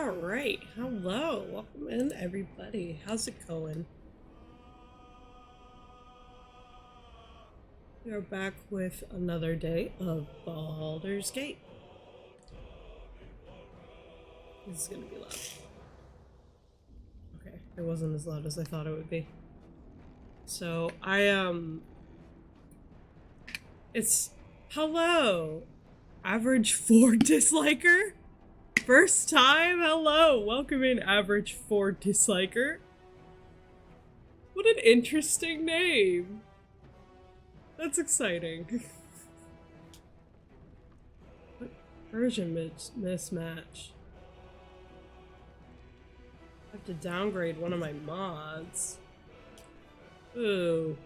Alright, hello, welcome in everybody. How's it going? We are back with another day of Baldur's Gate. This is gonna be loud. Okay, it wasn't as loud as I thought it would be. So, it's, hello, average 4 disliker? First time? Hello! Welcome in, average 4 disliker. What an interesting name! That's exciting. What version mismatch? I have to downgrade one of my mods. Ooh.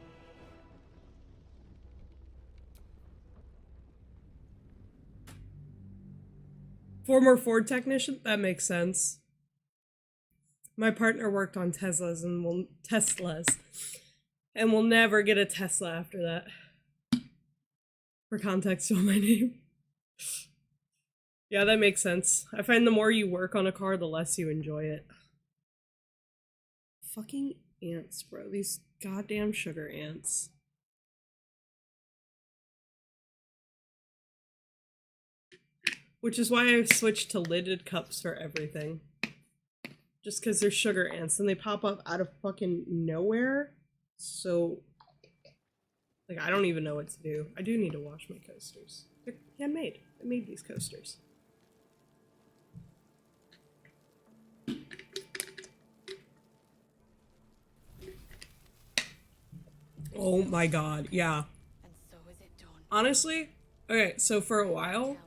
Former Ford technician? That makes sense. My partner worked on Teslas and will never get a Tesla after that. For context on my name. Yeah, that makes sense. I find the more you work on a car, the less you enjoy it. Fucking ants, bro. These goddamn sugar ants. Which is why I've switched to lidded cups for everything. Just because they're sugar ants and they pop up out of fucking nowhere. So, like, I don't even know what to do. I do need to wash my coasters. They're handmade. I made these coasters. Oh my god, yeah. Honestly, okay, so for a while,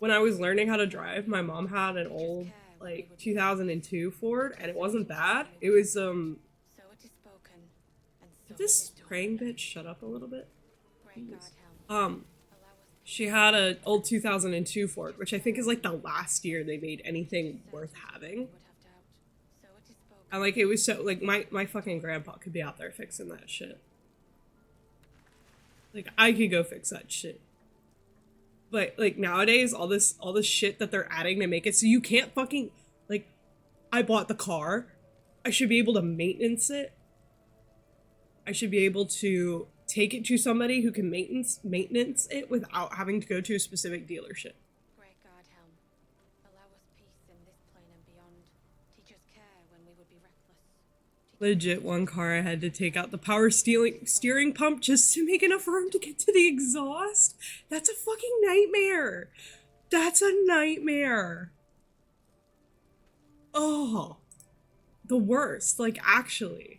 when I was learning how to drive, my mom had an old, like, 2002 Ford, and it wasn't bad. It was, Did this praying bitch shut up a little bit? She had an old 2002 Ford, which I think is, like, the last year they made anything worth having. And, like, it was so, like, my fucking grandpa could be out there fixing that shit. Like, I could go fix that shit. But, like, nowadays, all this shit that they're adding to make it so you can't fucking, like, I bought the car. I should be able to maintenance it. I should be able to take it to somebody who can maintenance it without having to go to a specific dealership. Legit, one car I had to take out the power steering pump just to make enough room to get to the exhaust. That's a fucking nightmare. That's a nightmare. Oh, the worst, like, actually.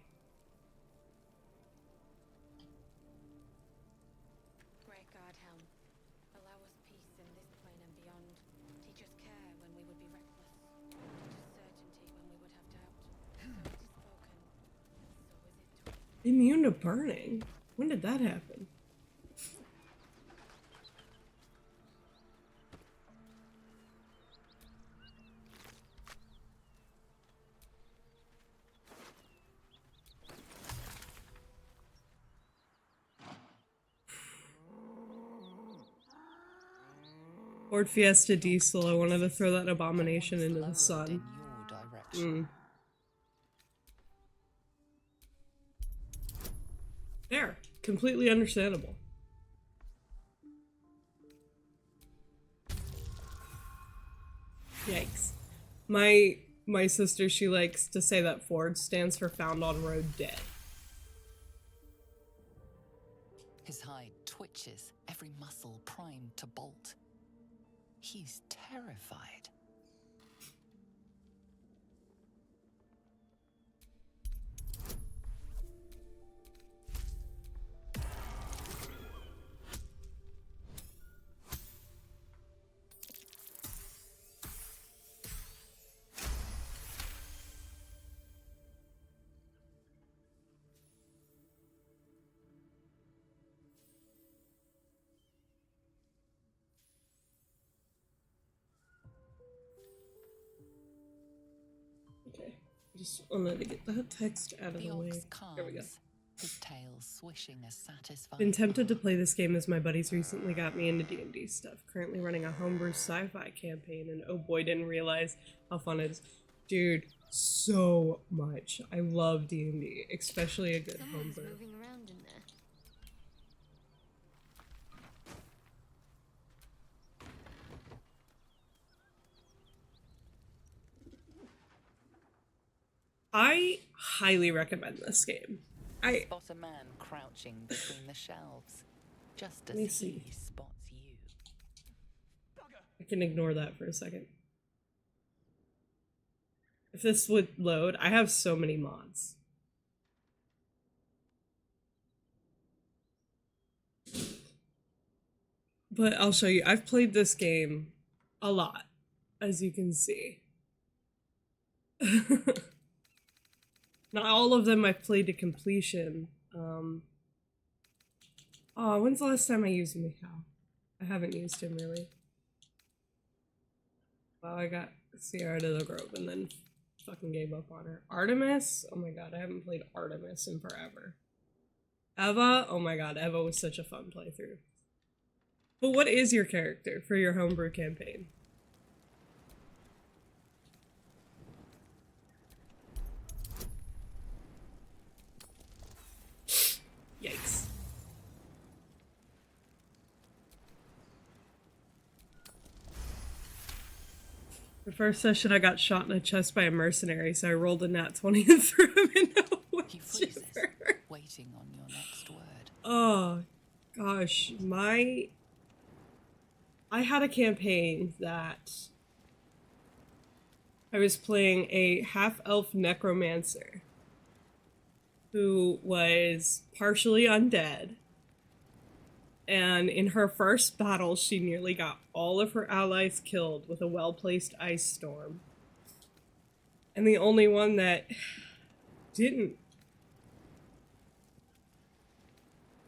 Immune to burning? When did that happen? Ford Fiesta Diesel, I wanted to throw that abomination into the sun. There. Completely understandable. Yikes. My sister, she likes to say that Ford stands for Found on Road Dead. His hide twitches, every muscle primed to bolt. He's terrified. Okay. Just wanted to get that text out of the way. There we go. his tail swishing a satisfied Been tempted to bark. play this game as my buddies recently got me into D&D stuff. Currently running a homebrew sci-fi campaign, and oh boy, didn't realize how fun it is. Dude, so much. I love D&D, especially a good Someone's homebrew. moving around in there. I highly recommend this game. Spot a man crouching between the shelves, just as Let me he see. spots you. I can ignore that for a second. If this would load, I have so many mods. But I'll show you. I've played this game a lot, as you can see. Not all of them I've played to completion. Oh, when's the last time I used Mikhail? I haven't used him really. Well, I got Sierra to the Grove and then fucking gave up on her. Artemis? Oh my god, I haven't played Artemis in forever. Eva? Oh my god, Eva was such a fun playthrough. But what is your character for your homebrew campaign? Yikes. The first session I got shot in the chest by a mercenary, so I rolled a nat 20 and threw him into a wood He freezes, chipper. waiting on your next word. Oh, gosh. I had a campaign that I was playing a half-elf necromancer who was partially undead. And in her first battle, she nearly got all of her allies killed with a well-placed ice storm. And the only one that didn't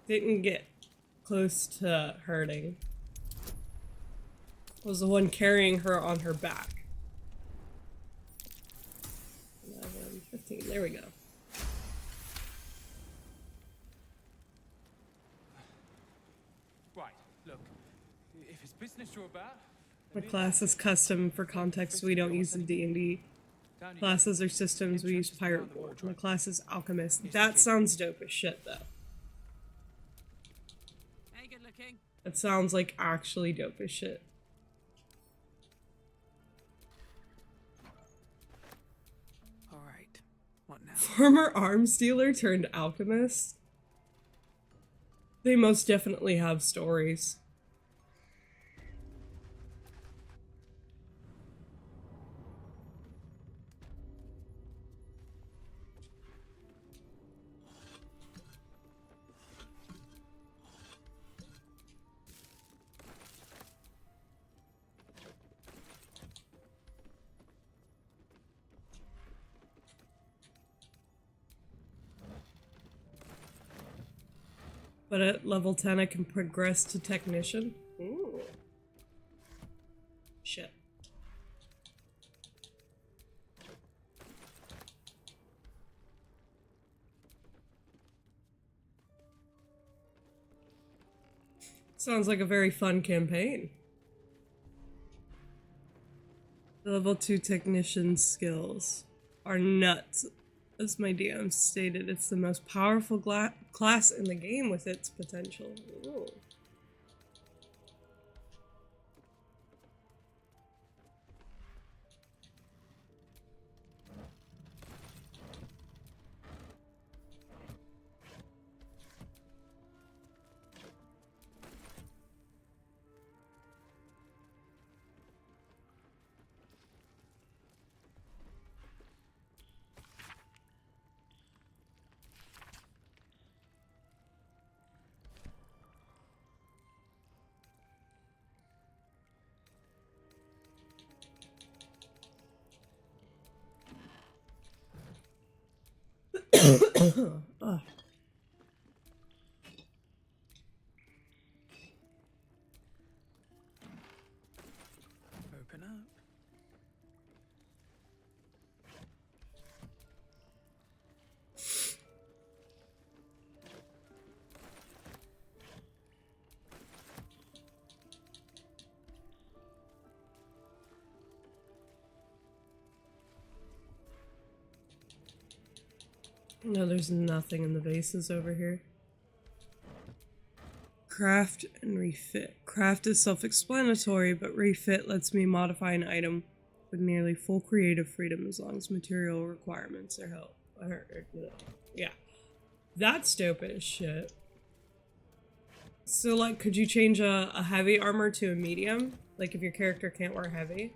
get close to hurting was the one carrying her on her back. 11, 15, there we go. Right, look, if it's business you're about... My class is custom for context we don't use in D&D. Classes or systems we use Pirate Board. My class is Alchemist. That sounds dope as shit though. Hey, good looking. That sounds like actually dope as shit. All right, what now? Former arms dealer turned alchemist. They most definitely have stories. But at level 10 I can progress to technician. Ooh. Shit. Sounds like a very fun campaign. The level 2 technician skills are nuts. As my DM stated, it's the most powerful class in the game with its potential. Ooh. Ugh. Open up. No, there's nothing in the vases over here. Craft and refit. Craft is self-explanatory, but refit lets me modify an item with nearly full creative freedom as long as material requirements are held. Yeah. That's dope as shit. So, like, could you change a heavy armor to a medium? Like, if your character can't wear heavy?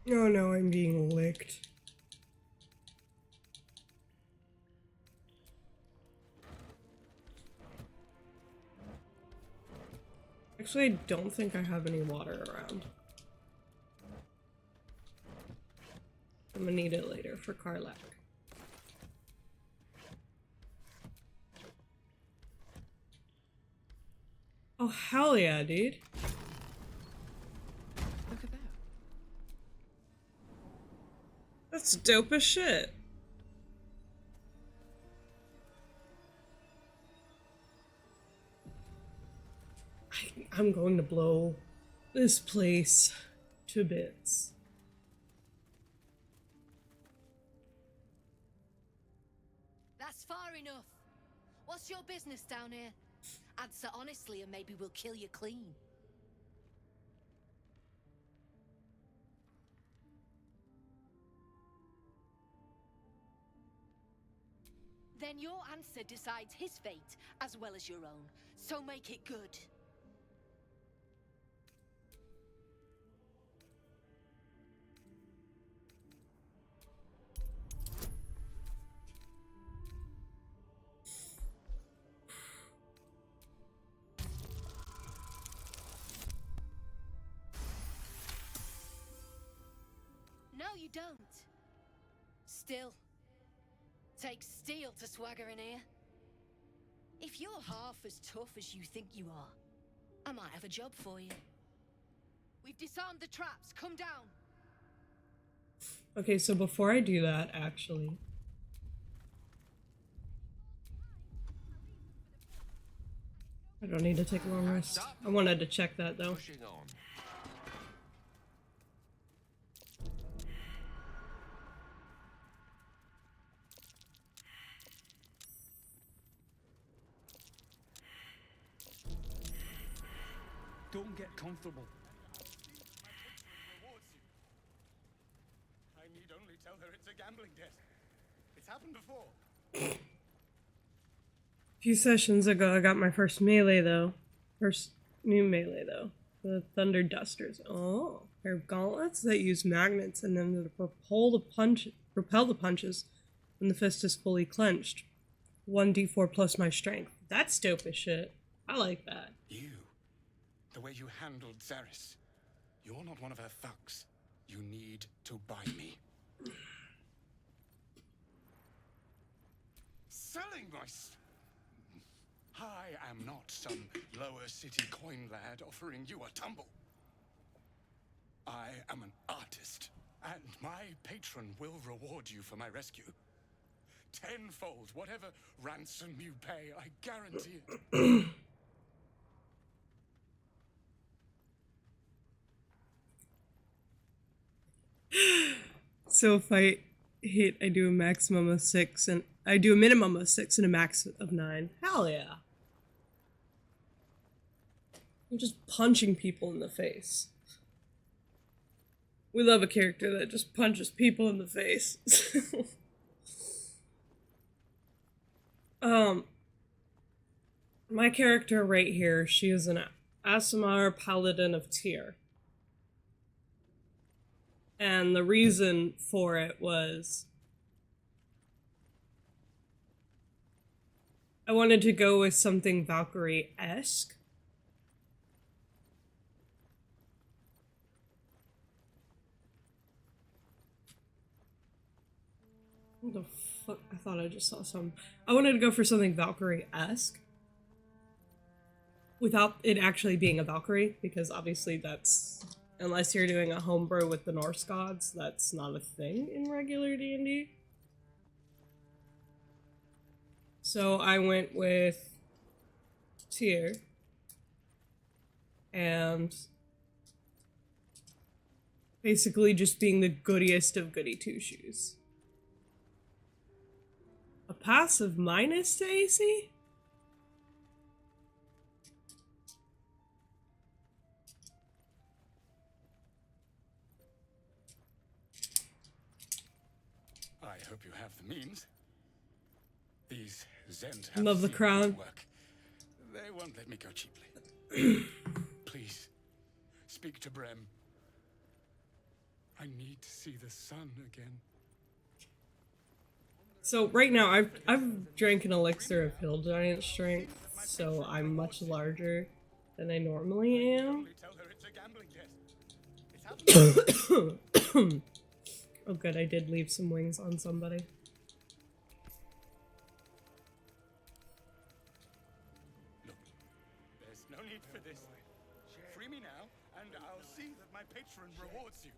Oh no, I'm being licked. Actually, I don't think I have any water around. I'm gonna need it later for Karlak. Oh, hell yeah, dude. Look at that. That's dope as shit. I'm going to blow this place to bits. That's far enough. What's your business down here? Answer honestly and maybe we'll kill you clean. Then your answer decides his fate as well as your own. So make it good. No, you don't. Still, takes steel to swagger in here. If you're half as tough as you think you are, I might have a job for you. We've disarmed the traps. Come down. Okay, so before I do that, actually... I don't need to take a long rest. I wanted to check that, though. Pushing on. Don't get comfortable. I need only tell her it's a gambling debt. It's happened before. A few sessions ago, I got my first melee, though. First new melee, though. The Thunder Dusters. Oh, pair of gauntlets that use magnets and then to propel the punches when the fist is fully clenched. 1d4 plus my strength. That's dope as shit. I like that. You. The way you handled Zaris. You're not one of her thugs. You need to buy me. Selling my I am not some lower city coin lad offering you a tumble. I am an artist, and my patron will reward you for my rescue. Tenfold, whatever ransom you pay, I guarantee it. So if I hit, I do a maximum of 6, and I do a minimum of 6 and a max of 9. Hell yeah. I'm just punching people in the face. We love a character that just punches people in the face. My character right here, she is an Aasimar Paladin of Tyr. And the reason for it was I wanted to go with something Valkyrie-esque. What the fuck? I thought I just saw some. I wanted to go for something Valkyrie-esque. Without it actually being a Valkyrie, because obviously that's... Unless you're doing a homebrew with the Norse gods, that's not a thing in regular D&D. So I went with Tyr and basically just being the goodiest of goody two-shoes. A passive minus to AC? I hope you have the means. These Zend have Love the seen crown. good work. They won't let me go cheaply. Please, speak to Brem. I need to see the sun again. So right now I've drank an elixir of hill giant strength, so I'm much larger than I normally am. Only tell her it's a gambling debt. It's happened. Oh good, I did leave some wings on somebody. Look, there's no need for this. Free me now, and I'll see that my patron rewards you.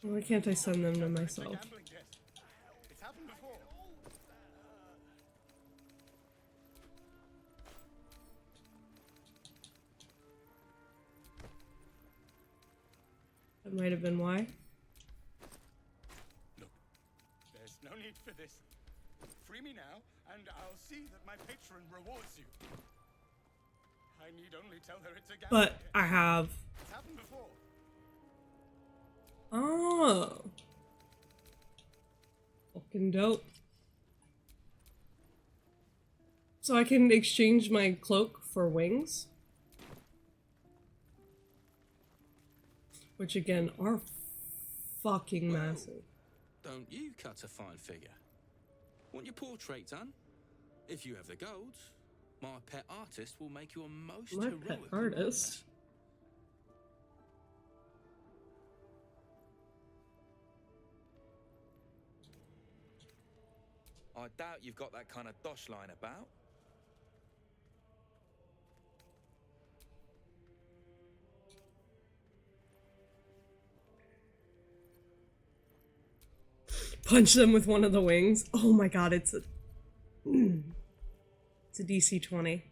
Why can't I send them to It's a myself? gambling debt. It's happened before. That might have been why. Look, there's no need for this. Free me now, and I'll see that my patron rewards you. I need only tell her it's a gambling But debt. I have. It's happened before. Oh. Fucking dope. So I can exchange my cloak for wings? Which again are fucking massive. Don't you cut a fine figure? Want your portrait done? If you have the gold, my pet artist will make you a most My heroic pet artist? I doubt you've got that kind of dosh line about. Punch them with one of the wings. Oh my god, it's a it's a DC 20.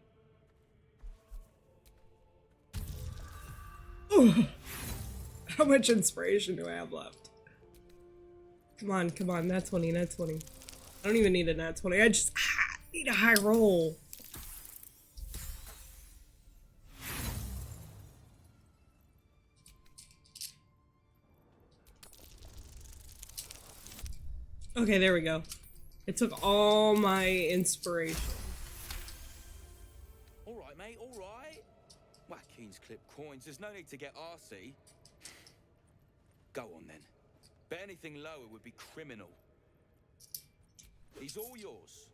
Ooh. How much inspiration do I have left? Come on, nat 20, nat 20. I don't even need a nat 20, I just need a high roll. Okay, there we go. It took all my inspiration. All right, mate, all right. Watkins clip coins. There's no need to get arsey. Go on, then. Bet anything lower would be criminal. He's all yours.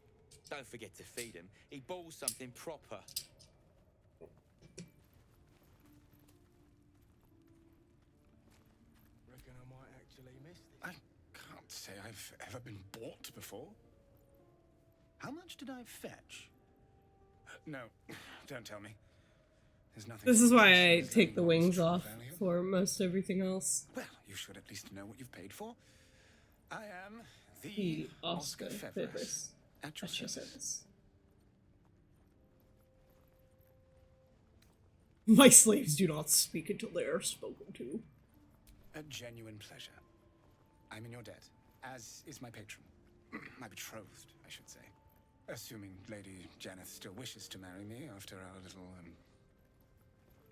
Don't forget to feed him. He balls something proper. Reckon I might actually miss this. I can't say I've ever been bought before. How much did I fetch? No, don't tell me. There's nothing. This is why I There's take the no wings true off value. for most everything else. Well, you should at least know what you've paid for. I am the The Oscar Fevers. Fevers. At your At your service. service. My slaves do not speak until they are spoken to. A genuine pleasure. I'm in your debt, as is my patron. My betrothed, I should say. Assuming Lady Janeth still wishes to marry me after our little,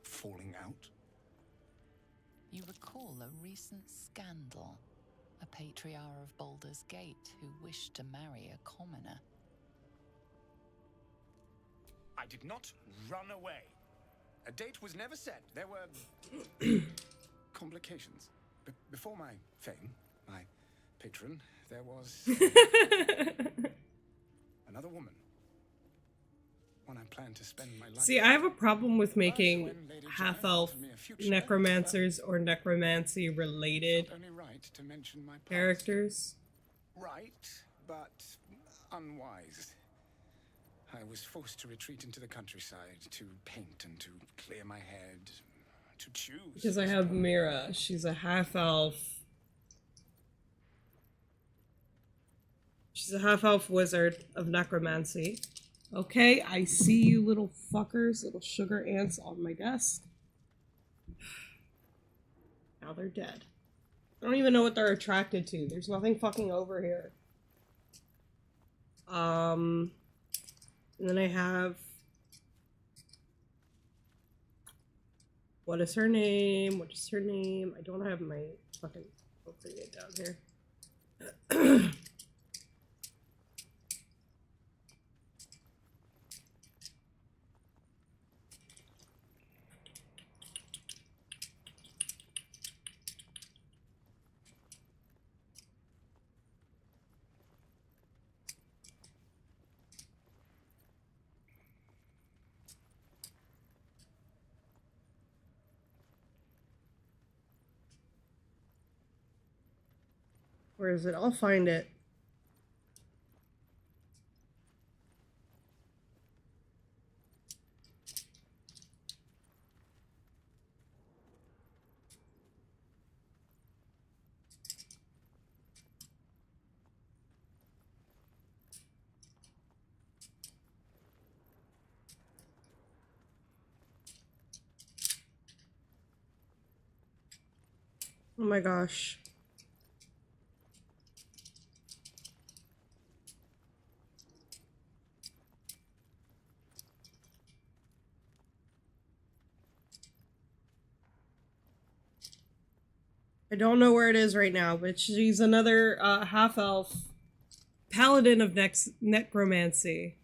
falling out. You recall a recent scandal. A patriarch of Baldur's Gate who wished to marry a commoner. I did not run away. A date was never set. There were complications. Before my fame, my patron, there was another woman. One I planned to spend my life. See, I have a problem with making When Lady Janeth half-elf offered me a future, necromancers or necromancy I related felt only right to mention my past. characters. Right, but unwise. I was forced to retreat into the countryside to paint and to clear my head, to choose. Because I have Mira, she's a half-elf. She's She's a half-elf wizard of necromancy. Okay, I see you little fuckers, little sugar ants on my desk. Now they're dead. I don't even know what they're attracted to. There's nothing fucking over here. And then I have... What is her name? What is her name? I don't have my fucking appropriate down here. Where is it? I'll find it. Oh my gosh. I don't know where it is right now, but she's another half-elf paladin of necromancy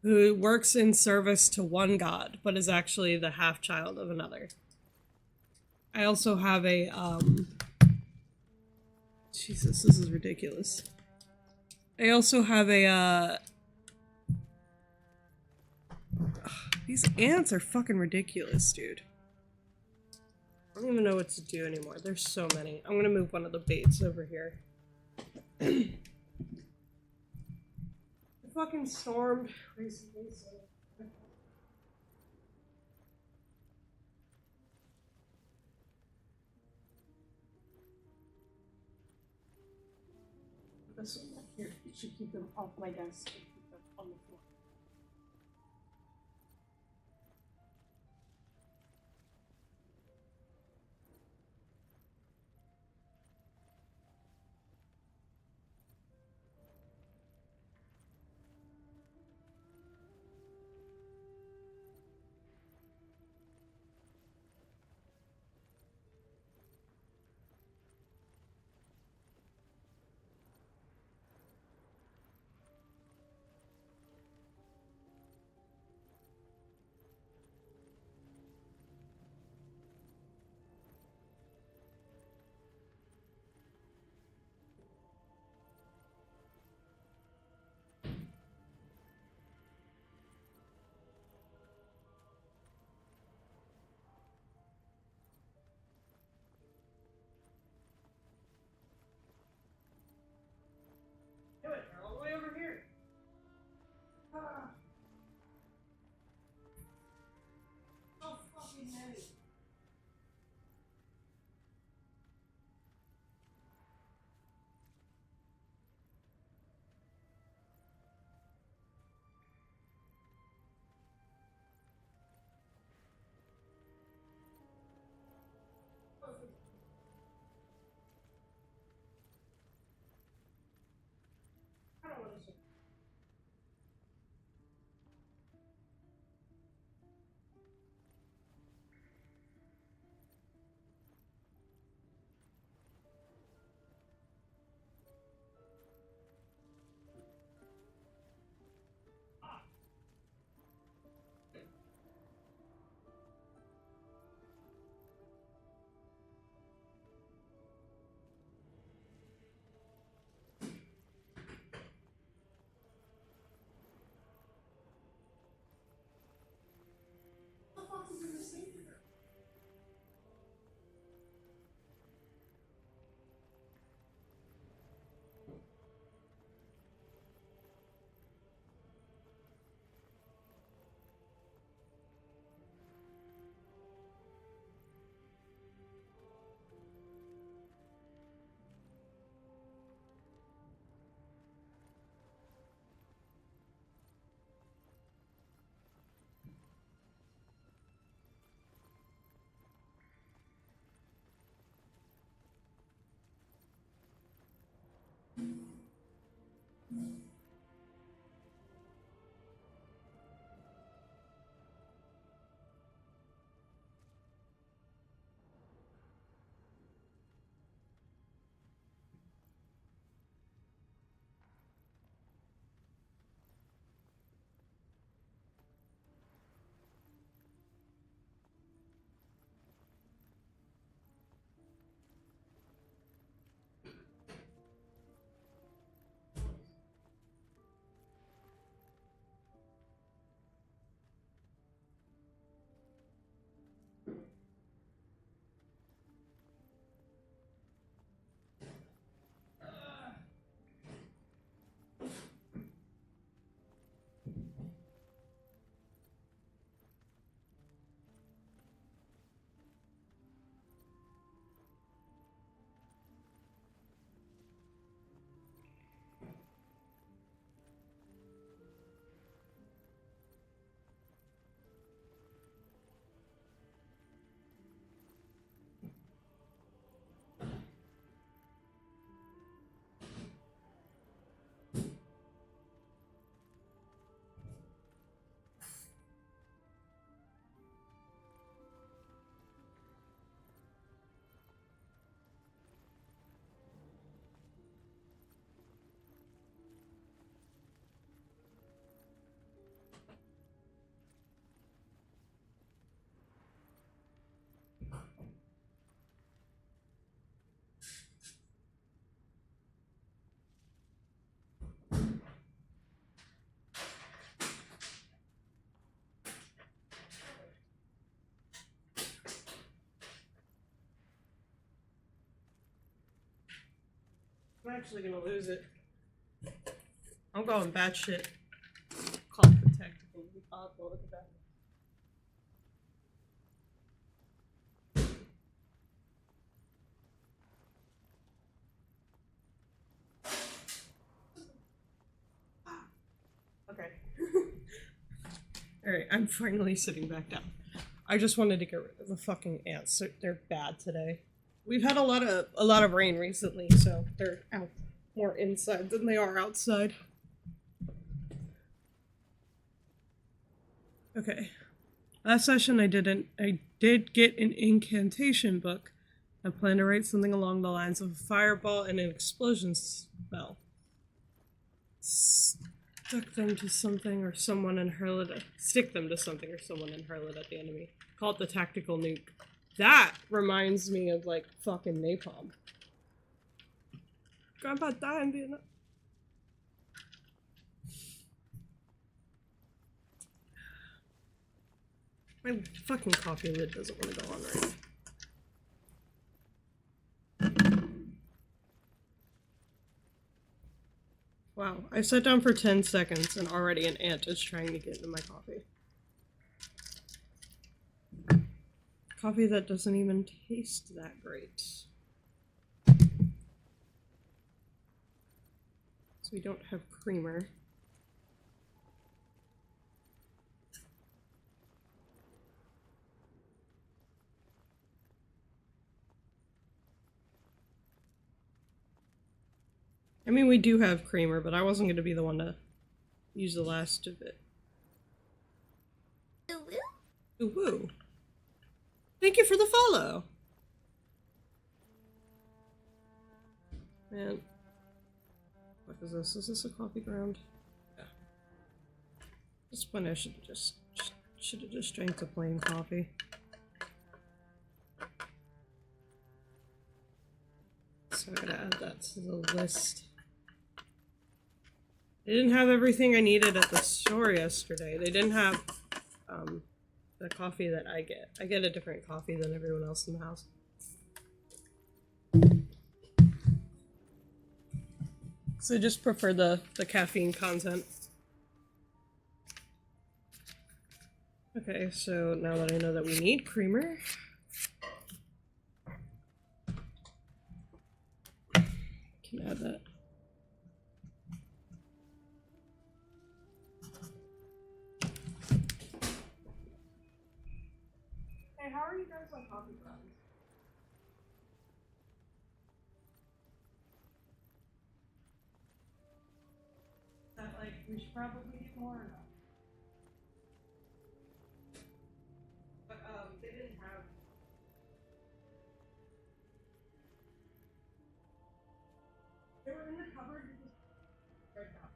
who works in service to one god, but is actually the half-child of another. I also have a, Jesus, this is ridiculous. I also have a, these ants are fucking ridiculous, dude. I don't even know what to do anymore. There's so many. I'm gonna move one of the baits over here. I fucking stormed recently, so... This one back here. You should keep them off my desk and keep them on the floor. I'm actually gonna lose it. I'm going batshit. Call it the tactical. Look at that. Okay. Alright, I'm finally sitting back down. I just wanted to get rid of the fucking ants. They're bad today. We've had a lot of rain recently, so they're out more inside than they are outside. Okay. Last session I did get an incantation book. I plan to write something along the lines of a fireball and an explosion spell. Stick them to something or someone and hurl it at the enemy. Call it the tactical nuke. That reminds me of like fucking napalm. Grandpa died in Vietnam. My fucking coffee lid doesn't want to go on right now. Wow, I sat down for 10 seconds and already an ant is trying to get into my coffee. Coffee that doesn't even taste that great. So we don't have creamer. I mean, we do have creamer, but I wasn't going to be the one to use the last of it. Ooh woo. Thank you for the follow. Man. What is this? Is this a coffee ground? Yeah. This one I should have just drank the plain coffee. So I gotta add that to the list. They didn't have everything I needed at the store yesterday. They didn't have the coffee that I get. I get a different coffee than everyone else in the house. So I just prefer the caffeine content. Okay, so now that I know that we need creamer, can add that. Hey, how are you guys on coffee grounds? That like we should probably get more or not? But they didn't have. They were in the cupboard. Right now.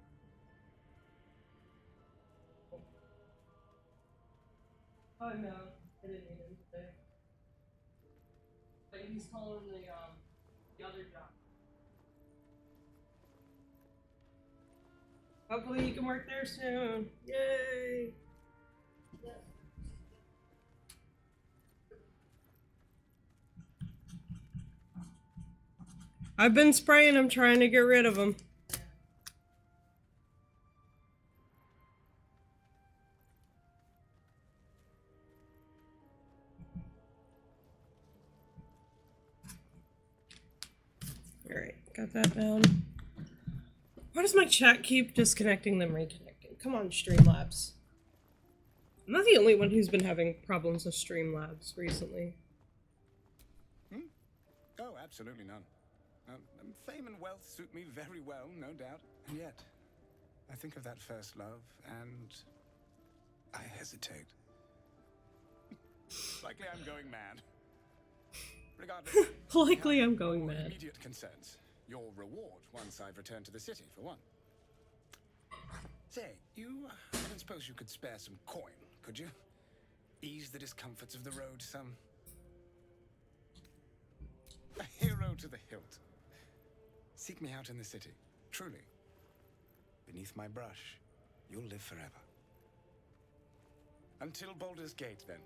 Oh no, I didn't need him today. But he's calling the other job. Hopefully you can work there soon. Yay! I've been spraying them, trying to get rid of them. Alright, got that down. Why does my chat keep disconnecting then reconnecting? Come on, Streamlabs. I'm not the only one who's been having problems with Streamlabs recently. Oh, absolutely none. Fame and wealth suit me very well, no doubt. And yet, I think of that first love, and I hesitate. Likely I'm going mad. Regardless, Likely I'm going mad. Immediate concerns. Your reward once I've returned to the city, for one. Say, I don't suppose you could spare some coin, could you? Ease the discomforts of the road some. A hero to the hilt. Seek me out in the city, truly. Beneath my brush, you'll live forever. Until Baldur's Gate, then.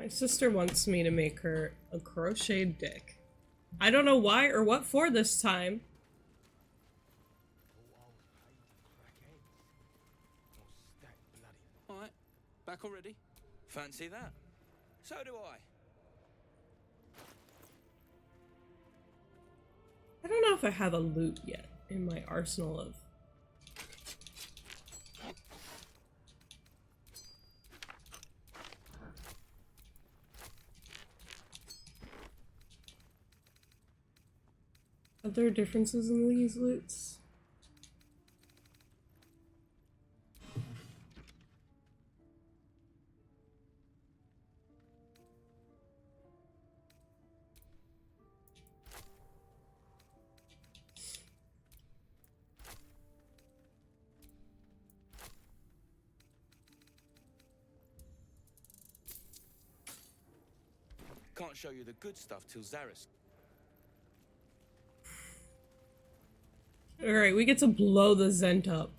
My sister wants me to make her a crocheted dick. I don't know why or what for this time. Alright, back already? Fancy that? So do I. I don't know if I have a loot yet in my arsenal of... Are there differences in these loots? Can't show you the good stuff till Zaris. Alright, we get to blow the Zent up.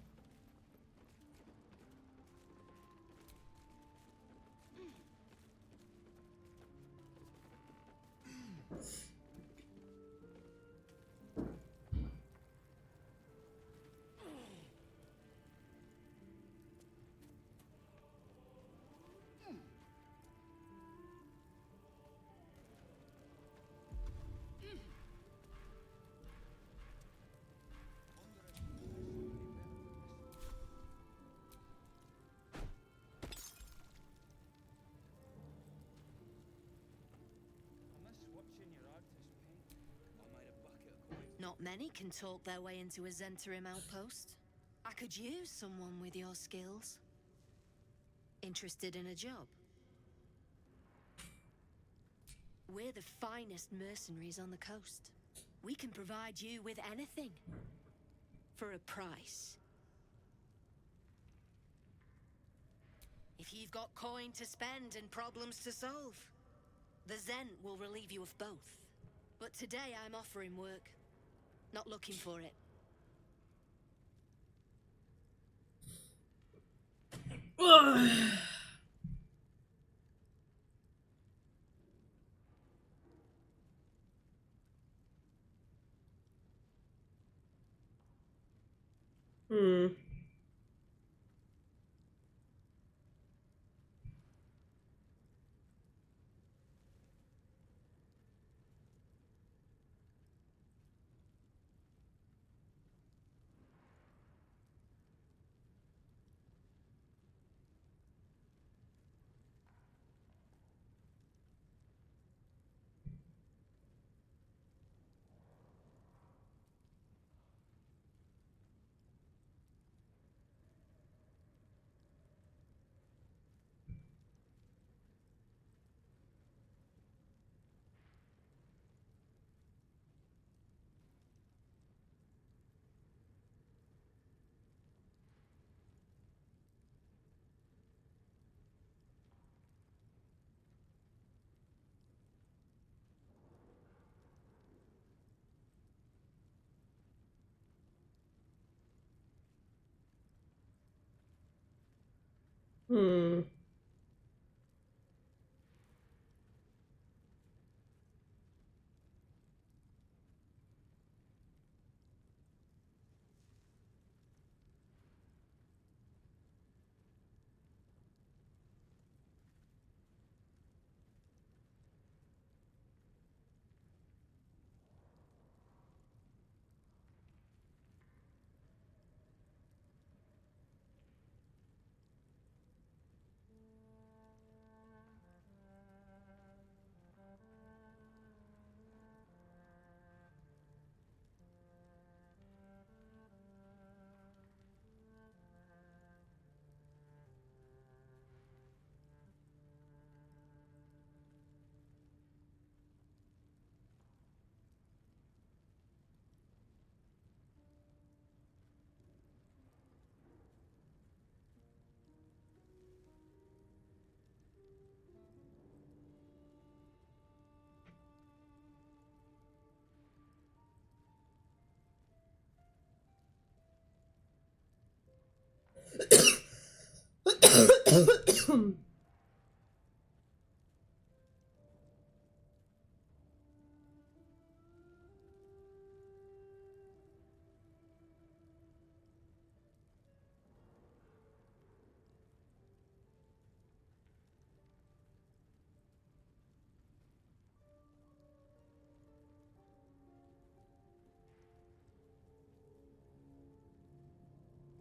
Not many can talk their way into a Zentarim outpost. I could use someone with your skills. Interested in a job? We're the finest mercenaries on the coast. We can provide you with anything. For a price. If you've got coin to spend and problems to solve, the Zent will relieve you of both. But today I'm offering work. Not looking for it. Ugh. Hmm. Hmm.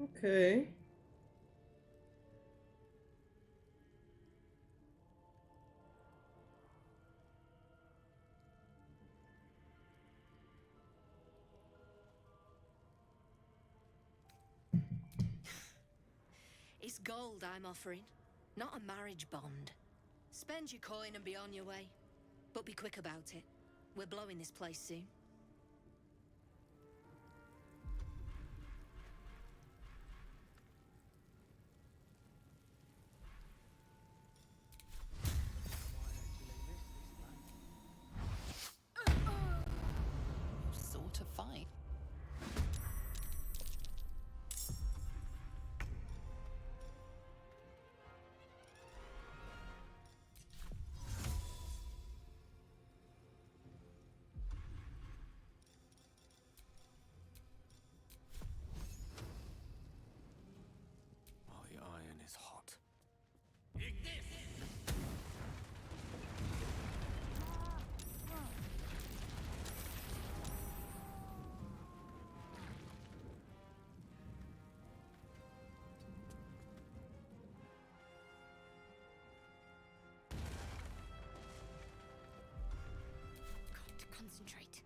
Okay. It's gold I'm offering, not a marriage bond. Spend your coin and be on your way. But be quick about it. We're blowing this place soon. Sort of fight. Oh, the iron is hot. Got to concentrate.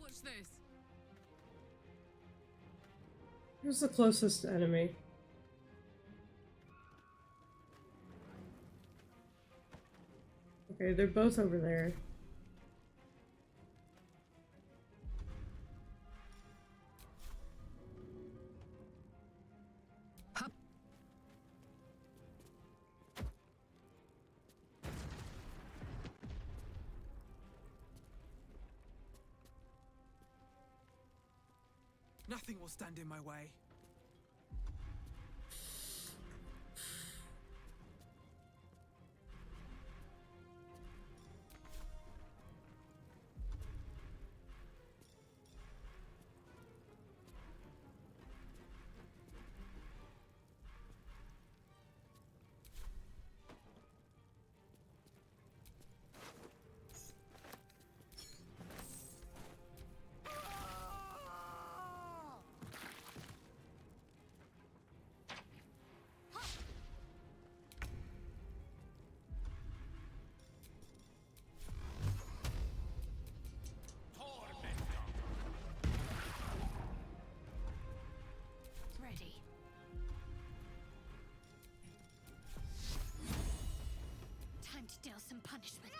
Watch this. Who's the closest enemy? Okay, they're both over there. Nothing will stand in my way. Ready. Time to deal some punishment.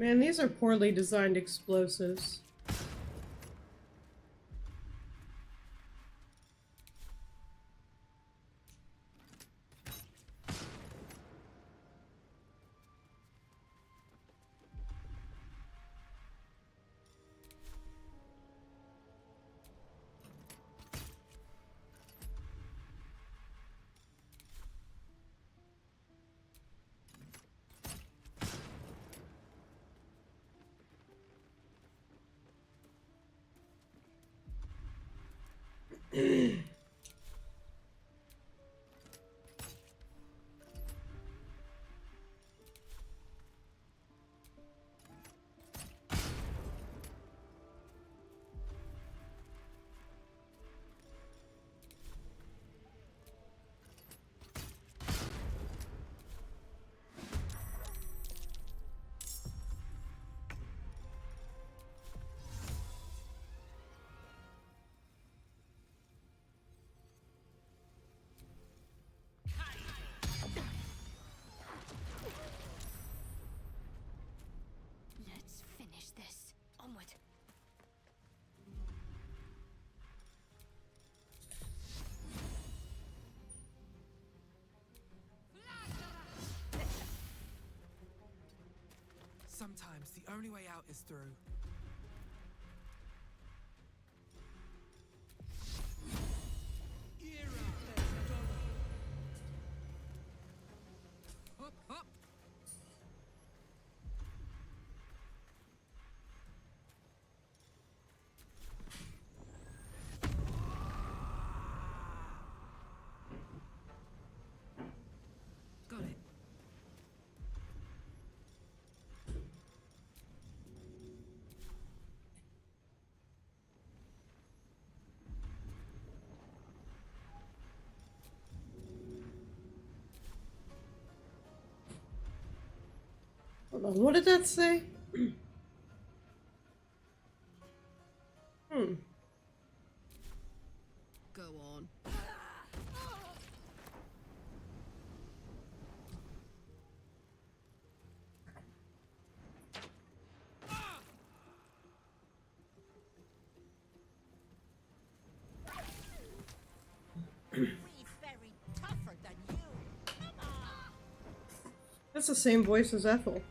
Man, these are poorly designed explosives. Let's finish this. Onward. Sometimes the only way out is through. Up, up. Got it. Hold on, what did that say? Hmm. Go on. We very tougher than you. Come on. That's the same voice as Ethel.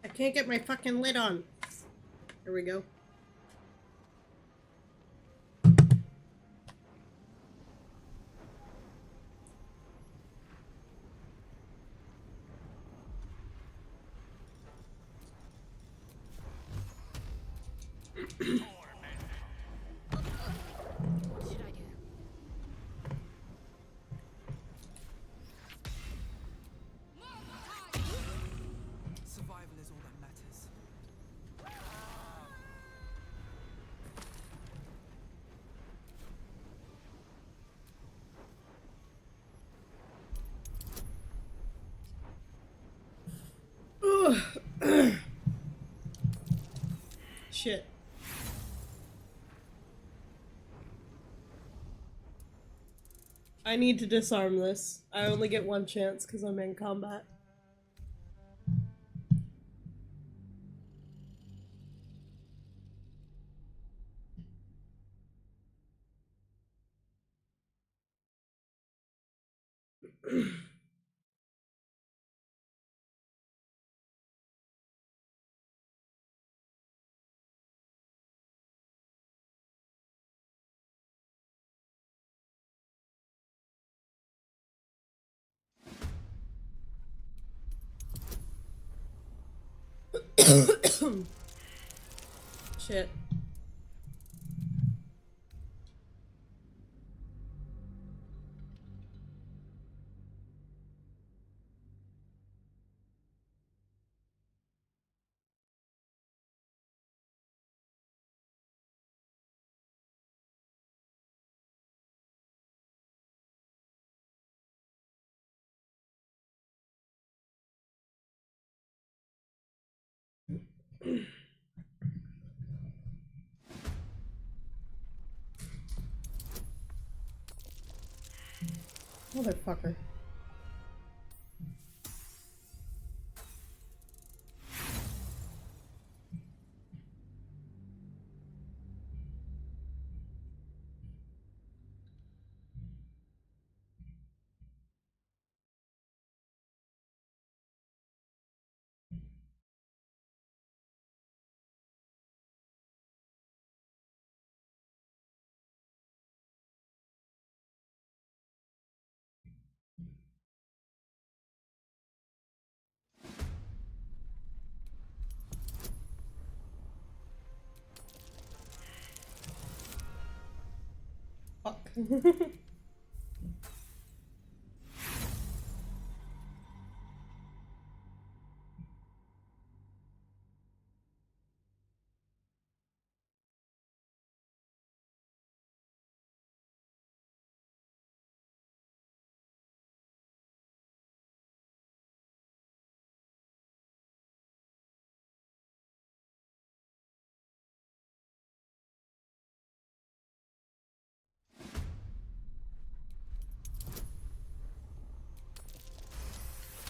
I can't get my fucking lid on. Here we go. What should I do? Survival is all that matters. Shit. I need to disarm this. I only get one chance because I'm in combat. Shit. Motherfucker.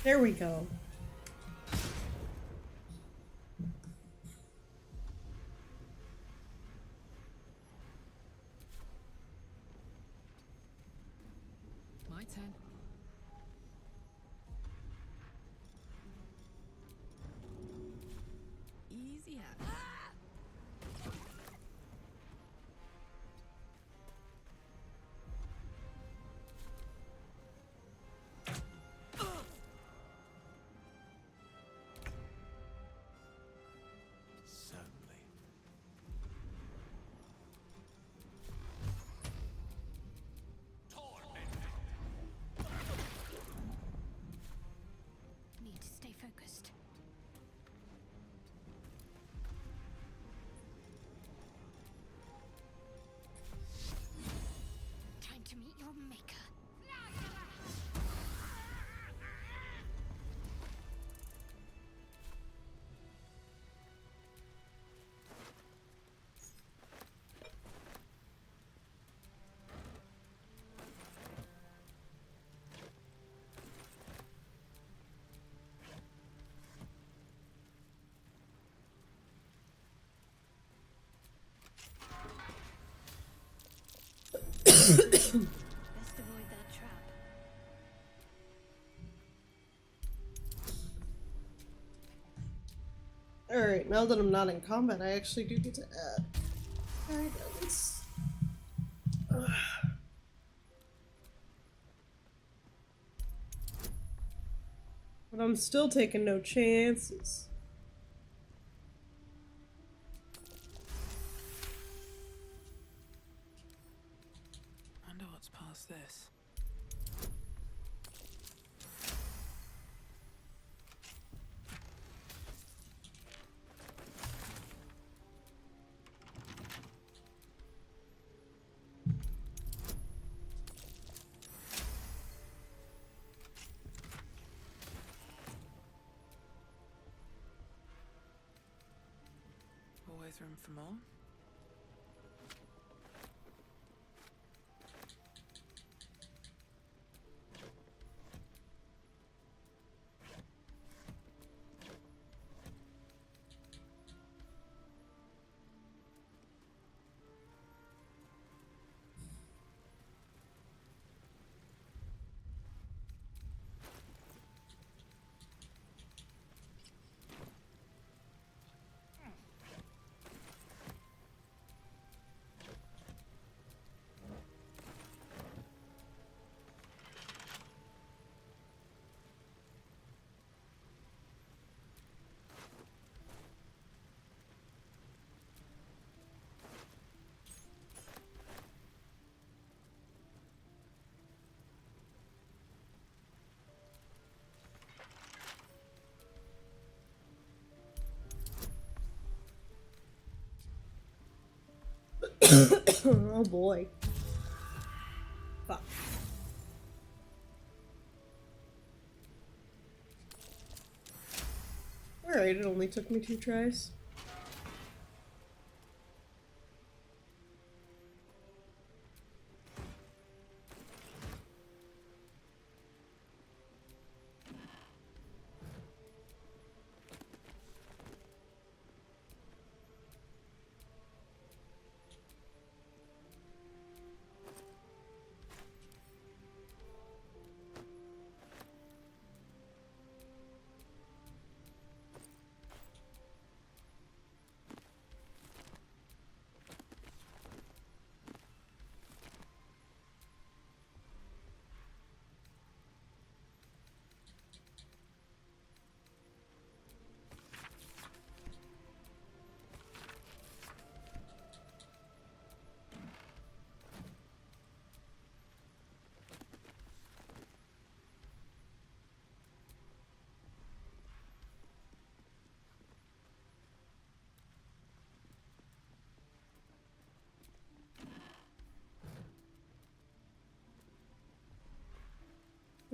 There we go. My turn. Easy as. Certainly. Need to stay focused. Time to meet your maker. Best avoid that trap. Alright, now that I'm not in combat, I actually do get to add guidance. Ugh. But I'm still taking no chances. Wonder what's past this. Always room for more. Oh boy. Fuck. Alright, it only took me 2 tries.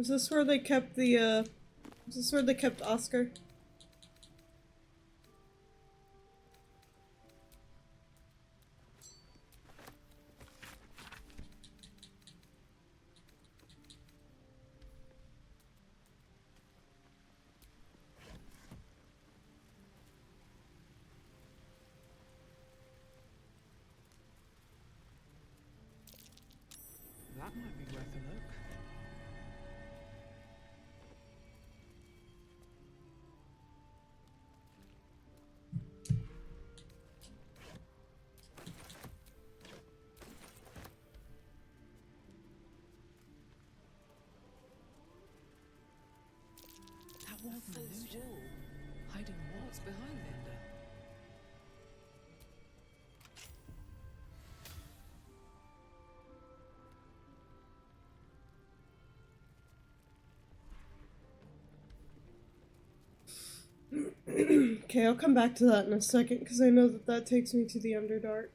Is this where they kept the, is this where they kept Oscar? That might be worth a look. That was an illusion. Hiding what's behind Linda? Okay, I'll come back to that in a second, because I know that that takes me to the Underdark.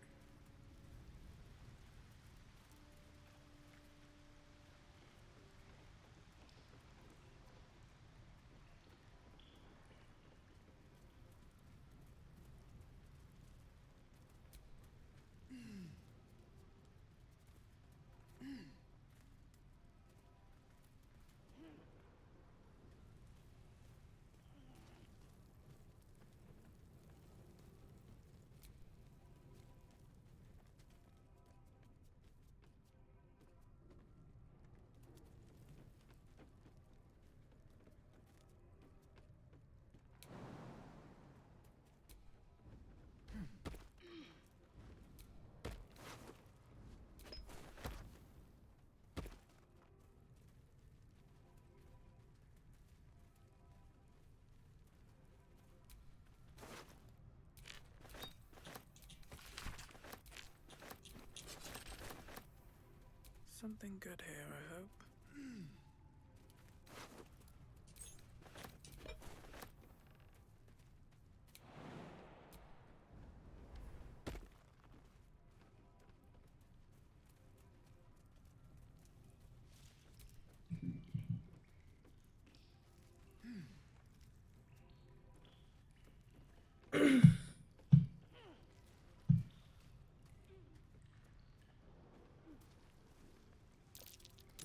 Something good here, I hope.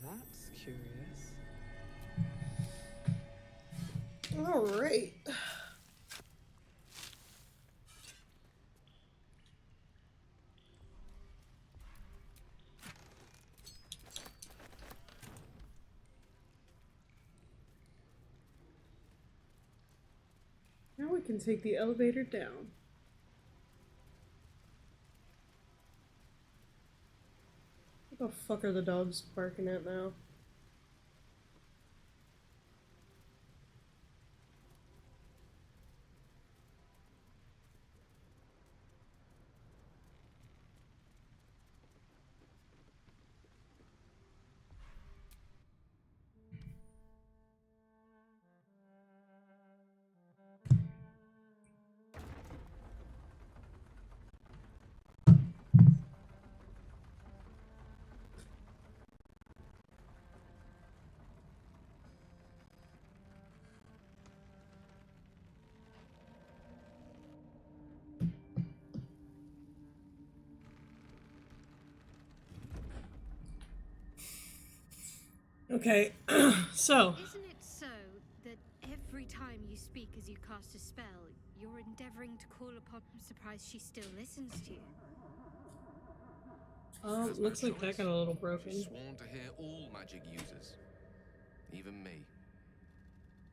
That's curious. Alright. Now we can take the elevator down. What the fuck are the dogs barking at now? Okay, so. Isn't it so that every time you speak as you cast a spell, you're endeavoring to call upon... I'm surprised she still listens to you. Looks like that got a little broken. She's sworn to hear all magic users, even me.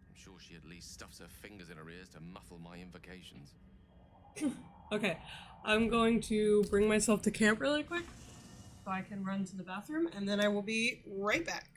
I'm sure she at least stuffs her fingers in her ears to muffle my invocations. Okay, I'm going to bring myself to camp really quick so I can run to the bathroom, and then I will be right back.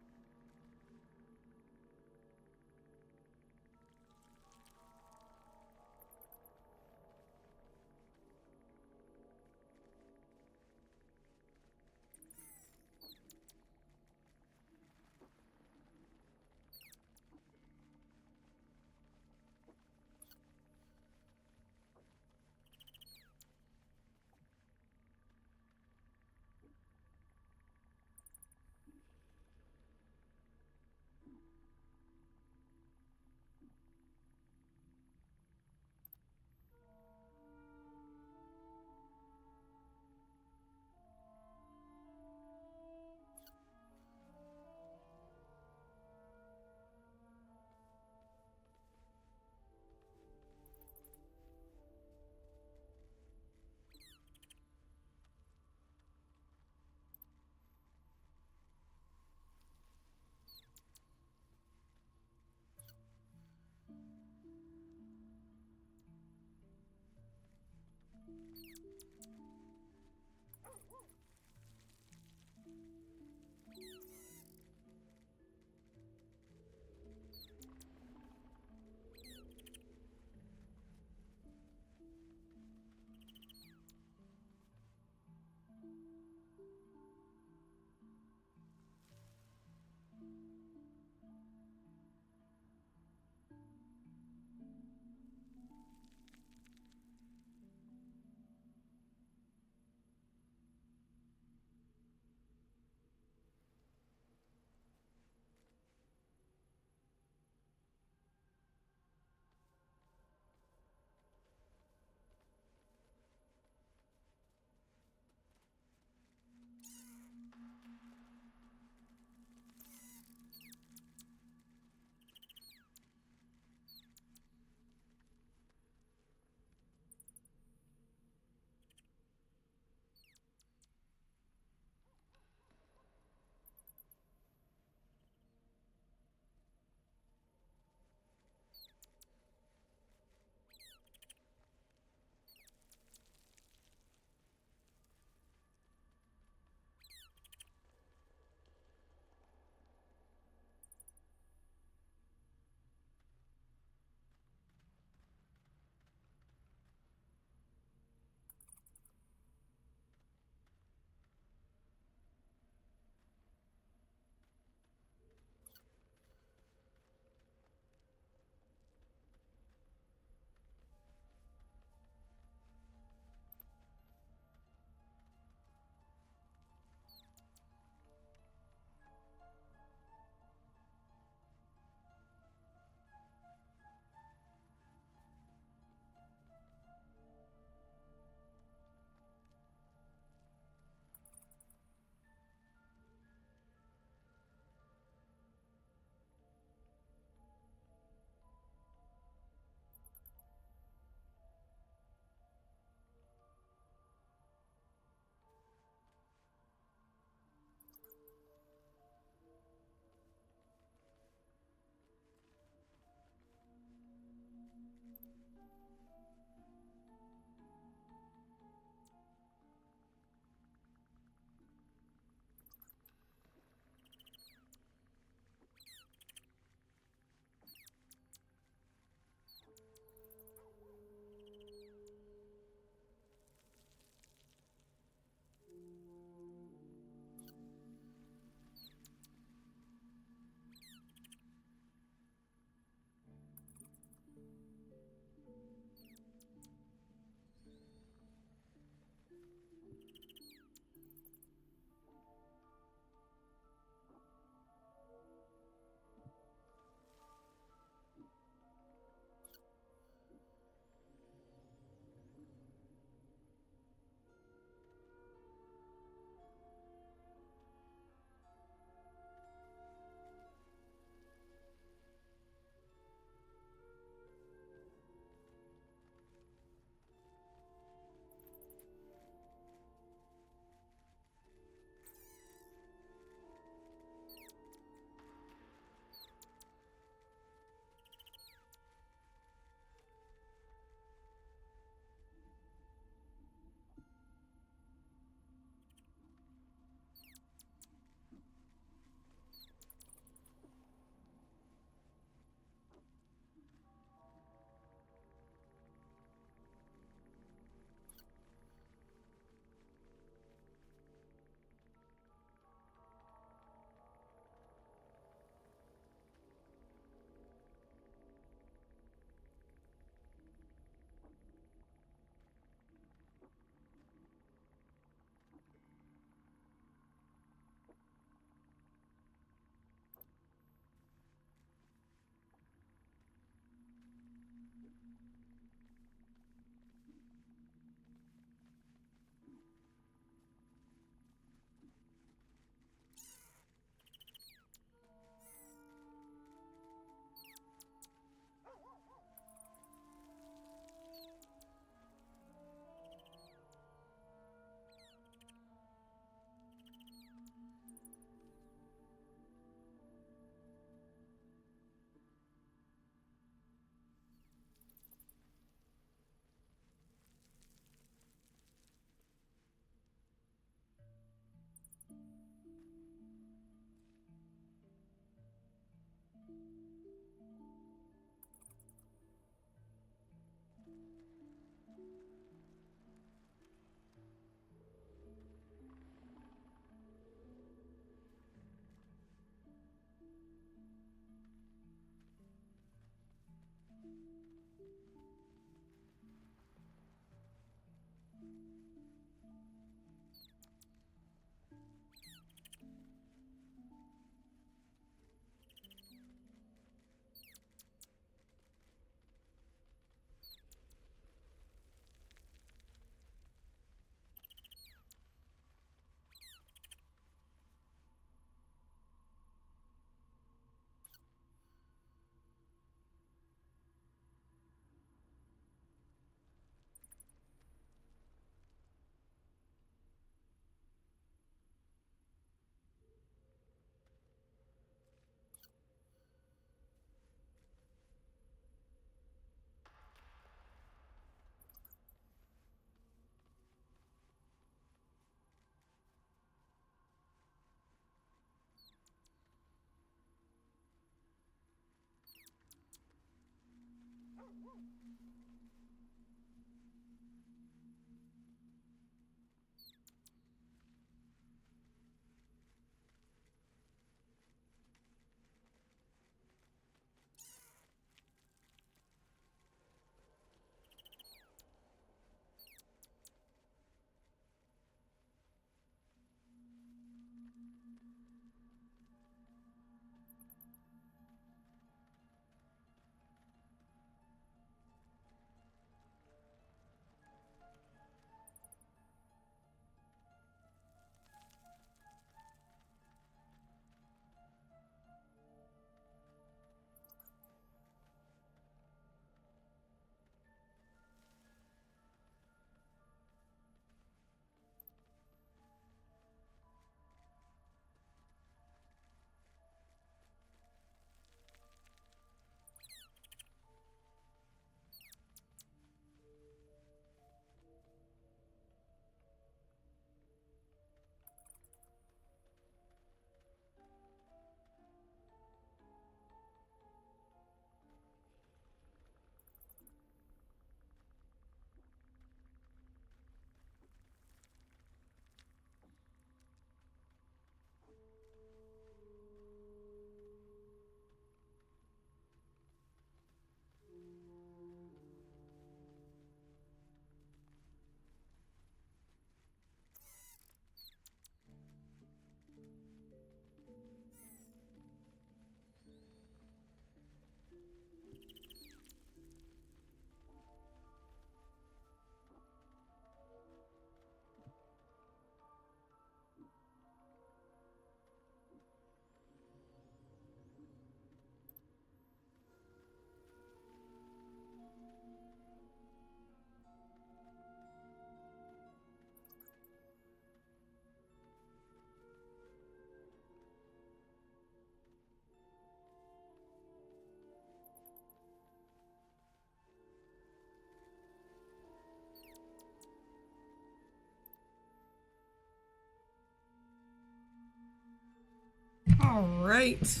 Alright.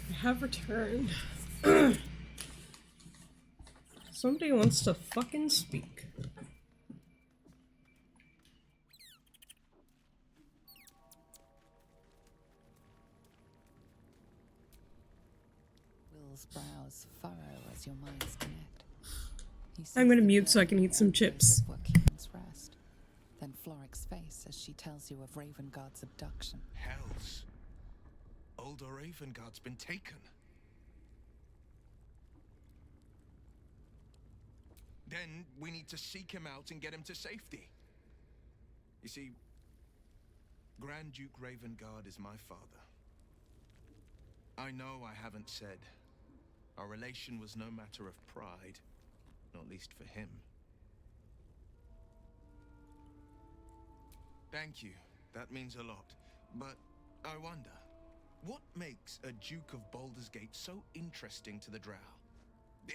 I have returned. Somebody wants to fucking speak. Will's brows furrow as your minds connect. He sees I'm gonna the mute so I can burning eat some embers chips. of Joaquin's rest. Then Floric's face as she tells you of Ravengard's abduction. Hells. Older Ravengard's been taken. Then we need to seek him out and get him to safety. You see, Grand Duke Ravengard is my father. I know I haven't said. Our relation was no matter of pride, not least for him. Thank you. That means a lot. But I wonder, what makes a Duke of Baldur's Gate so interesting to the Drow?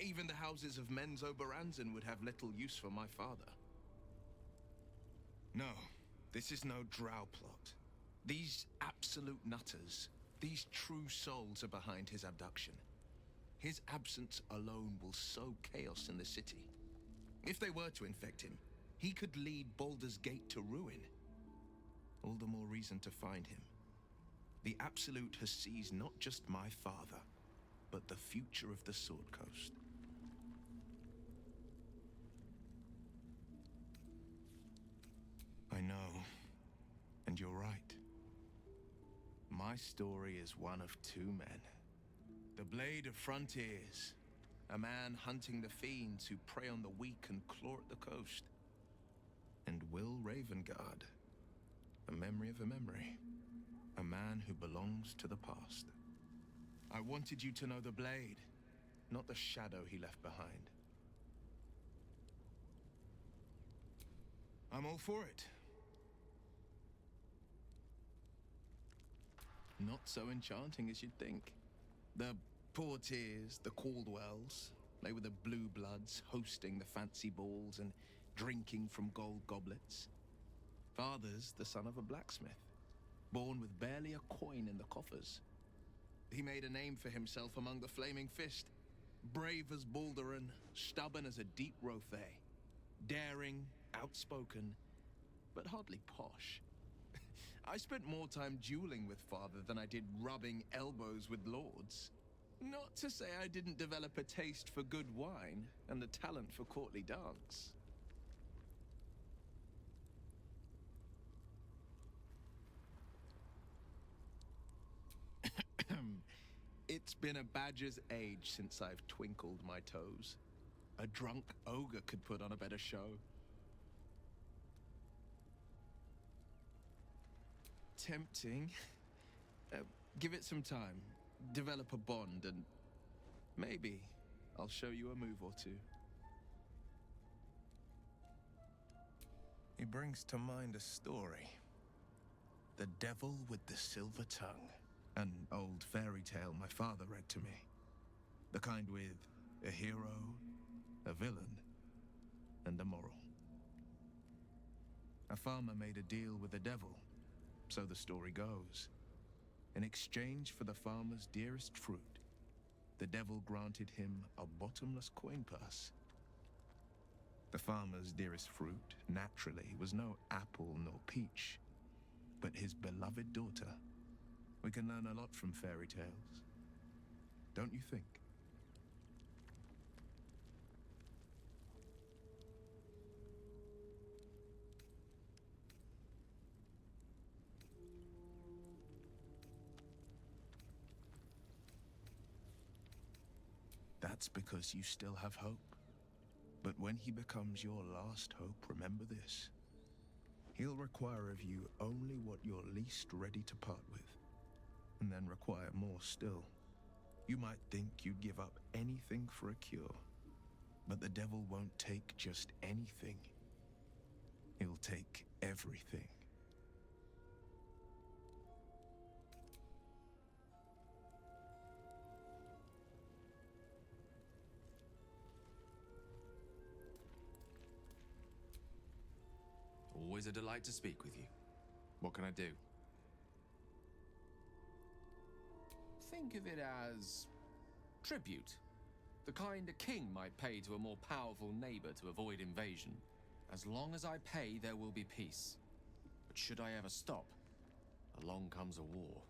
Even the houses of Men's Oberanzen would have little use for my father. No, this is no Drow plot. These absolute nutters, these true souls are behind his abduction. His absence alone will sow chaos in the city. If they were to infect him, he could lead Baldur's Gate to ruin. All the more reason to find him. The Absolute has seized not just my father, but the future of the Sword Coast. I know, and you're right. My story is one of two men. The Blade of Frontiers, a man hunting the fiends who prey on the weak and claw at the coast. And Will Ravengard, a memory of a memory, a man who belongs to the past. I wanted you to know the Blade, not the shadow he left behind. I'm all for it. Not so enchanting as you'd think. The Portiers, the Caldwells, they were the blue bloods hosting the fancy balls and drinking from gold goblets. Father's the son of a blacksmith, born with barely a coin in the coffers. He made a name for himself among the Flaming Fist. Brave as Balduran, stubborn as a deep Rothay. Daring, outspoken, but hardly posh. I spent more time dueling with father than I did rubbing elbows with lords. Not to say I didn't develop a taste for good wine and the talent for courtly dance. It's been a badger's age since I've twinkled my toes. A drunk ogre could put on a better show. Tempting. Give it some time, develop a bond, and maybe I'll show you a move or two. He brings to mind a story. The Devil with the Silver Tongue. An old fairy tale my father read to me. The kind with a hero, a villain, and a moral. A farmer made a deal with the devil, so the story goes. In exchange for the farmer's dearest fruit, the devil granted him a bottomless coin purse. The farmer's dearest fruit, naturally, was no apple nor peach, but his beloved daughter. We can learn a lot from fairy tales, don't you think? That's because you still have hope. But when he becomes your last hope, remember this. He'll require of you only what you're least ready to part with, and then require more still. You might think you'd give up anything for a cure, but the devil won't take just anything. He'll take everything. Always a delight to speak with you. What can I do? Think of it as tribute. The kind a king might pay to a more powerful neighbor to avoid invasion. As long as I pay, there will be peace. But should I ever stop, along comes a war.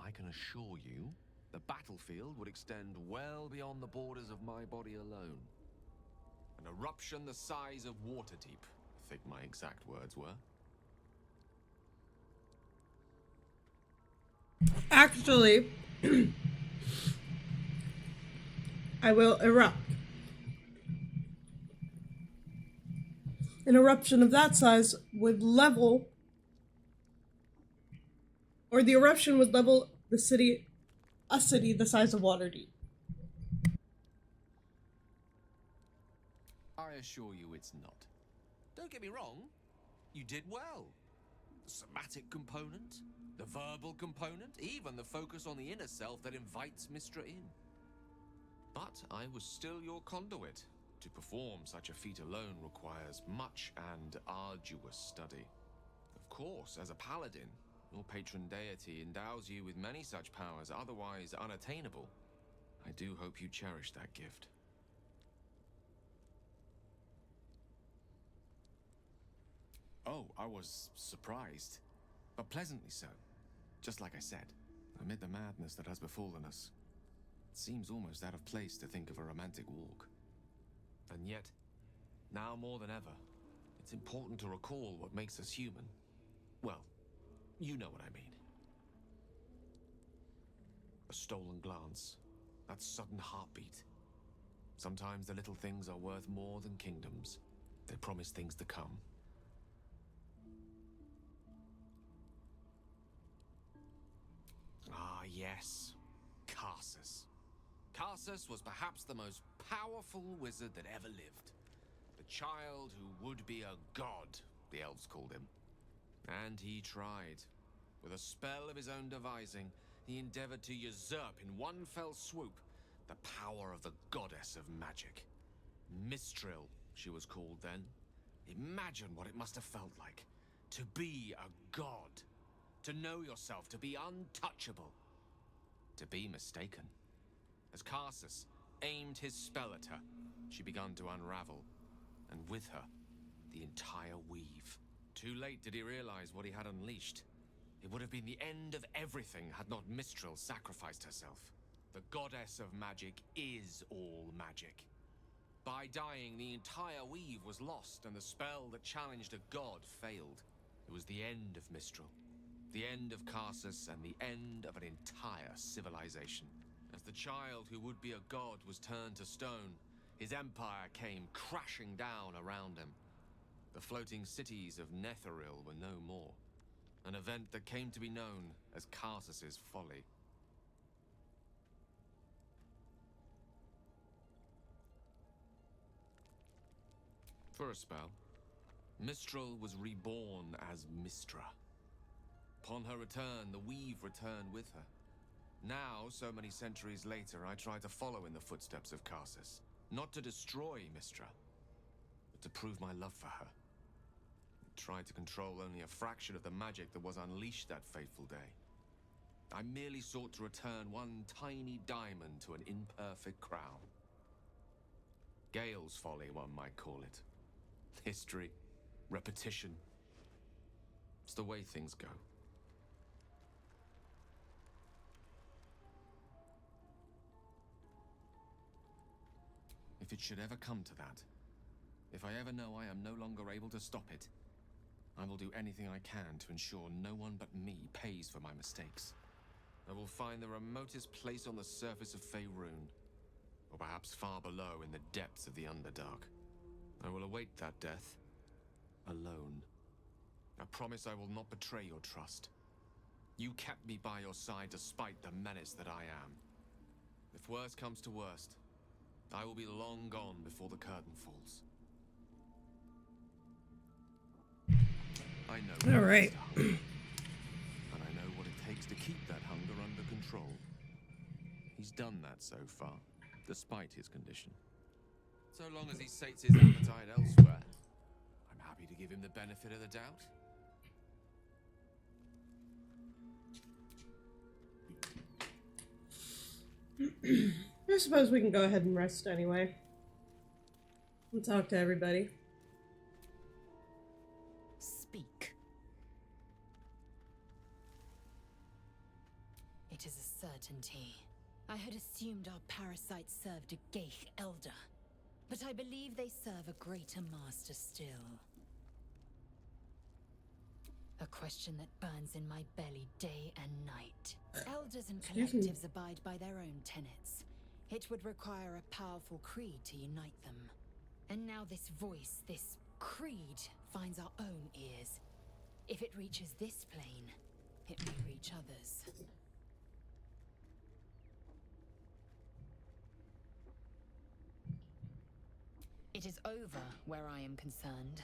I can assure you, the battlefield would extend well beyond the borders of my body alone. An eruption the size of Waterdeep, I think my exact words were. Actually, I will erupt. An eruption of that size would level, or the eruption would level the city, a city the size of Waterdeep. I assure you it's not. Don't get me wrong, you did well. The somatic component, the verbal component, even the focus on the inner self that invites Mystra in. But I was still your conduit. To perform such a feat alone requires much and arduous study. Of course, as a paladin, your patron deity endows you with many such powers otherwise unattainable. I do hope you cherish that gift. Oh, I was surprised, but pleasantly so. Just like I said, amid the madness that has befallen us, it seems almost out of place to think of a romantic walk. And yet, now more than ever, it's important to recall what makes us human. Well, you know what I mean. A stolen glance, that sudden heartbeat. Sometimes the little things are worth more than kingdoms. They promise things to come. Ah, yes. Karsus. Karsus was perhaps the most powerful wizard that ever lived. The child who would be a god, the elves called him. And he tried. With a spell of his own devising, he endeavored to usurp in one fell swoop the power of the goddess of magic. Mistril, she was called then. Imagine what it must have felt like to be a god. To know yourself, to be untouchable. To be mistaken. As Karsus aimed his spell at her, she began to unravel, and with her, the entire weave. Too late did he realize what he had unleashed. It would have been the end of everything had not Mistril sacrificed herself. The goddess of magic is all magic. By dying, the entire weave was lost, and the spell that challenged a god failed. It was the end of Mistral, the end of Karsus, and the end of an entire civilization. As the child who would be a god was turned to stone, his empire came crashing down around him. The floating cities of Netheril were no more, an event that came to be known as Karsus's folly. For a spell, Mistral was reborn as Mistra. Upon her return, the weave returned with her. Now, so many centuries later, I try to follow in the footsteps of Karsus. Not to destroy Mistra, but to prove my love for her. I tried to control only a fraction of the magic that was unleashed that fateful day. I merely sought to return one tiny diamond to an imperfect crown. Gale's folly, one might call it. History, repetition. It's the way things go. If it should ever come to that, if I ever know I am no longer able to stop it, I will do anything I can to ensure no one but me pays for my mistakes. I will find the remotest place on the surface of Faerun, or perhaps far below in the depths of the Underdark. I will await that death, alone. I promise I will not betray your trust. You kept me by your side despite the menace that I am. If worst comes to worst, I will be long gone before the curtain falls. I know. All right. And I know what it takes to keep that hunger under control. He's done that so far, despite his condition. So long as he sates his appetite elsewhere, I'm happy to give him the benefit of the doubt. I suppose we can go ahead and rest anyway. And talk to everybody. Speak. It is a certainty. I had assumed our parasites served a Geich elder, but I believe they serve a greater master still. A question that burns in my belly day and night. Elders and collectives abide by their own tenets. It would require a powerful creed to unite them. And now this voice, this creed, finds our own ears. If it reaches this plane, it may reach others. It is over where I am concerned.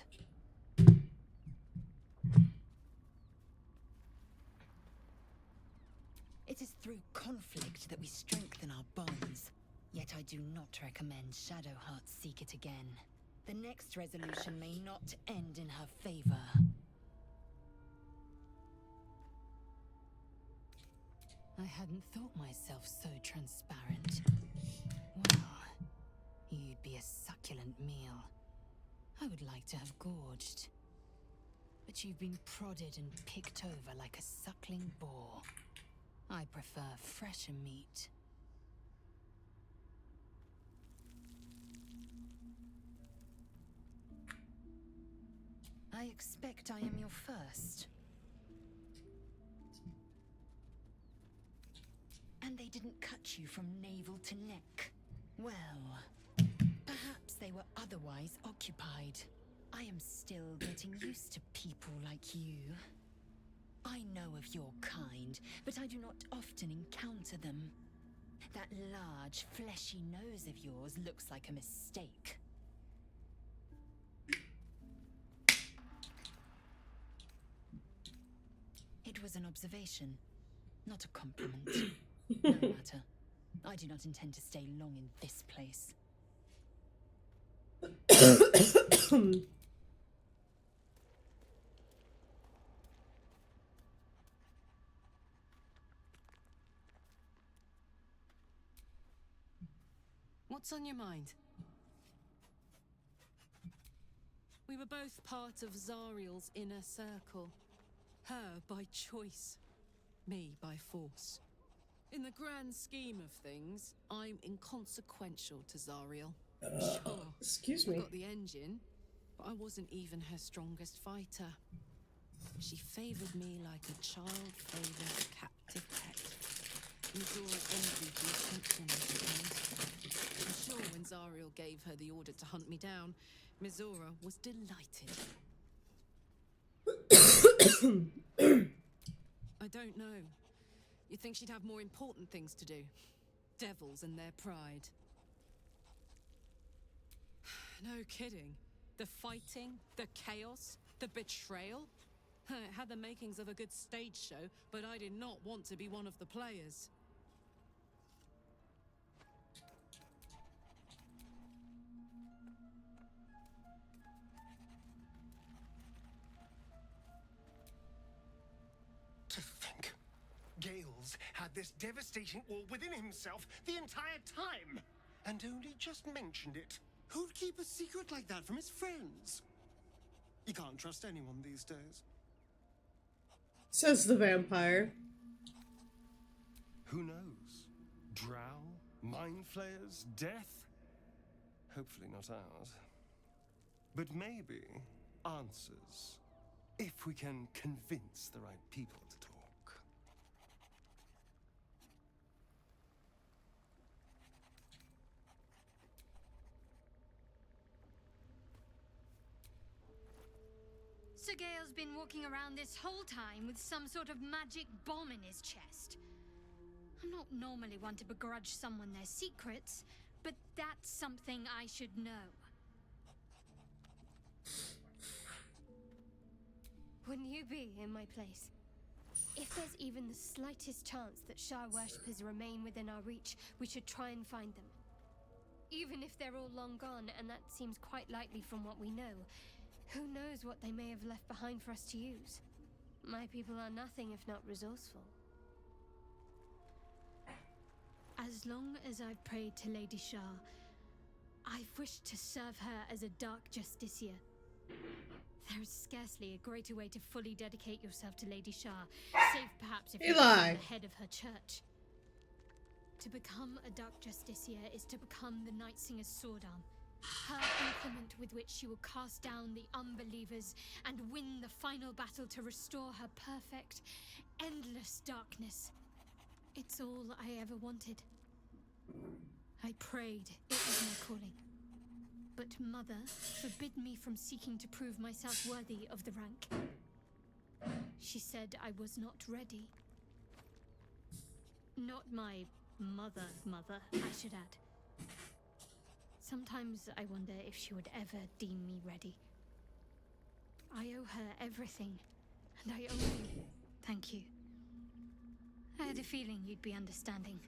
It is through conflict that we strengthen our bonds. Yet I do not recommend Shadowheart seek it again. The next resolution may not end in her favor. I hadn't thought myself so transparent. Well, you'd be a succulent meal. I would like to have gorged. But you've been prodded and picked over like a suckling boar. I prefer fresher meat. I expect I am your first. And they didn't cut you from navel to neck. Well, perhaps they were otherwise occupied. I am still getting used to people like you. I know of your kind, but I do not often encounter them. That large, fleshy nose of yours looks like a mistake. It was an observation, not a compliment. No matter. I do not intend to stay long in this place. What's on your mind? We were both part of Zariel's inner circle. Her by choice, me by force. In the grand scheme of things, I'm inconsequential to Zariel. Sure, Excuse I've me. got the engine, but I wasn't even her strongest fighter. She favored me like a child favors a captive pet. Mizora envied the attention I gained. I'm sure when Zariel gave her the order to hunt me down, Mizora was delighted. I don't know. You'd think she'd have more important things to do. Devils and their pride. No kidding. The fighting, the chaos, the betrayal. It had the makings of a good stage show, but I did not want to be one of the players. To think, Gales had this devastating war within himself the entire time, and only just mentioned it. Who'd keep a secret like that from his friends? You can't trust anyone these days. Says the vampire. Who knows? Drow? Mind flayers? Death? Hopefully not ours. But maybe answers. If we can convince the right people to talk. Sir Gale's been walking around this whole time with some sort of magic bomb in his chest. I'm not normally one to begrudge someone their secrets, but that's something I should know. Wouldn't you be in my place? If there's even the slightest chance that Shah worshippers remain within our reach, we should try and find them. Even if they're all long gone, and that seems quite likely from what we know, who knows what they may have left behind for us to use? My people are nothing if not resourceful. As As long as I've prayed to Lady Shah, I've wished to serve her as a dark justiciar. There is scarcely a greater way to fully dedicate yourself to Lady Shah, save perhaps if you become the head of her church. To become a dark justiciar is to become the Night Singer's sword arm, her implement with which she will cast down the unbelievers and win the final battle to restore her perfect, endless darkness. It's all I ever wanted. I prayed it was my calling. But Mother forbid me from seeking to prove myself worthy of the rank. She said I was not ready. Not my mother, I should add. Sometimes I wonder if she would ever deem me ready. I owe her everything, and I owe you. Thank you. I had a feeling you'd be understanding.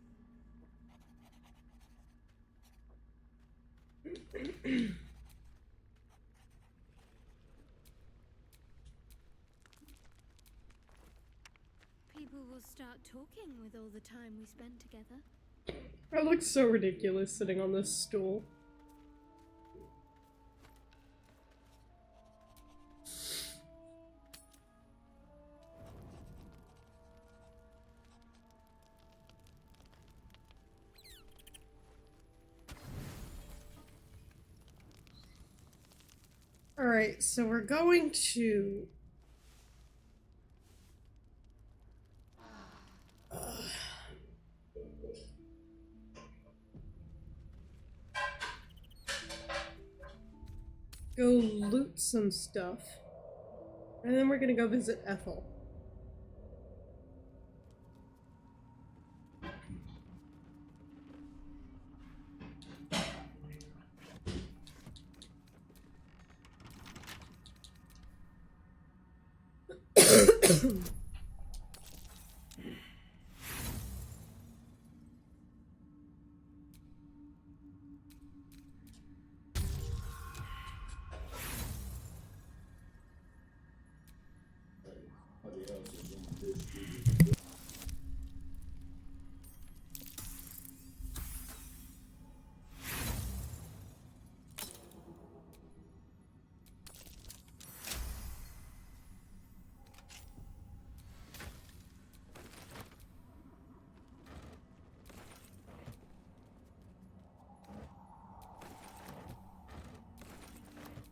People will start talking with all the time we spend together. I look so ridiculous sitting on this stool. Alright, so we're going to... go loot some stuff. And then we're gonna go visit Ethel.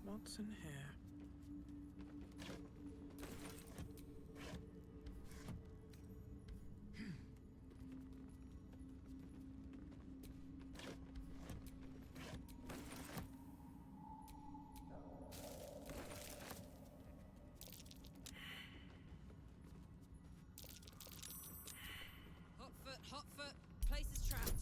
What's in here? Hot foot. Place is trapped.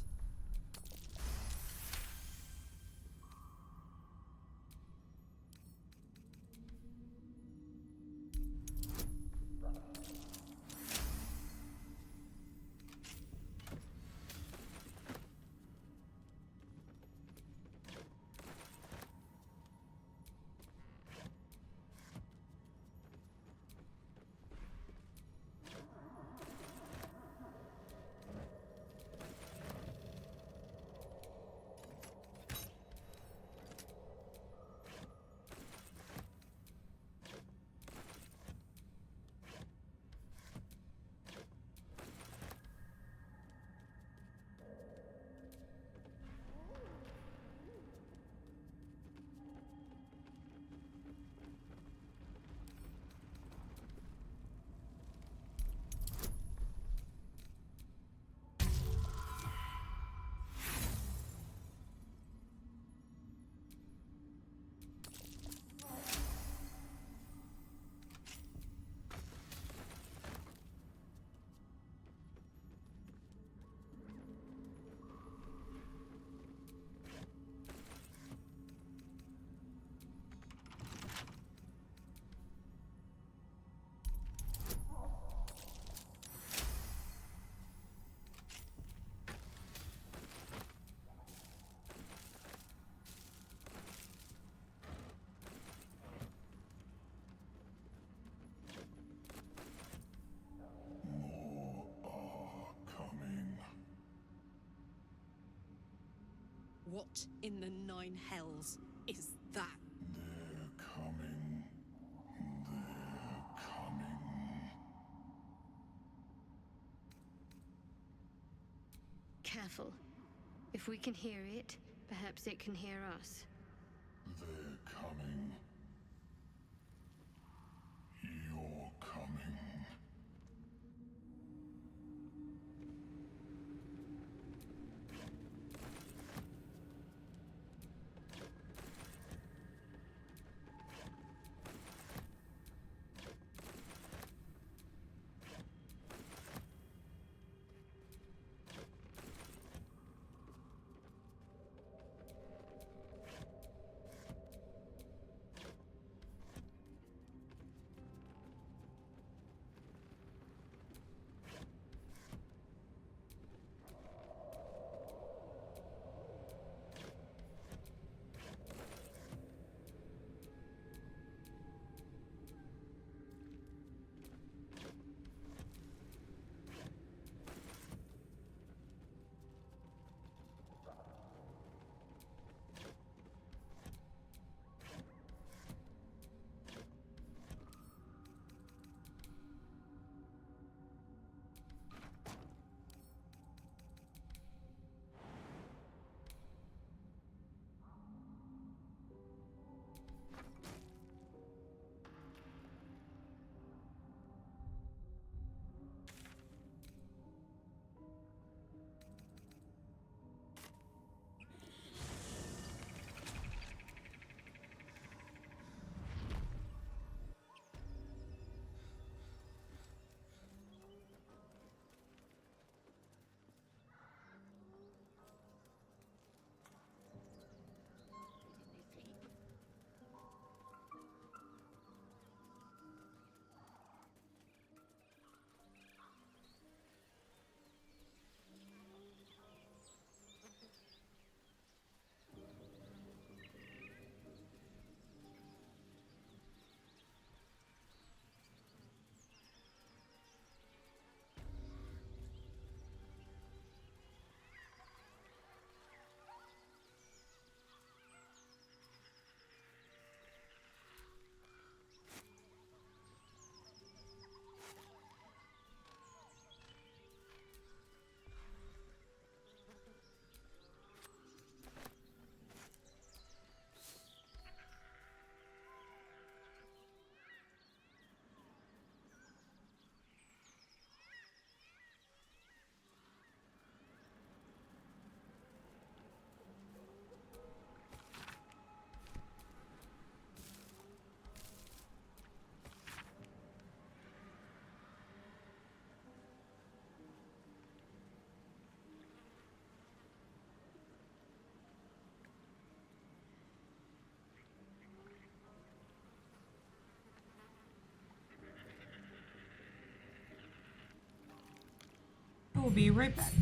What in the nine hells is that? They're coming. They're coming. Careful. If we can hear it, perhaps it can hear us. They're coming. You're coming. We'll be right back.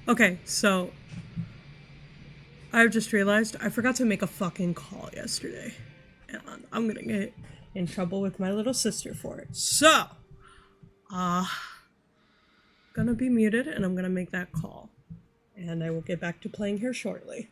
Okay, so I've just realized I forgot to make a fucking call yesterday. And I'm gonna get in trouble with my little sister for it. So, gonna be muted and I'm gonna make that call. And I will get back to playing here shortly.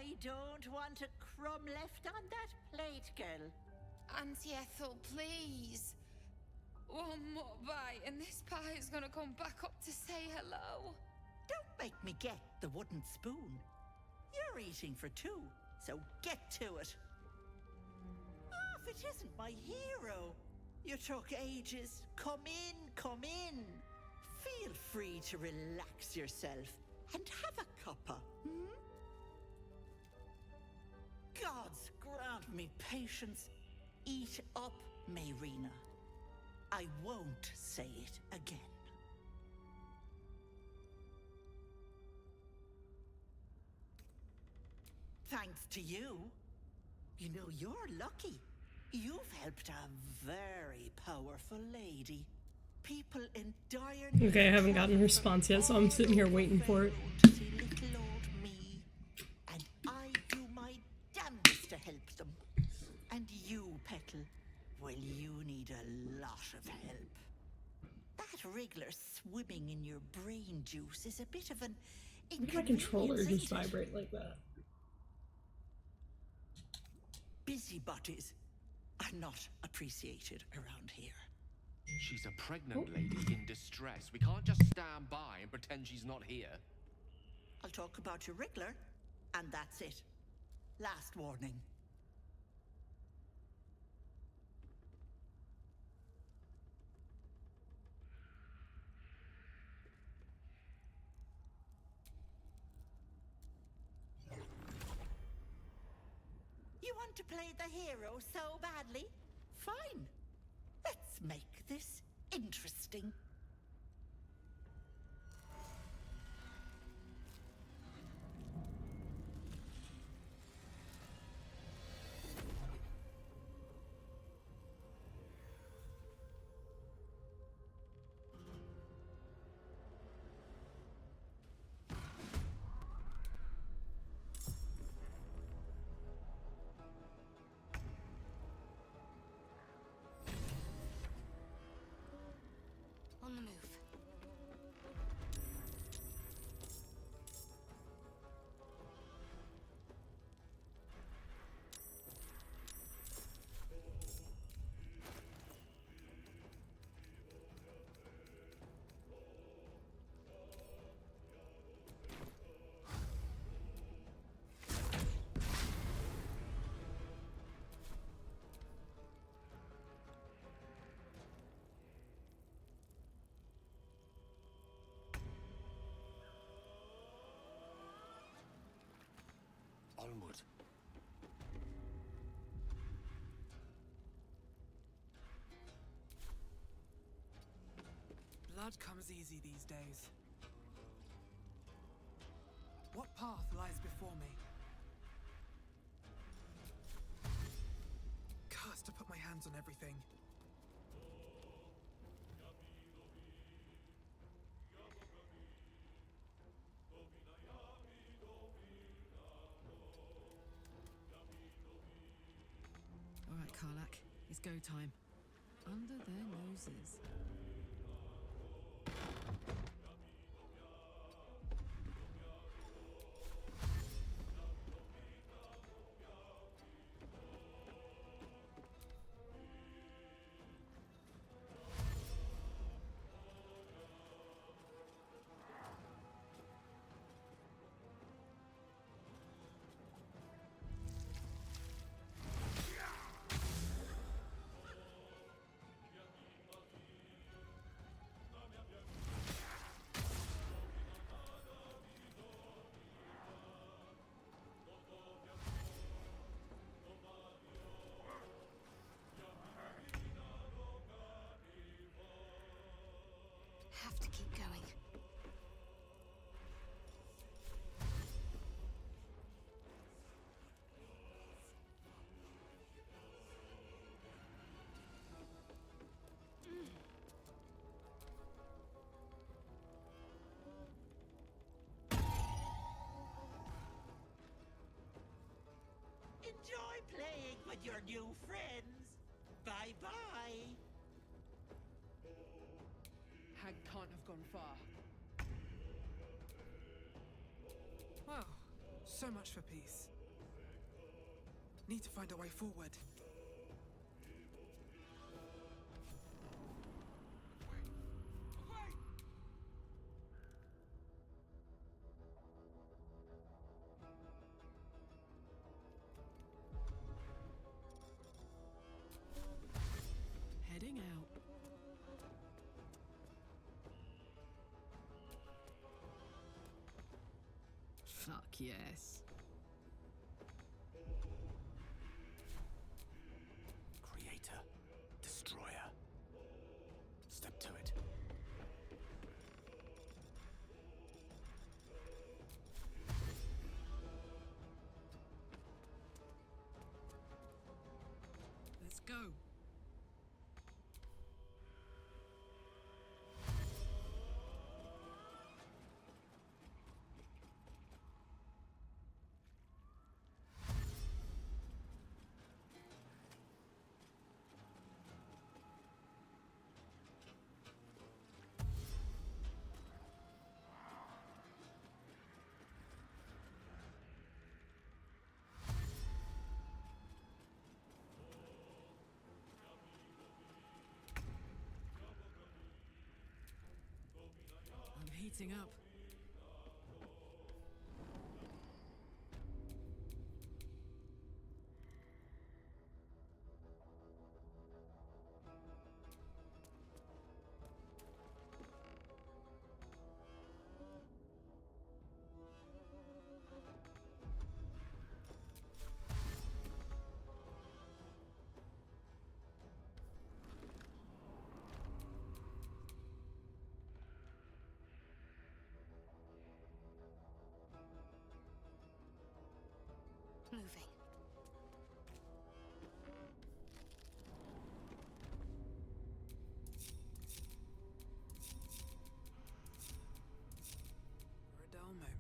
I don't want a crumb left on that plate, girl. Auntie Ethel, please. One more bite and this pie is gonna come back up to say hello. Don't make me get the wooden spoon. You're eating for two, so get to it. Oh, if it isn't my hero. You took ages. Come in, come in. Feel free to relax yourself and have a cuppa, hmm? Gods grant me patience. Eat up, Mayrina. I won't say it again. Thanks to you. You know, you're lucky. You've helped a very powerful lady. People in dire need. Okay, I haven't gotten a response yet, so I'm sitting here waiting for it. To see little old me, and I do my damnedest to help them. And you, Petal, well, you need a lot of help. That wriggler swimming in your brain juice is a bit of an Why did my controller inconvenience, just ain't it? vibrate like that? Busybodies are not appreciated around here. She's a pregnant lady in distress. We can't just stand by and pretend she's not here. I'll talk about your wriggler, and that's it. Last warning. You want to play the hero so badly? Fine. Let's make this interesting. On the move. Onward. Blood comes easy these days. What path lies before me? Cursed to put my hands on everything. All right, Karlak, it's go time. Under their noses. Have to keep going. Enjoy playing with your new friends. Bye-bye. Hag can't have gone far. Well, so much for peace. Need to find a way forward. Heading out. Fuck yes. Creator, destroyer. Step to it. Let's go. I'm heating up. Moving. For a dull moment.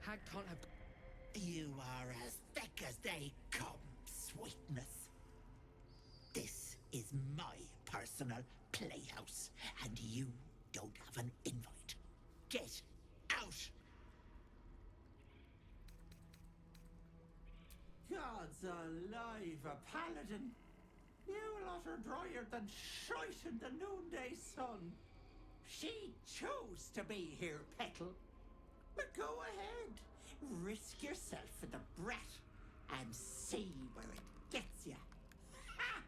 Hag can't have... You are as thick as they come, sweetness. This is my personal playhouse, and you don't have an invite. Get out! Gods alive, a paladin! You lot are drier than shite in the noonday sun. She chose to be here, Petal. But go ahead, risk yourself for the brat, and see where it gets you. Ha!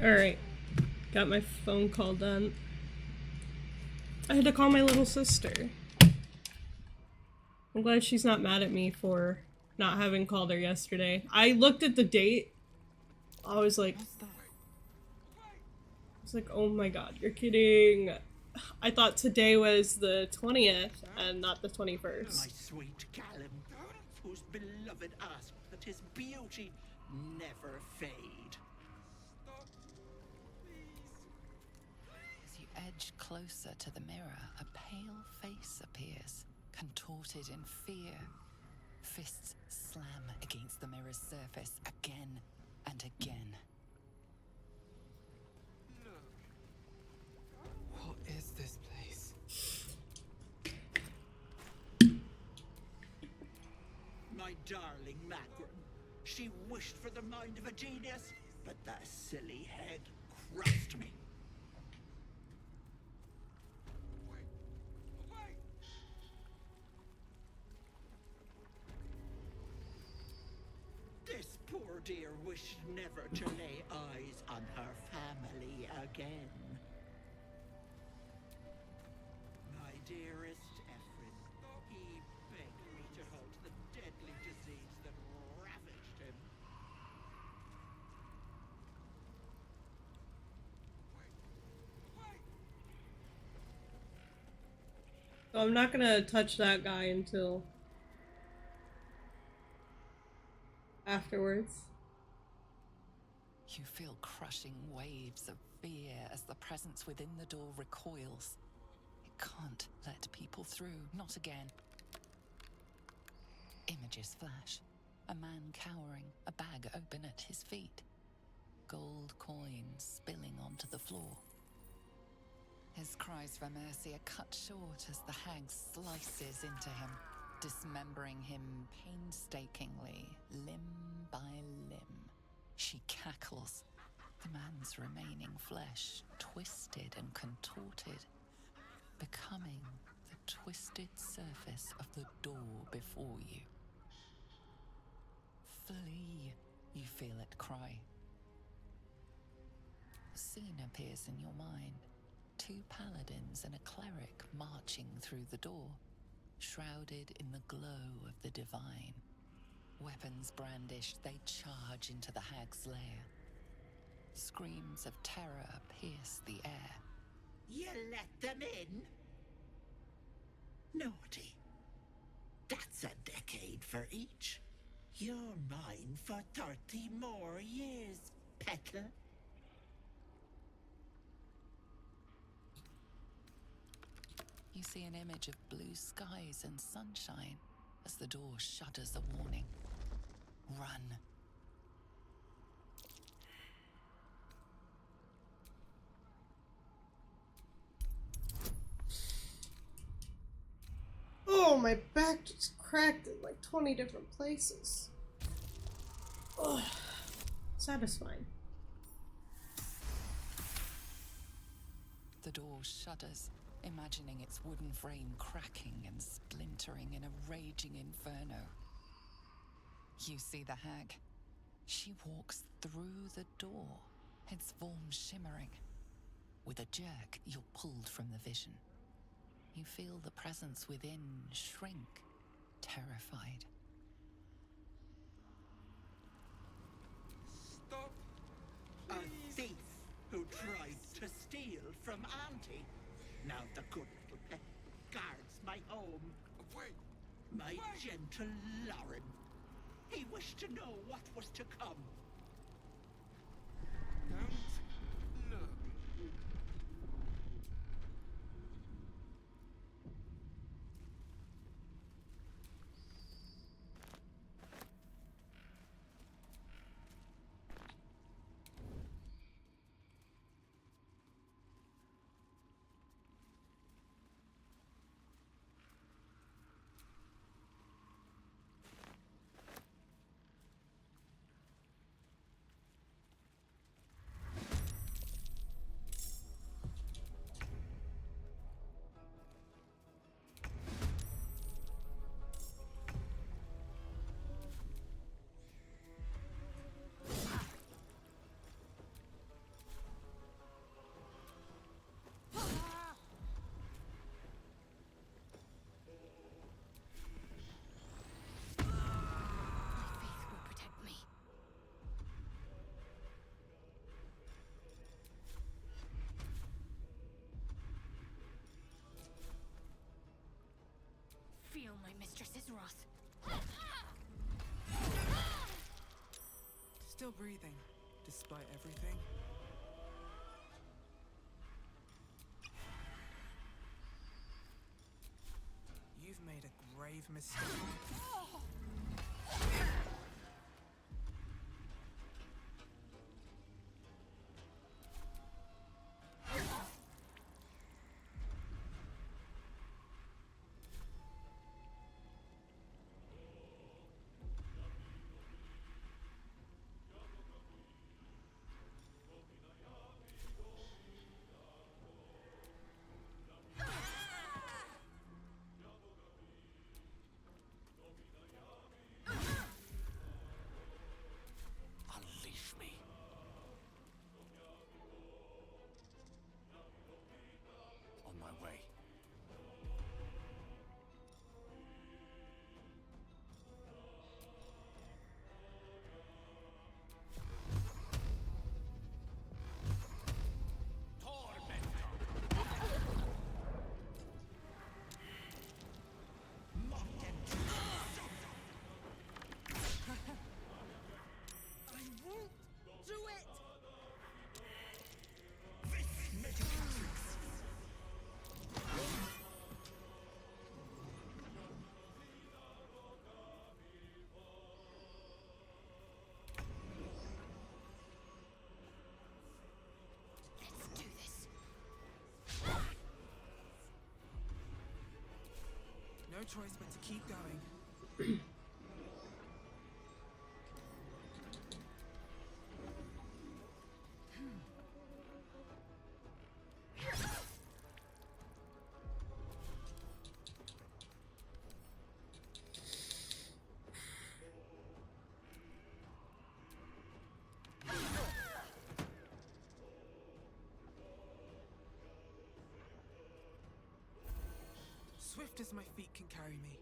Alright. Got my phone call done. I had to call my little sister. I'm glad she's not mad at me for not having called her yesterday. I looked at the date. I was like, oh my god, you're kidding. I thought today was the 20th and not the 21st. My sweet Callum, whose beloved asked that his beauty never fade. As you edge closer to the mirror, a pale face appears, contorted in fear. Fists slam against the mirror's surface again and again. What is this place? My darling Magrum. She wished for the mind of a genius, but that silly head crushed me. This poor dear wished never to lay eyes on her family again. My dearest Ephraim, he begged me to halt the deadly disease that ravaged him. So I'm not gonna touch that guy until afterwards. You feel crushing waves of fear as the presence within the door recoils. It can't let people through, not again. Images flash. A man cowering, a bag open at his feet. Gold coins spilling onto the floor. His cries for mercy are cut short as the hag slices into him, dismembering him painstakingly, limb by limb. She cackles, the man's remaining flesh twisted and contorted, becoming the twisted surface of the door before you. Flee, you feel it cry. A scene appears in your mind. 2 paladins and a cleric marching through the door, shrouded in the glow of the divine. Weapons brandished, they charge into the hag's lair. Screams of terror pierce the air. You let them in? Naughty. That's a decade for each. You're mine for 30 more years, Petal. You see an image of blue skies and sunshine as the door shudders a warning. Run. Oh, my back just cracked in like 20 different places. Ugh. Satisfying. The door shudders, imagining its wooden frame cracking and splintering in a raging inferno. You see the hag. She walks through the door, its form shimmering. With a jerk, you're pulled from the vision. You feel the presence within shrink, terrified. Stop! A thief who tried to steal from Auntie. Now the good little pet guards my home. Wait! My gentle Lauren. He wished to know what was to come. Don't look. my mistress's wrath. Still breathing, despite everything. You've made a grave mistake. Unleash me. On my way. I won't do it! Let's do this. No choice but to keep going. Swift as my feet can carry me.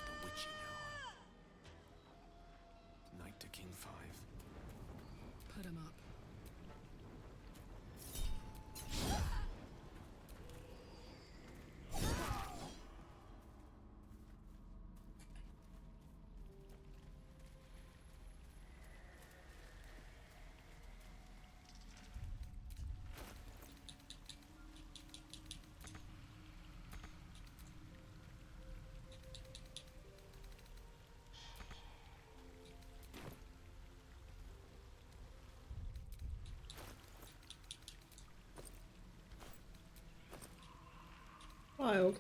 The witching hour. Knight to King 5. Put him up. Wild.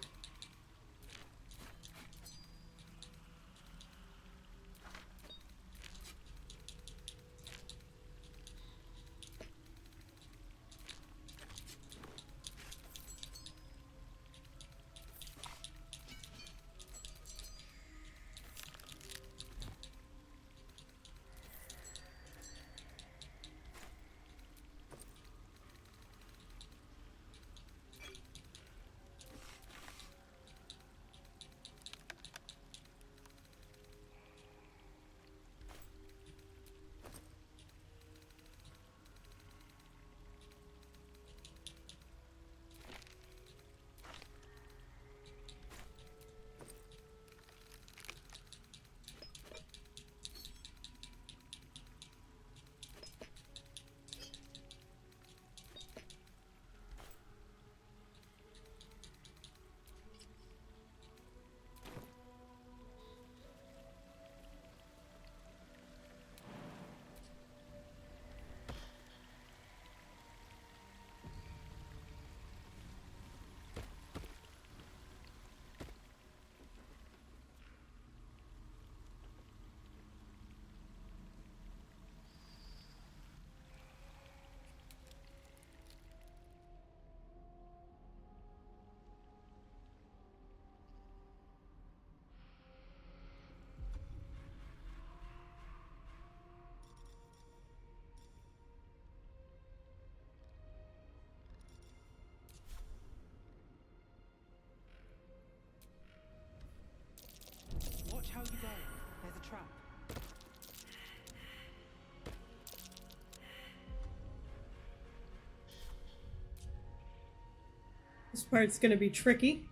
This part's gonna be tricky.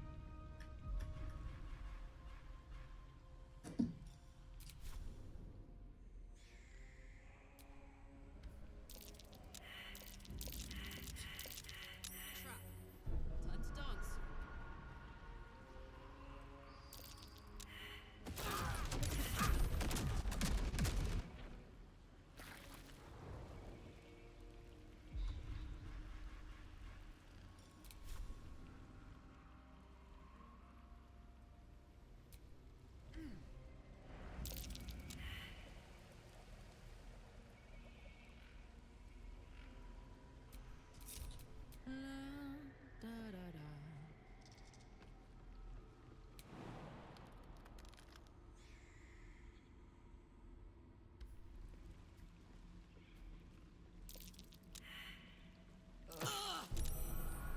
Time to dance.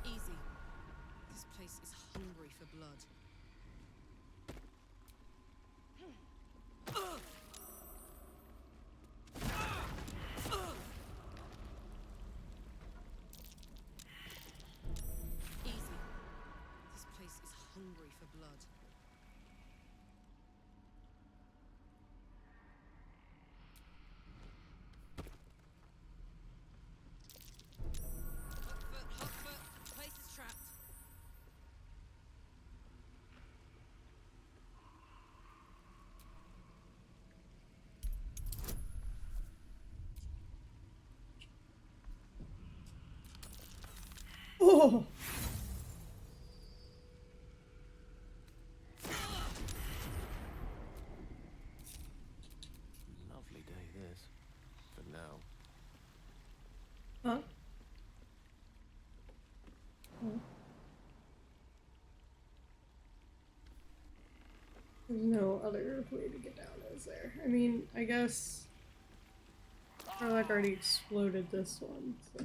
Easy. This place is hungry for blood. Easy. This place is hungry for blood. Hot foot. Place is trapped. Oh! Lovely day, this. For now. Huh? Oh. There's no other way to get down, is there? I mean, I guess Sherlock already exploded this one, so.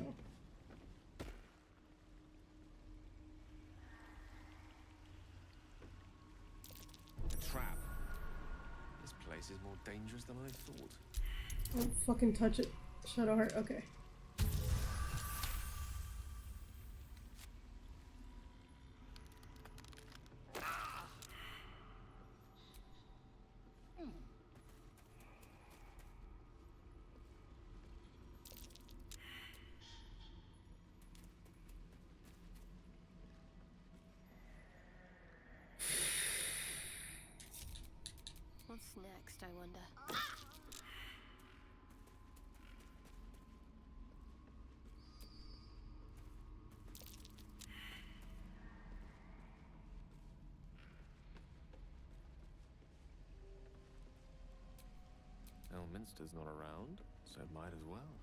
A trap. This place is more dangerous than I thought. Don't fucking touch it. Shadowheart, okay. What's next, I wonder? Elminster's not around, so might as well.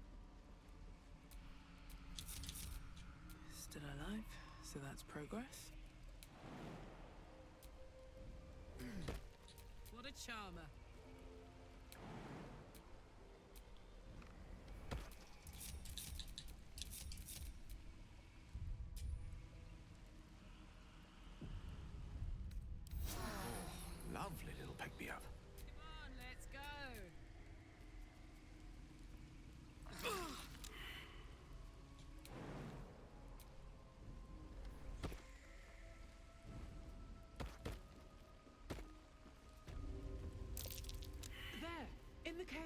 Still alive, so that's progress. What a charmer. Lovely little pick-me-up. Come on, let's go. There, in the cage.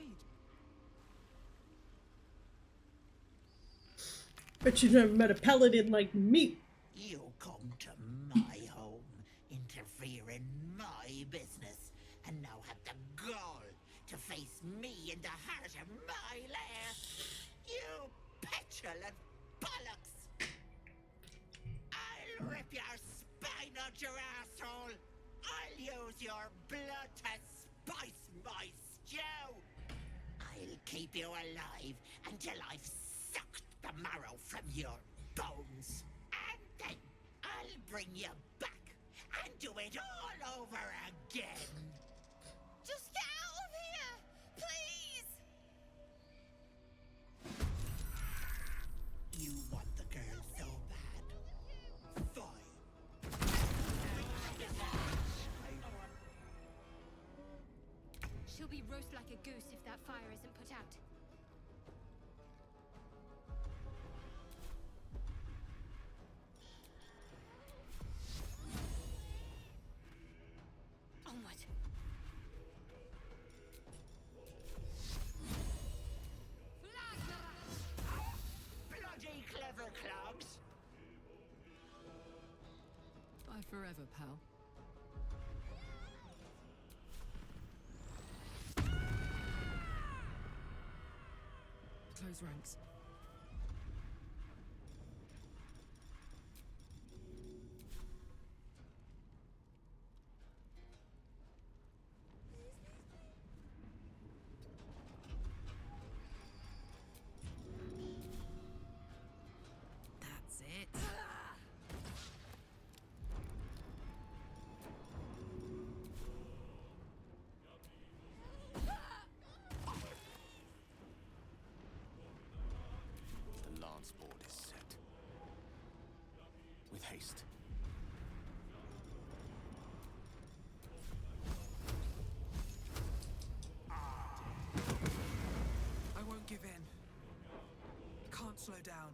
Bet you never met a paladin like me. You come to my home, interfere in my business, and now have the gall to face me in the heart of my lair. You petulant bollocks! I'll rip your spine out your asshole! I'll use your blood to spice my stew! I'll keep you alive until I've sucked the marrow from your bones. And then I'll bring you back and do it all over again. Just get out of here! Please! You want the girl so bad. Fine. She'll be roast like a goose if that fire isn't put out. Bye forever, pal. Close ranks. That's it. The lance board is set. With haste. I won't give in. Can't slow down.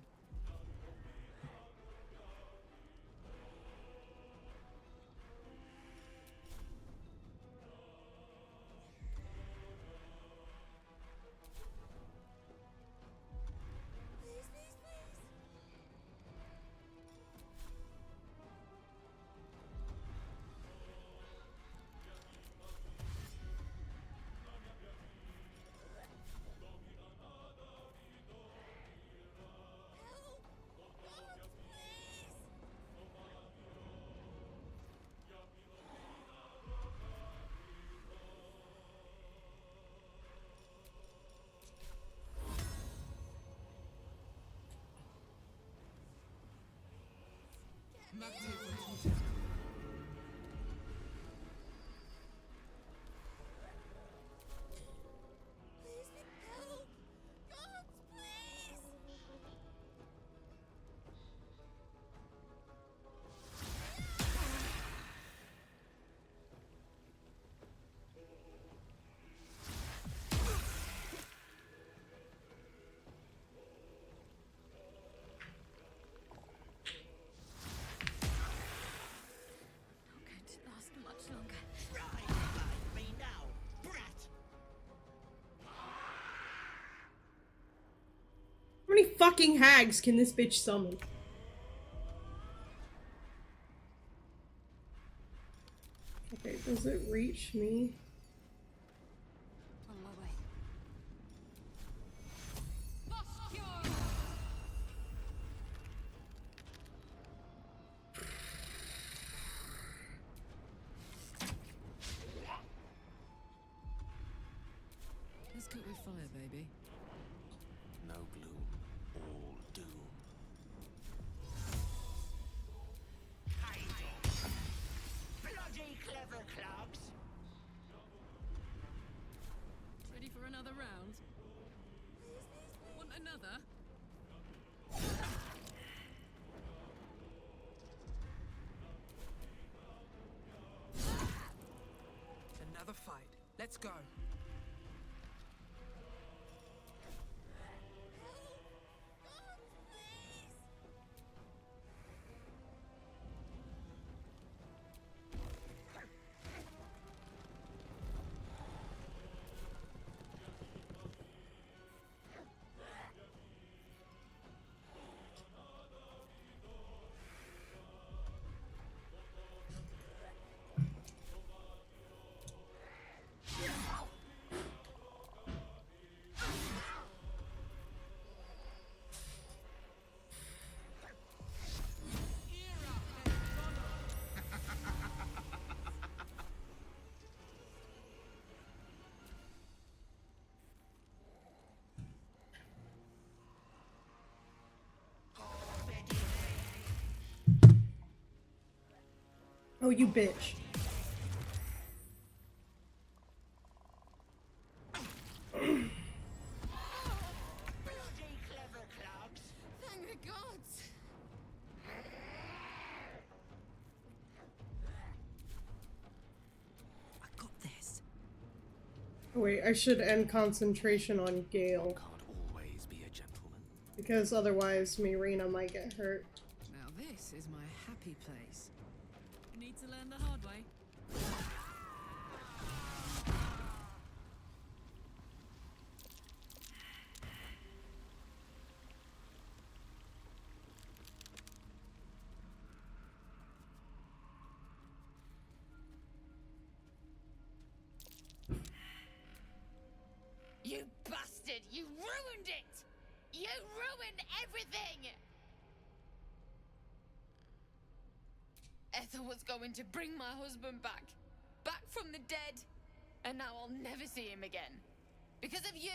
How many fucking hags can this bitch summon? Okay, does it reach me? On my way. Let's cook with fire, baby. No gloom, all doom. Bloody clever clubs! Ready for another round? Want another? Another fight. Let's go. Oh, you bitch. Bloody clever clubs! Thank the gods! I got this. Wait, I should end concentration on Gale. Can't always be a gentleman. Because otherwise Mirina might get hurt. Now this is my happy place. Need to learn the hard way. bastard! You ruined it! You ruined everything! Ethel was going to bring my husband back. Back from the dead. And now I'll never see him again. Because of you!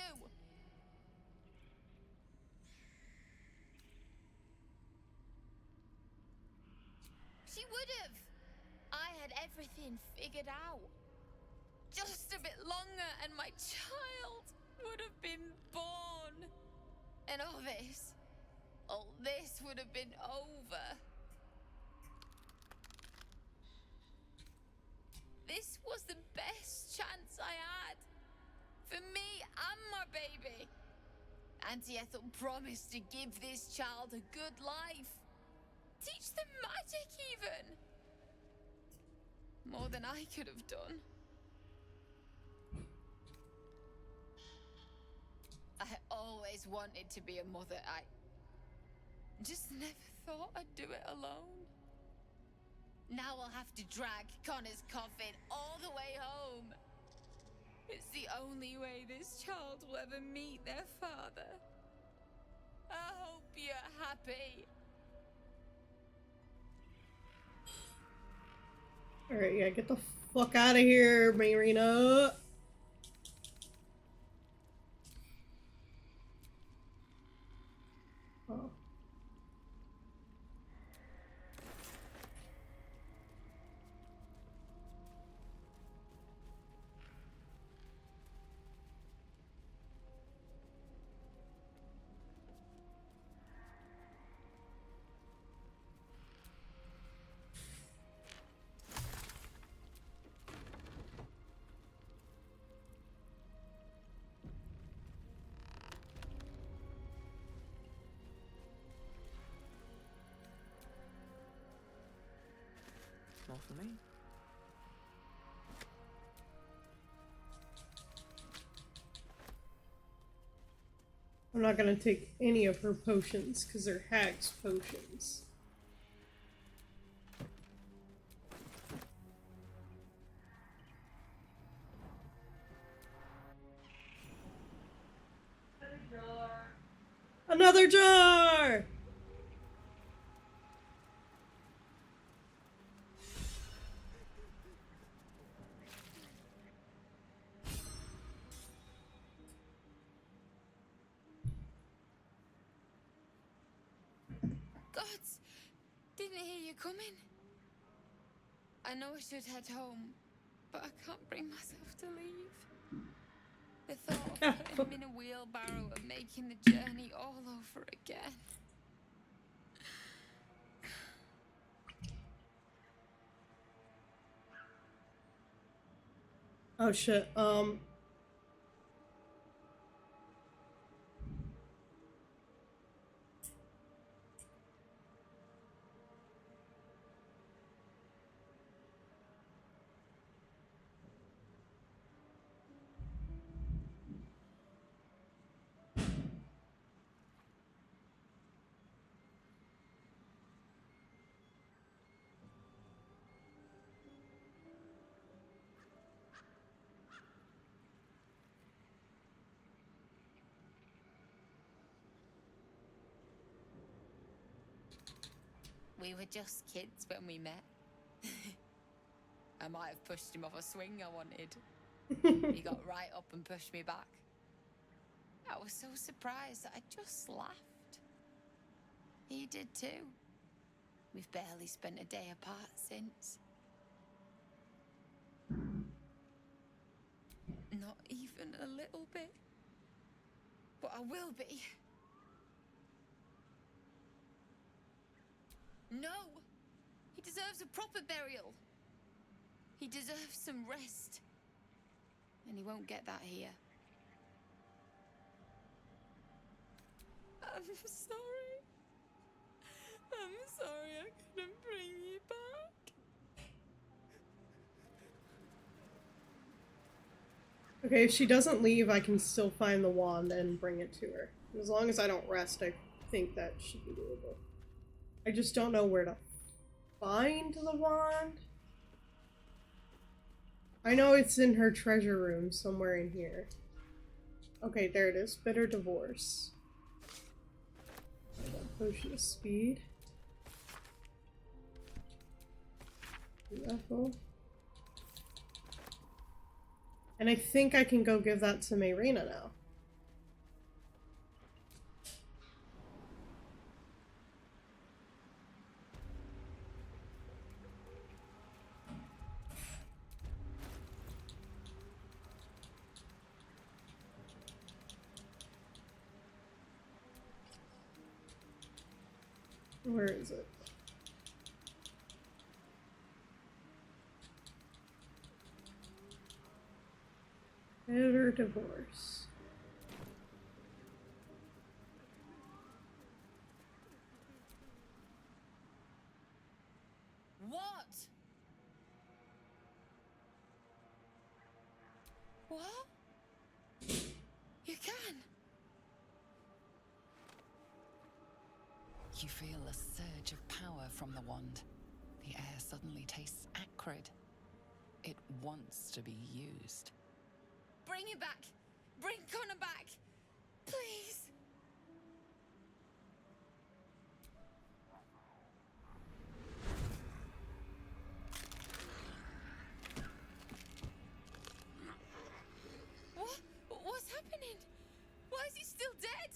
She would have. I had everything figured out. Just a bit longer and my child would have been born. And all this would have been over. This was the best chance I had. For me and my baby. Auntie Ethel promised to give this child a good life. Teach them magic even. More than I could have done. I always wanted to be a mother. I just never thought I'd do it alone. Now I'll have to drag Connor's coffin all the way home. It's the only way this child will ever meet their father. I hope you're happy. Alright, yeah, get the fuck out of here, Marina. Oh. Not for me. I'm not gonna take any of her potions, because they're hag's potions. Another jar! Gods, didn't hear you coming. I know I should head home, but I can't bring myself to leave. The thought of putting him in a wheelbarrow and making the journey all over again. Oh shit, We were just kids when we met. I might have pushed him off a swing I wanted. He got right up and pushed me back. I was so surprised that I just laughed. He did too. We've barely spent a day apart since. Not even a little bit. But I will be. No! He deserves a proper burial. He deserves some rest. And he won't get that here. I'm sorry. I'm sorry I couldn't bring you back. okay, if she doesn't leave, I can still find the wand and bring it to her. As long as I don't rest, I think that should be doable. I just don't know where to find the wand. I know it's in her treasure room somewhere in here. Okay, there it is. Bitter divorce. Potion of speed. Ethel. And I think I can go give that to Mayrina now. Where is it? Bitter divorce. What? What? You can? You feel a surge of power from the wand. The air suddenly tastes acrid. It wants to be used. Bring it back! Bring Connor back! Please! What? What's happening? Why is he still dead?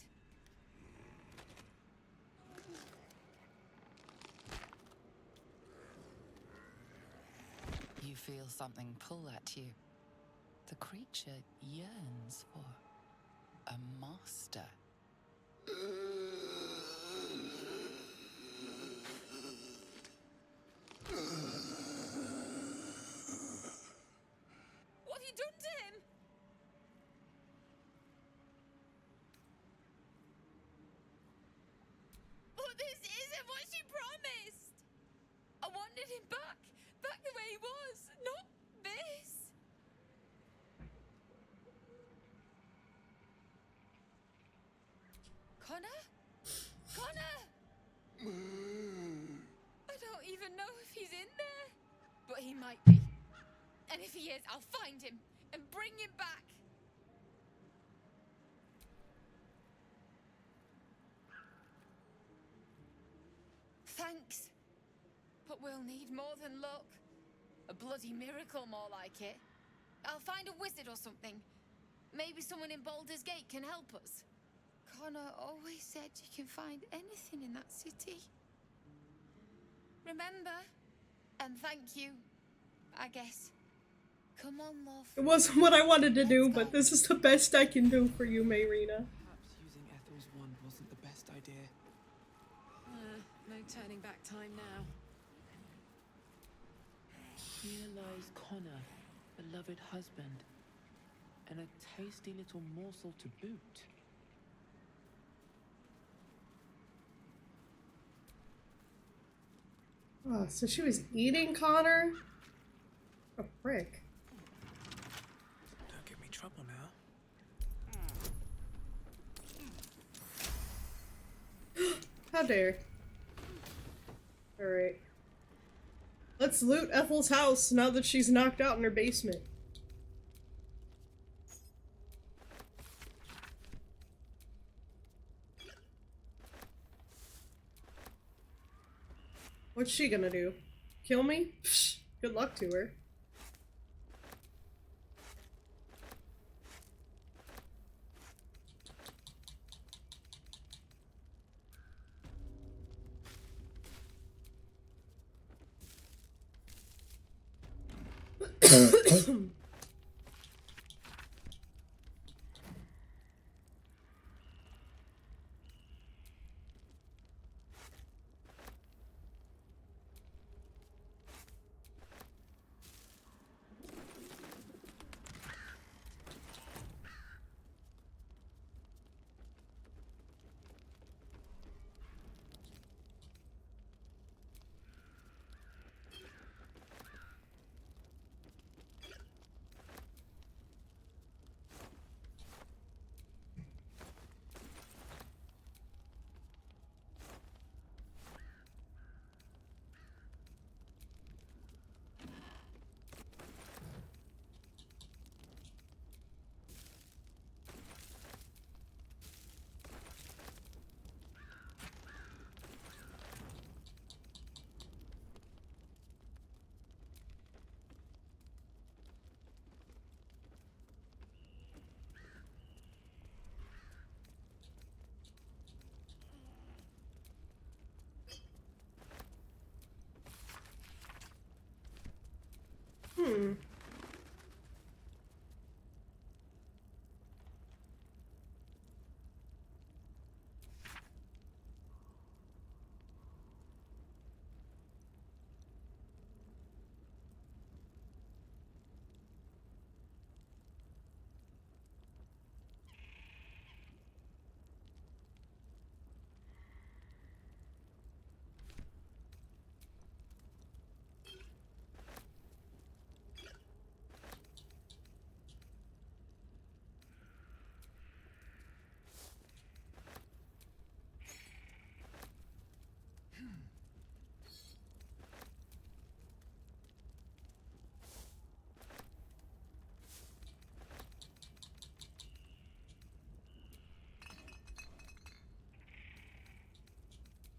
You feel something pull at you. The creature yearns for a master. What have you done to him? Oh, this isn't what she promised. I wanted him back the way he was, not this. Connor? Connor! I don't even know if he's in there. But he might be. And if he is, I'll find him and bring him back. Thanks. But we'll need more than luck. A bloody miracle, more like it. I'll find a wizard or something. Maybe someone in Baldur's Gate can help us. Connor always said you can find anything in that city. Remember? And thank you, I guess. Come on, love. It wasn't what I wanted to do, but this is the best I can do for you, Mayrina. Perhaps using Ethel's wand wasn't the best idea. No turning back time now. Here lies Connor, beloved husband, and a tasty little morsel to boot. Oh, so she was eating Connor? A prick. Don't give me trouble now. How dare. Alright. Let's loot Ethel's house now that she's knocked out in her basement. What's she gonna do? Kill me? Psh, good luck to her. Hmm.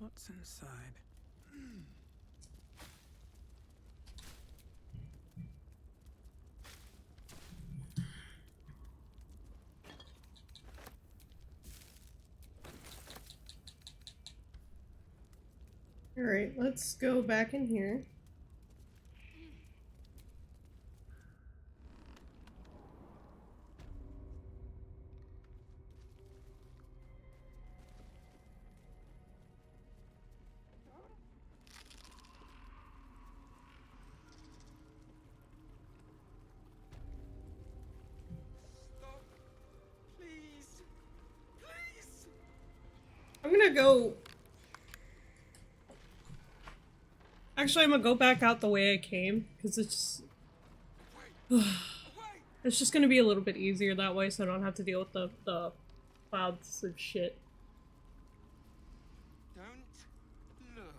What's inside? Alright, let's go back in here. Please. Please. I'm gonna go... Actually, I'm gonna go back out the way I came, because it's... It's just gonna be a little bit easier that way, so I don't have to deal with the clouds of shit. Don't look.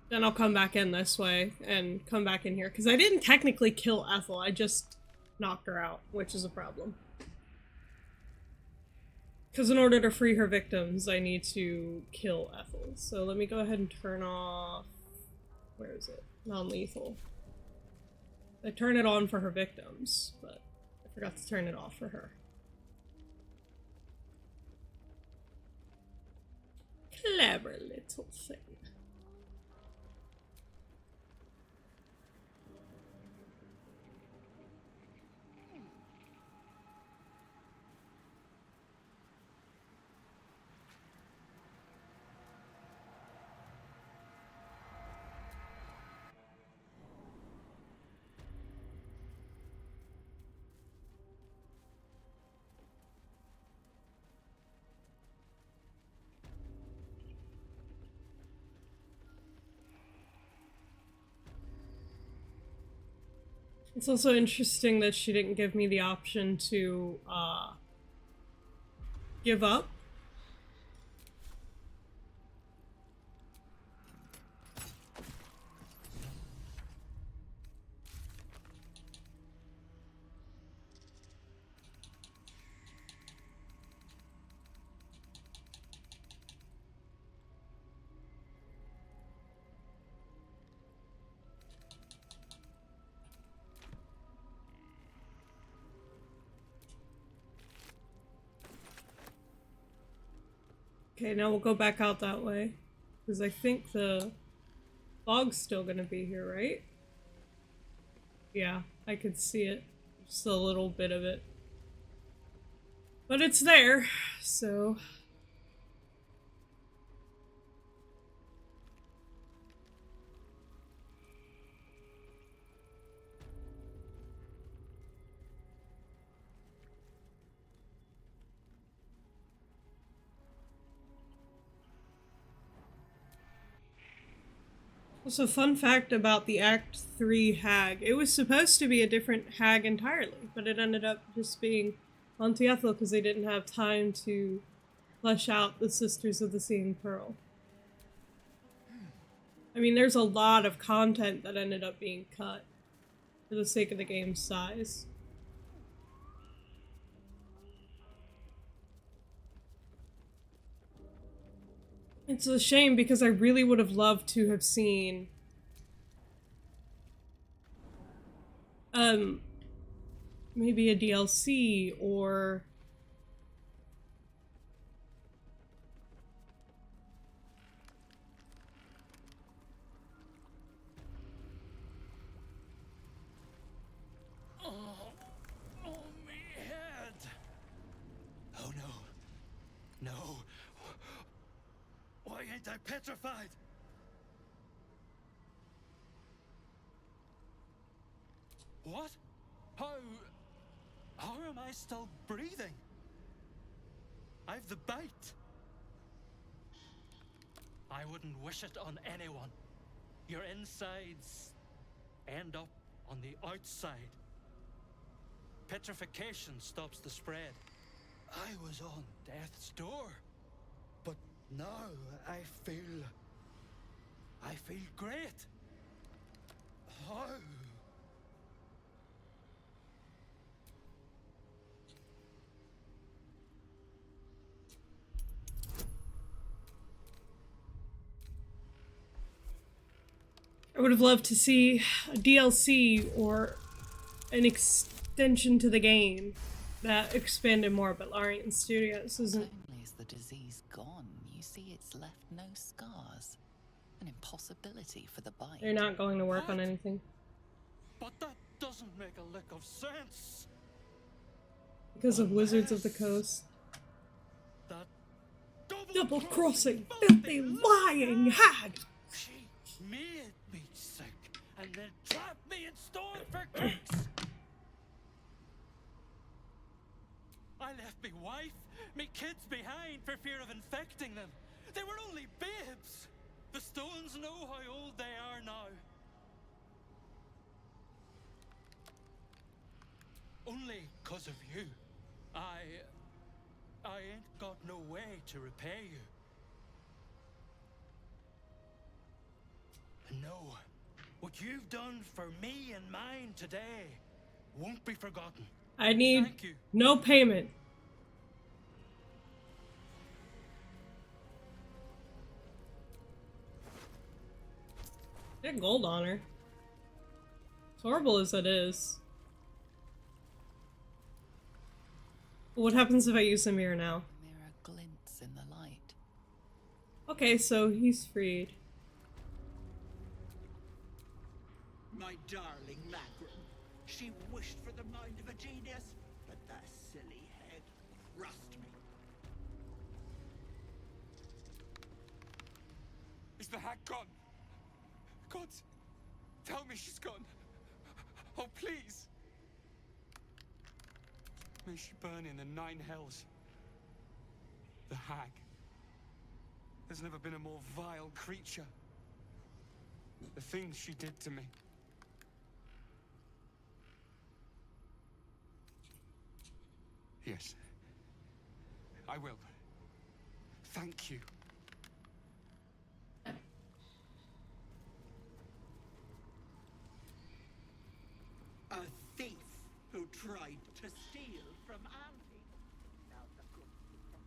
Then I'll come back in this way, and come back in here, because I didn't technically kill Ethel, I just knocked her out, which is a problem. Because in order to free her victims, I need to kill Ethel. So let me go ahead and turn off... Where is it? Non-lethal. I turn it on for her victims, but I forgot to turn it off for her. Clever little thing. It's also interesting that she didn't give me the option to, give up. Okay, now we'll go back out that way. Because I think the fog's still gonna be here, right? Yeah, I could see it. Just a little bit of it. But it's there, so... Also, fun fact about the Act 3 hag. It was supposed to be a different hag entirely, but it ended up just being Auntie Ethel because they didn't have time to flesh out the Sisters of the Seeing Pearl. I mean, there's a lot of content that ended up being cut for the sake of the game's size. It's a shame because I really would have loved to have seen maybe a DLC or No. Why ain't I petrified? What? How am I still breathing? I've the bite. I wouldn't wish it on anyone. Your insides end up on the outside. Petrification stops the spread. I was on death's door. But now I feel great. How? I would have loved to see a DLC or an extension to the game that expanded more, but Larian Studios isn't. Only is the disease gone, you see it's left no scars. An impossibility for the bite. They're not going to work on anything. But that doesn't make a lick of sense. Because of Wizards of the Coast. That double-crossing, filthy, lying hag! She made me sick and then trapped me in stone for kicks. I left me wife, me kids behind for fear of infecting them. They were only babes. The stones know how old they are now. Only 'cause of you. I ain't got no way to repay you. And no, what you've done for me and mine today won't be forgotten. I need no payment. Get gold on her. As horrible as it is. What happens if I use the mirror now? The mirror glints in the light. Okay, so he's freed. My darling Magrin. She wished for the mind of a genius, but that silly head rust me. Is the hag gone? God, tell me she's gone. Oh, please. May she burn in the 9 hells. The hag. There's never been a more vile creature. The things she did to me. Yes. I will. Thank you. A thief who tried to steal from Auntie. Now the good people.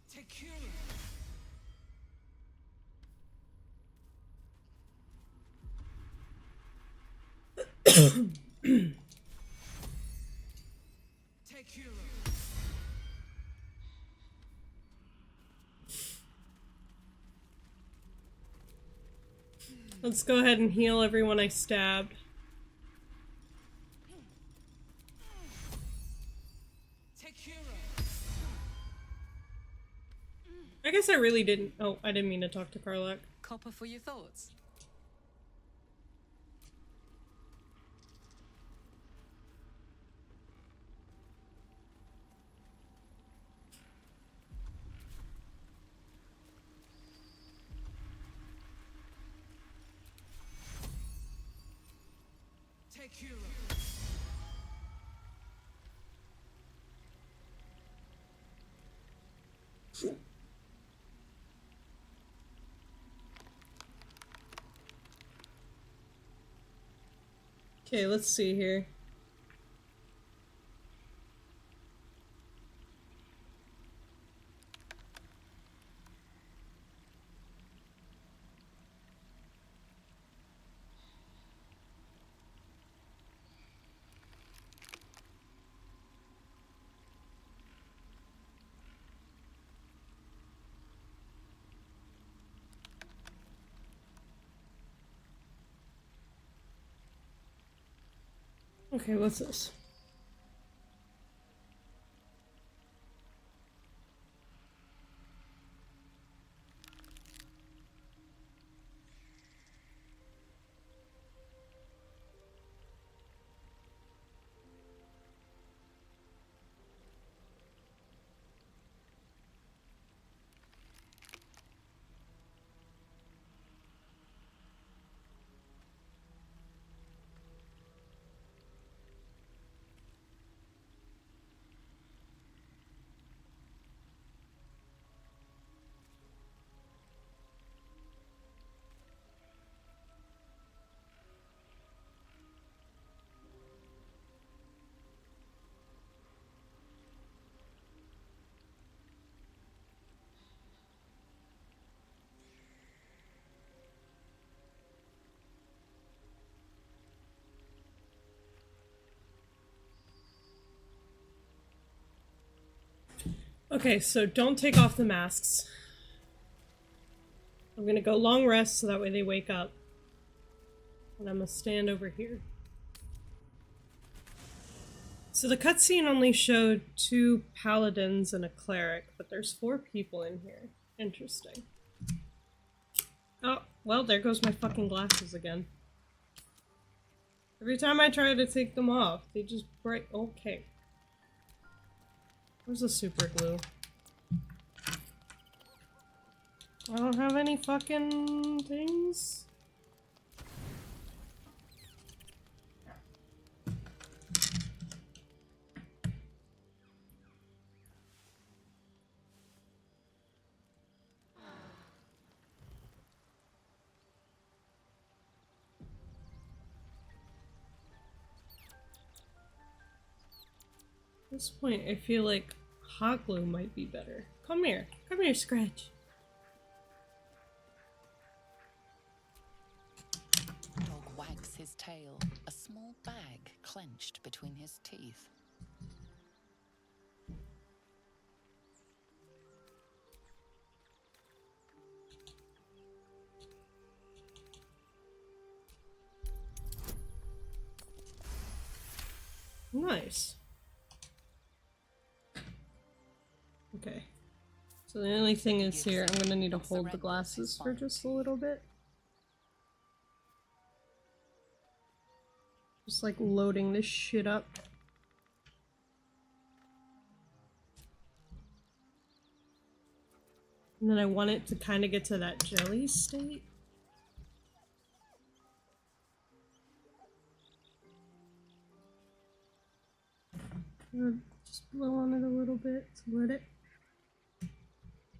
Tequila. Tequila. Let's go ahead and heal everyone I stabbed. I guess I really didn't. Oh, I didn't mean to talk to Karlak. Copper for your thoughts. Tequila. Okay, let's see here. Okay, what's this? Okay, so don't take off the masks. I'm gonna go long rest so that way they wake up. And I'm gonna stand over here. So the cutscene only showed 2 paladins and a cleric, but there's 4 people in here. Interesting. Oh, well, there goes my fucking glasses again. Every time I try to take them off, they just break. Okay. Where's the super glue? I don't have any fucking things. At this point, I feel like hot glue might be better. Come here. Come here, Scratch. Dog wags his tail, a small bag clenched between his teeth. Nice. Okay. So the only thing is here, I'm gonna need to hold the glasses for just a little bit. Just like loading this shit up. And then I want it to kind of get to that jelly state. Just blow on it a little bit to let it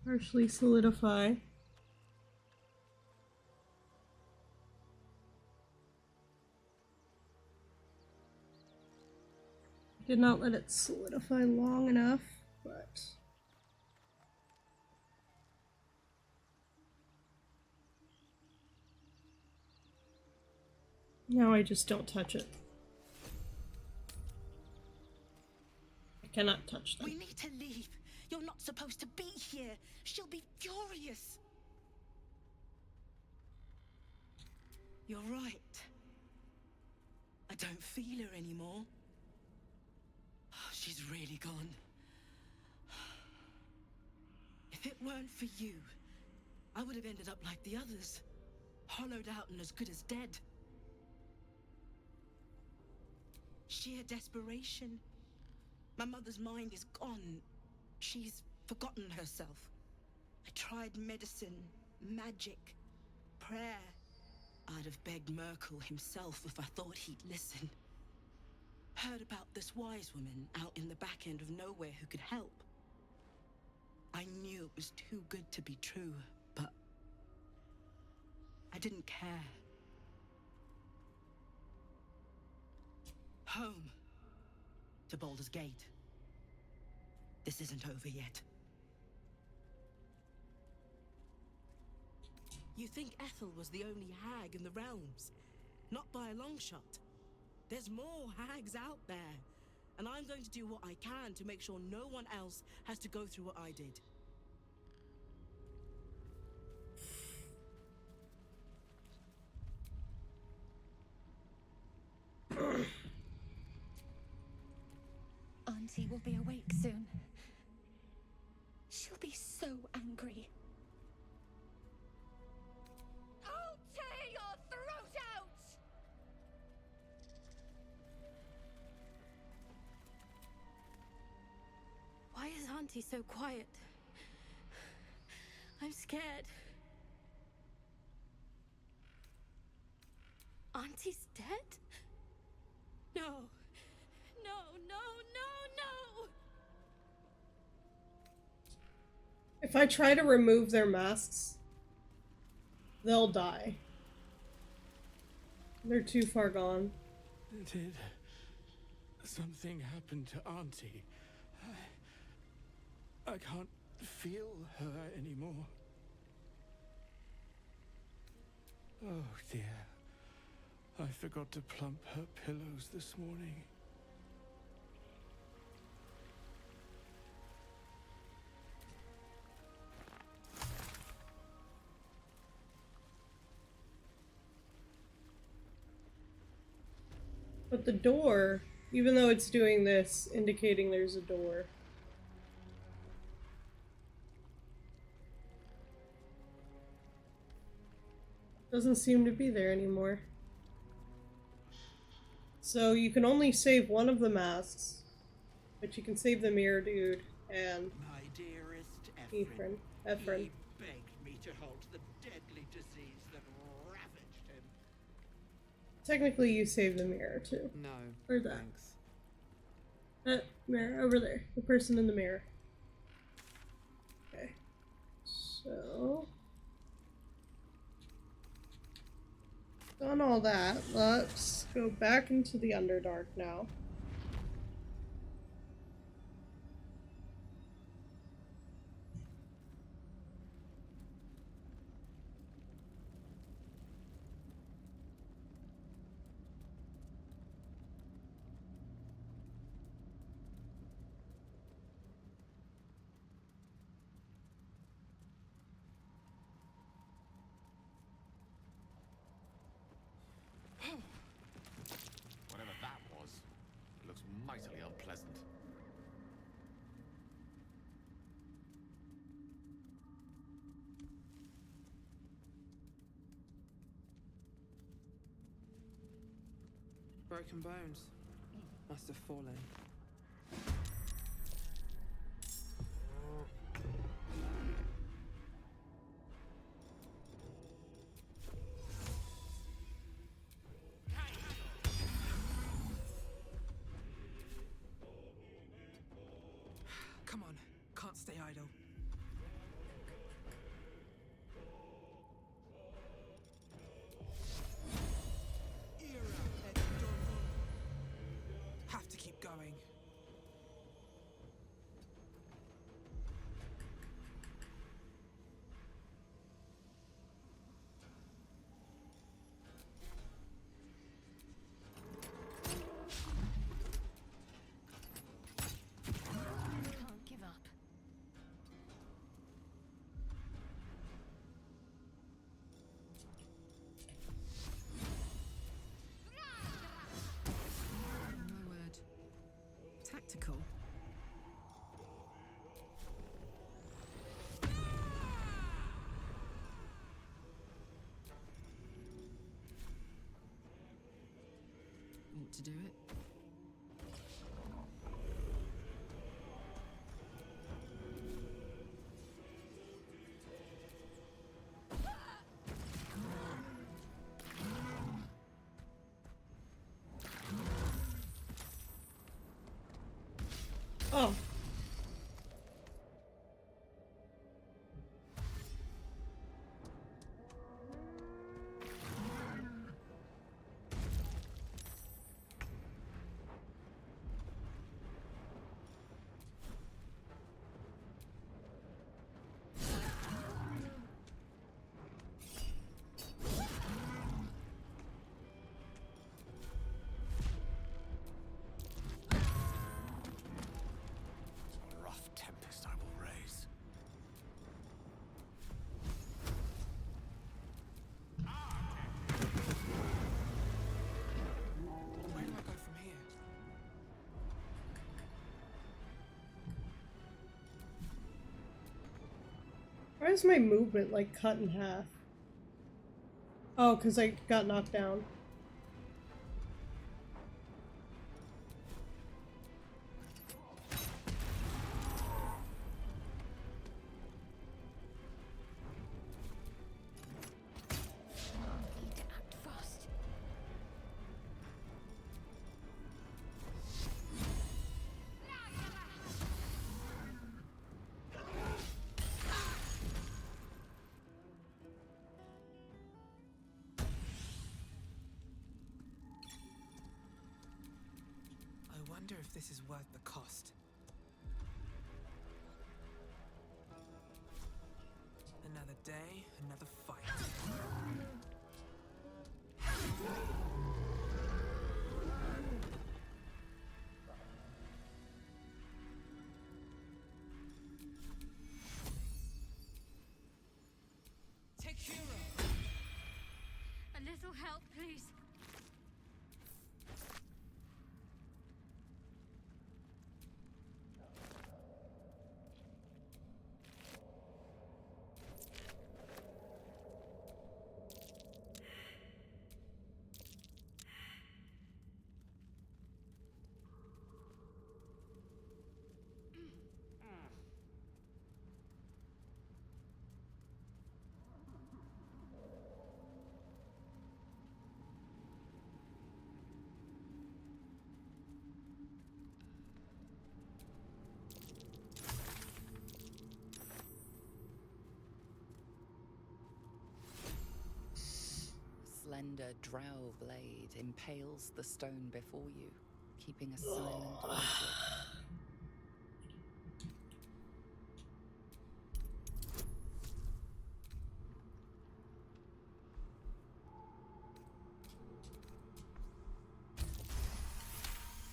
partially solidify. Did not let it solidify long enough, but now I just don't touch it. I cannot touch them. We need to leave. You're not supposed to be here. She'll be furious. You're right. I don't feel her anymore. She's really gone. If it weren't for you, I would have ended up like the others. Hollowed out and as good as dead. Sheer desperation. My mother's mind is gone. She's forgotten herself. I tried medicine, magic, prayer. I'd have begged Merkel himself if I thought he'd listen. Heard about this wise woman out in the back end of nowhere who could help. I knew it was too good to be true, but I didn't care. Home. To Baldur's Gate. This isn't over yet. You think Ethel was the only hag in the realms? Not by a long shot. There's more hags out there. And I'm going to do what I can to make sure no one else has to go through what I did. will be awake soon. She'll be so angry. I'll tear your throat out! Why is Auntie so quiet? I'm scared. Auntie's dead? No. No, no, no, no! If I try to remove their masks, they'll die. They're too far gone. Did something happen to Auntie? I can't feel her anymore. Oh dear. I forgot to plump her pillows this morning. But the door, even though it's doing this, indicating there's a door. Doesn't seem to be there anymore. So you can only save one of the masks, but you can save the mirror dude and My dearest Ephraim. He begged me to halt the deadly disease that ravaged him. Technically, you save the mirror too. No, Or that. thanks. That mirror over there. The person in the mirror. Okay. So. Done all that. Let's go back into the Underdark now. Whatever that was, it looks mightily unpleasant. Broken bones. Must have fallen. Come on, can't stay idle. Have to keep going. Can't give up. My word. Tactical. Want to do it? Oh. is my movement like cut in half? Oh, because I got knocked down. Need to act fast. I wonder if this is worth the cost. Another day, another fight. Take hero. A little help, please. Slender drow blade impales the stone before you, keeping a silent vigil.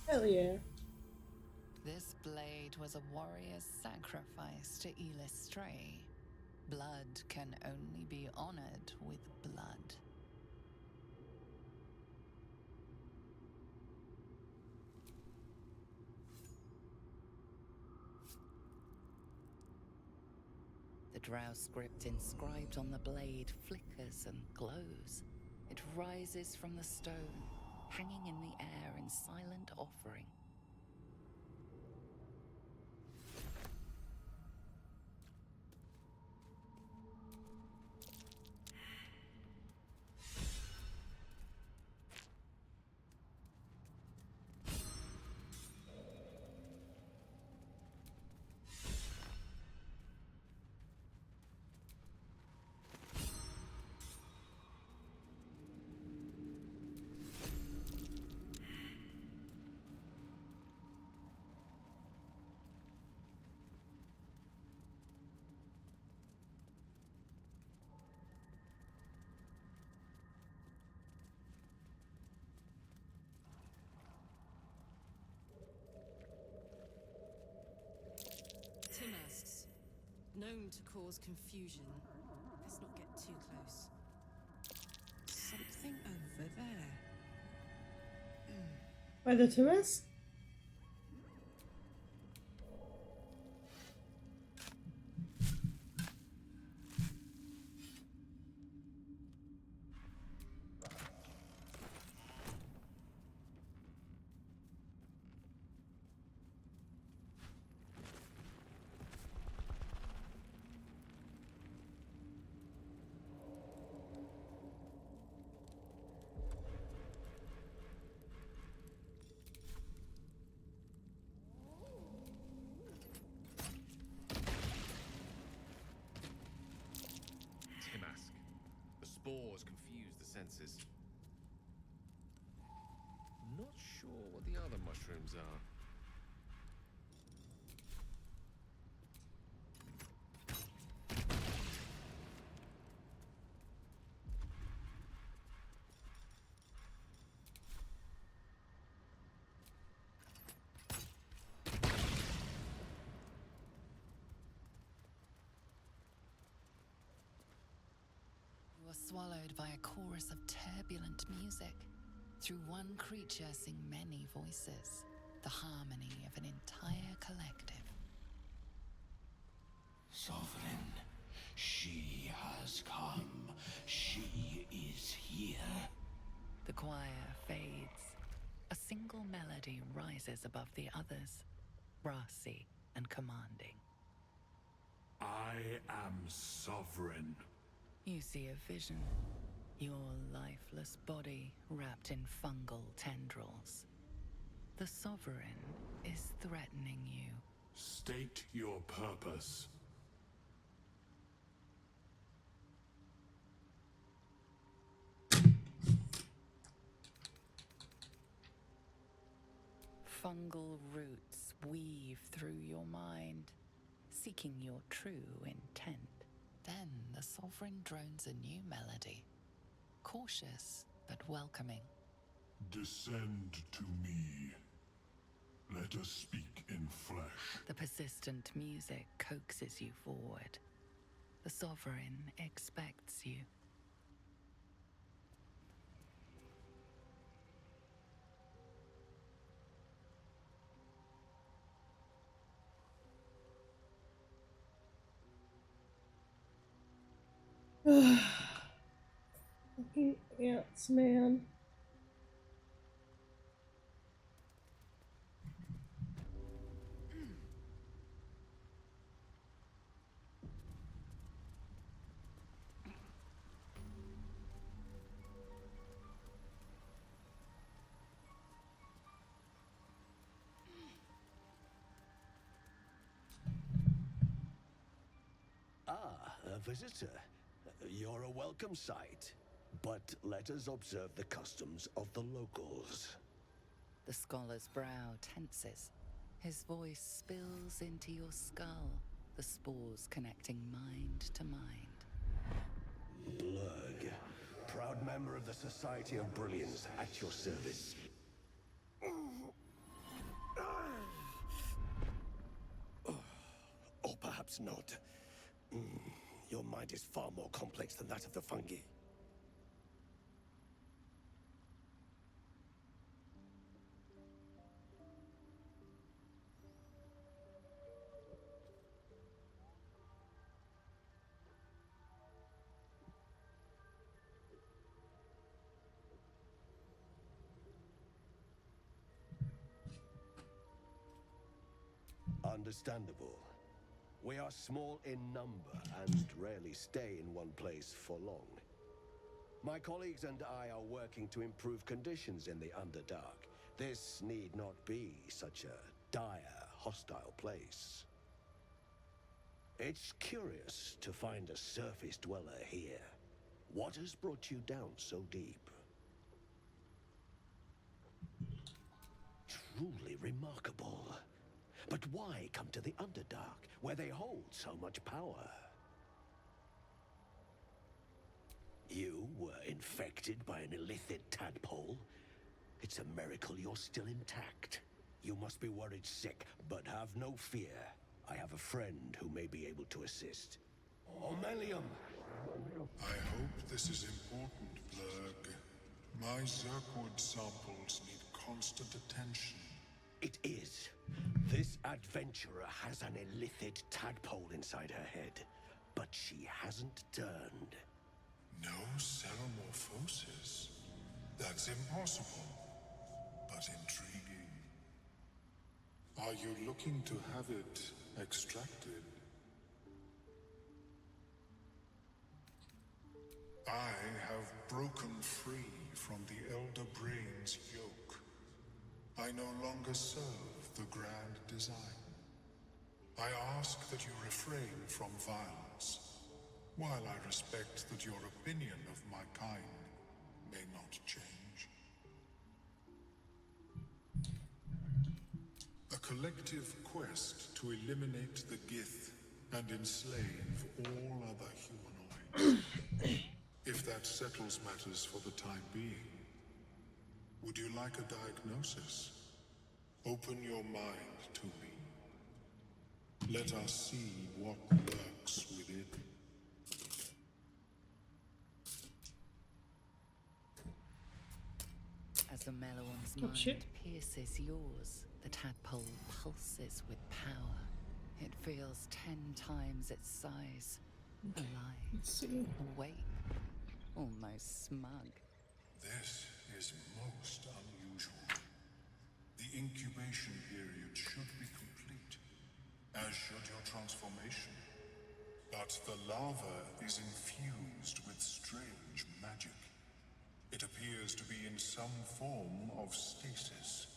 Hell yeah. This blade was a warrior's sacrifice to Elis Stray. Blood can only be honored with blood. The drow script inscribed on the blade flickers and glows. It rises from the stone, hanging in the air in silent offering. Tim asks, known to cause confusion. Let's not get too close. Something over there. By the Timas? Timask. The spores confuse the senses. Not sure what the other mushrooms are. You are swallowed by a chorus of turbulent music. Through one creature sing many voices, the harmony of an entire collective. Sovereign, has come. She is here. The choir fades. A single melody rises above the others, brassy and commanding. I am sovereign. You see a vision. Your lifeless body wrapped in fungal tendrils. The sovereign is threatening you. State your purpose. Fungal roots weave through your mind, seeking your true intent. Then the sovereign drones a new melody, cautious but welcoming. Descend to me. Let us speak in flesh. The persistent music coaxes you forward. The sovereign expects you. Fucking ants, man. Ah, a visitor. You're a welcome sight. But let us observe the customs of the locals. The scholar's brow tenses. His voice spills into your skull, the spores connecting mind to mind. Blurg, proud member of the Society of Brilliance, at your service. Or perhaps not. Your mind is far more complex than that of the fungi. Understandable. We are small in number and rarely stay in one place for long. My colleagues and I are working to improve conditions in the Underdark. This need not be such a dire, hostile place. It's curious to find a surface dweller here. What has brought you down so deep? Truly remarkable. But why come to the Underdark, where they hold so much power? You were infected by an illithid tadpole? It's a miracle you're still intact. You must be worried sick, but have no fear. I have a friend who may be able to assist. Omelium! I hope this is important, Blurg. My Zirkwood samples need constant attention. It is. This adventurer has an illithid tadpole inside her head, but she hasn't turned. No cellomorphosis? That's impossible, but intriguing. Are you looking to have it extracted? I have broken free from the Elder Brain's yoke. I no longer serve the grand design. I ask that you refrain from violence, while I respect that your opinion of my kind may not change. A collective quest to eliminate the Gith and enslave all other humanoids. If that settles matters for the time being, would you like a diagnosis? Open your mind to me. Let us see what lurks within. As the Meloan's Oh, mind shit. pierces yours, the tadpole pulses with power. It feels 10 times its size. Alive, awake, almost smug. This is most unusual. The incubation period should be complete, as should your transformation. But the larva is infused with strange magic. It appears to be in some form of stasis.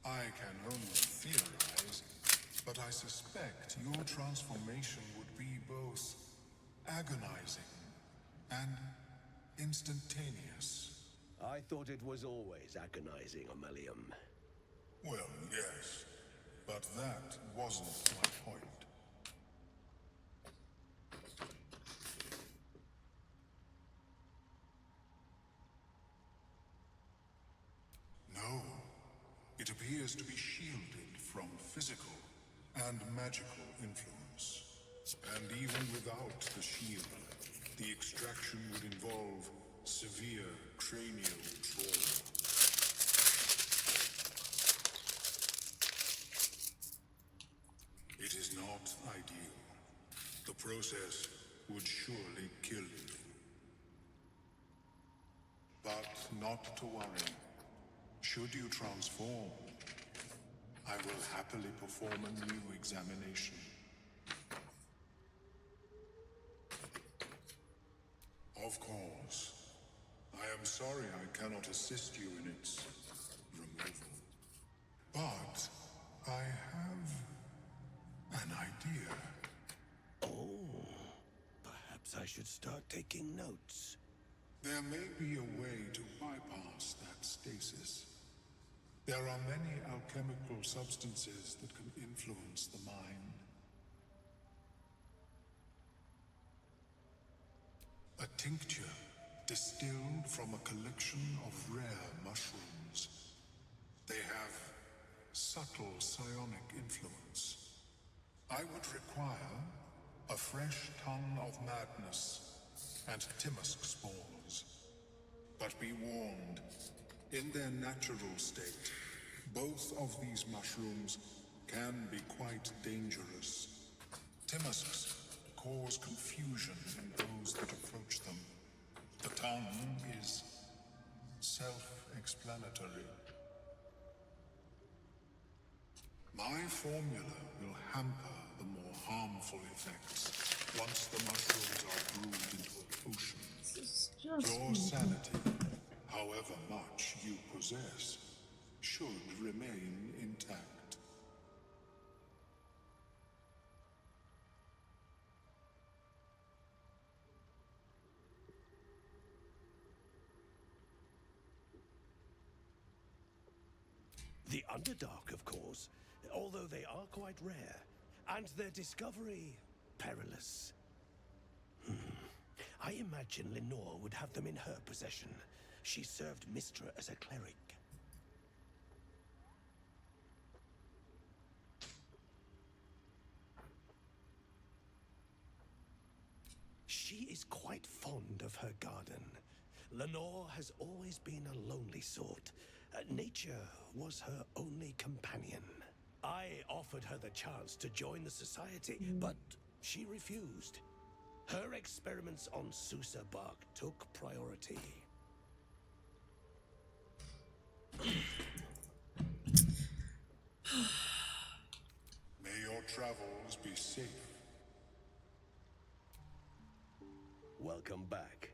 I can only theorize, but I suspect your transformation would be both agonizing and instantaneous. I thought it was always agonizing, Ammalium. Well, yes, but that wasn't my point. No, it appears to be shielded from physical and magical influence. And even without the shield, the extraction would involve severe cranial trauma. It is not ideal. The process would surely kill you. But not to worry. Should you transform, I will happily perform a new examination. Of course. I am sorry I cannot assist you in its removal. But I have an idea. Oh, perhaps I should start taking notes. There may be a way to bypass that stasis. There are many alchemical substances that can influence the mind. A tincture distilled from a collection of rare mushrooms. They have subtle psionic influence. I would require a fresh ton of madness and Timusk spores. But be warned, in their natural state, both of these mushrooms can be quite dangerous. Timusks cause confusion in those that approach them. The tongue is self-explanatory. My formula will hamper the more harmful effects once the mushrooms are brewed into a potion. Your sanity, however much you possess, should remain intact. The Underdark, of course, although they are quite rare, and their discovery perilous. I imagine Lenore would have them in her possession. She served Mistra as a cleric. She is quite fond of her garden. Lenore has always been a lonely sort. Nature was her only companion. I offered her the chance to join the society, but she refused. Her experiments on Susa bark took priority. May your travels be safe. Welcome back.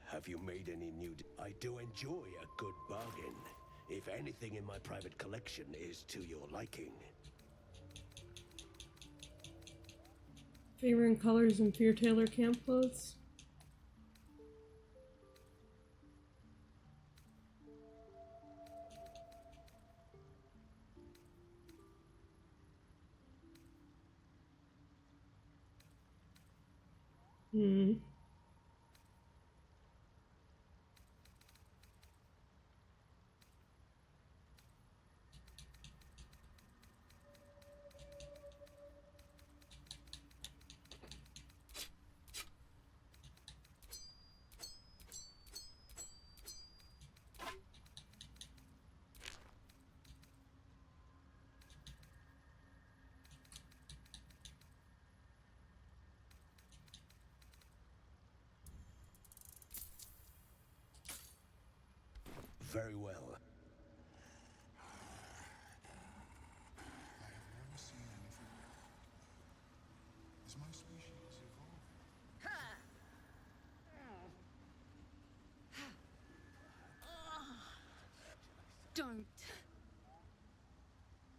Have you made any new... I do enjoy a good bargain. If anything in my private collection is to your liking. Favoring colors in Fear Taylor camp clothes? Very well. I have never seen anything like it. Is my species evolving? Don't.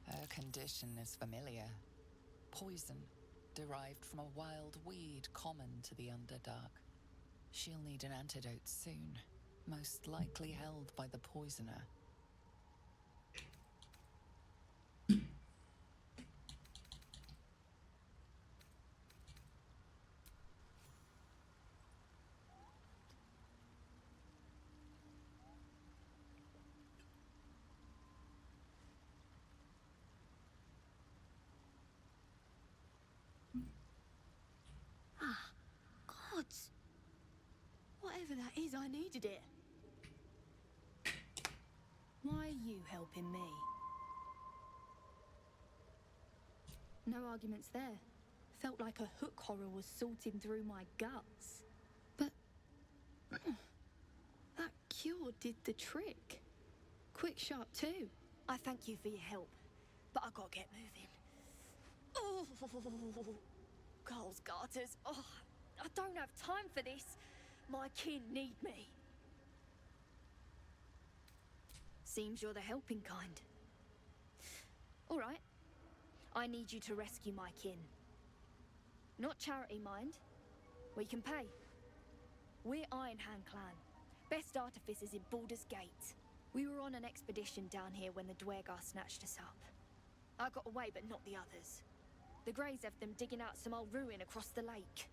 Her condition is familiar. Poison, derived from a wild weed common to the Underdark. She'll need an antidote soon, most likely held by the poisoner. Ah, gods. Whatever that is, I needed it. Why are you helping me? No arguments there. Felt like a hook horror was sorting through my guts. But that cure did the trick. Quick, sharp too. I thank you for your help, but I gotta get moving. Oh, girls' garters. Oh, I don't have time for this. My kin need me. Seems you're the helping kind. All right. I need you to rescue my kin. Not charity, mind. We can pay. We're Iron Hand Clan. Best artificers in Baldur's Gate. We were on an expedition down here when the Dwergar snatched us up. I got away, but not the others. The Greys have them digging out some old ruin across the lake.